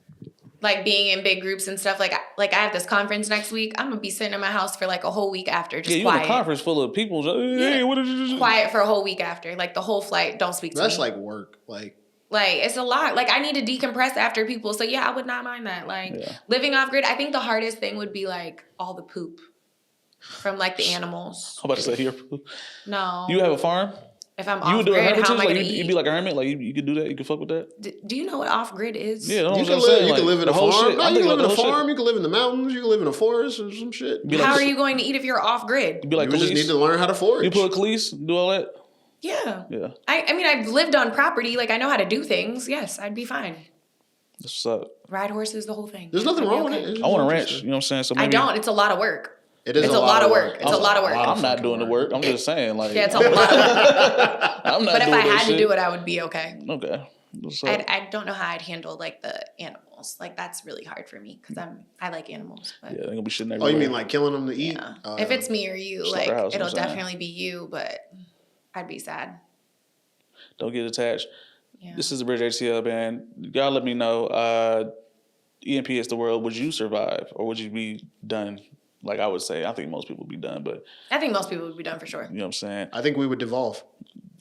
S2: Like being in big groups and stuff. Like I have this conference next week. I'm gonna be sitting in my house for like a whole week after, just
S1: you
S2: quiet.
S1: in a conference full of people. Hey, what did you do?
S2: Quiet for a whole week after. Like the whole flight, don't speak to me.
S3: That's like work.
S2: Like, it's a lot. Like, I need to decompress after people. So, yeah, I would not mind that. Like, living off grid, I think the hardest thing would be, like, all the poop from, like, the animals.
S1: I'm about to say here.
S2: No.
S1: You have a farm?
S2: If I'm
S1: you
S2: off grid, how am I
S1: like,
S2: going to eat?
S1: You'd be like a hermit? Like, you could do that? You could fuck with that?
S2: Do you know what off grid is?
S1: Yeah,
S3: You can live in a farm. No, you can live in a farm. You can live in the mountains. You can live in a forest or some shit.
S2: How are you going to eat if you're off grid?
S1: Be like
S3: you just need to learn how to forage.
S1: You put a cleese, do all that?
S2: Yeah.
S1: Yeah.
S2: I mean, I've lived on property. Like, I know how to do things. Yes, I'd be fine.
S1: That's what's up.
S2: Ride horses, the whole thing.
S3: There's nothing wrong with it.
S1: I want a ranch. You know what I'm saying? So
S2: I don't. It's a lot of work.
S3: It is
S2: a lot of work. It's a lot of work.
S1: I'm not doing the work. I'm just saying, like.
S2: Yeah, it's a lot of work.
S1: I'm not
S2: but if
S1: doing
S2: I had
S1: shit.
S2: to do it, I would be okay.
S1: Okay.
S2: I don't know how I'd handle like the animals. Like that's really hard for me because I like animals. But.
S1: Yeah, they're gonna be shitting
S3: Oh,
S1: everywhere.
S3: you mean like killing them to eat?
S2: Yeah. If it's me or you, like
S1: house,
S2: it'll definitely be you. But I'd be sad.
S1: Don't get attached.
S2: Yeah.
S1: This is the Bridge ATL, man. Y'all let me know. EMP is the world. Would you survive or would you be done? Like I would say, I think most people would be done, but
S2: I think most people would be done for sure.
S1: you know what I'm saying?
S3: I think we would devolve.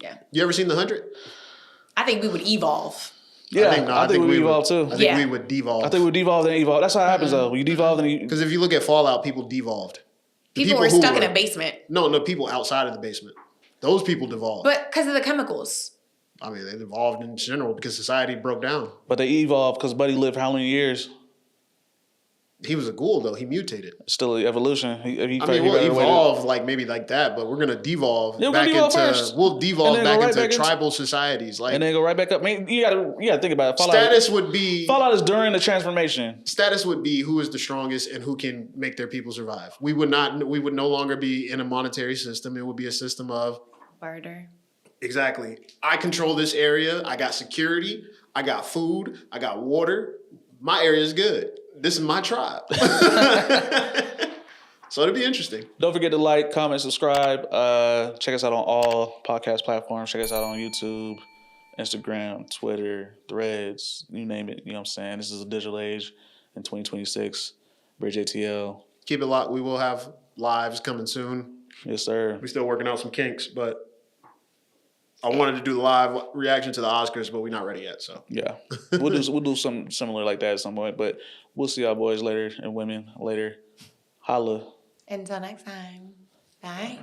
S2: Yeah.
S3: You ever seen The 100?
S2: I think we would evolve.
S1: Yeah, I think we would evolve too.
S3: I think we would devolve.
S1: I think we would devolve and evolve. That's how it happens though. You devolve and
S3: because if you look at Fallout, people devolved.
S2: People were stuck in a basement.
S3: No, people outside of the basement. Those people devolved.
S2: But because of the chemicals.
S3: I mean, they evolved in general because society broke down.
S1: But they evolved because Buddy lived how many years?
S3: He was a ghoul though. He mutated.
S1: Still evolution.
S3: We'll evolve like maybe like that, but we're gonna devolve back into. We'll devolve back into tribal societies, like
S1: and then go right back up. I mean, you gotta think about it.
S3: Fallout
S1: is during the transformation.
S3: Status would be who is the strongest and who can make their people survive. We would no longer be in a monetary system. It would be a system of
S2: barter. Exactly.
S3: I control this area. I got security. I got food. I got water. My area is good. This is my tribe. So it'll be interesting.
S1: Don't forget to like, comment, subscribe. Check us out on all podcast platforms. Check us out on YouTube, Instagram, Twitter, Threads, you name it. You know what I'm saying? This is a digital age in 2026. Bridge ATL.
S3: Keep it locked. We will have lives coming soon.
S1: Yes, sir.
S3: We still working out some kinks, but I wanted to do the live reaction to the Oscars, but we're not ready yet. So
S1: yeah, we'll do something similar like that at some point. But we'll see y'all boys later and women later. Holla.
S2: Until next time. Bye.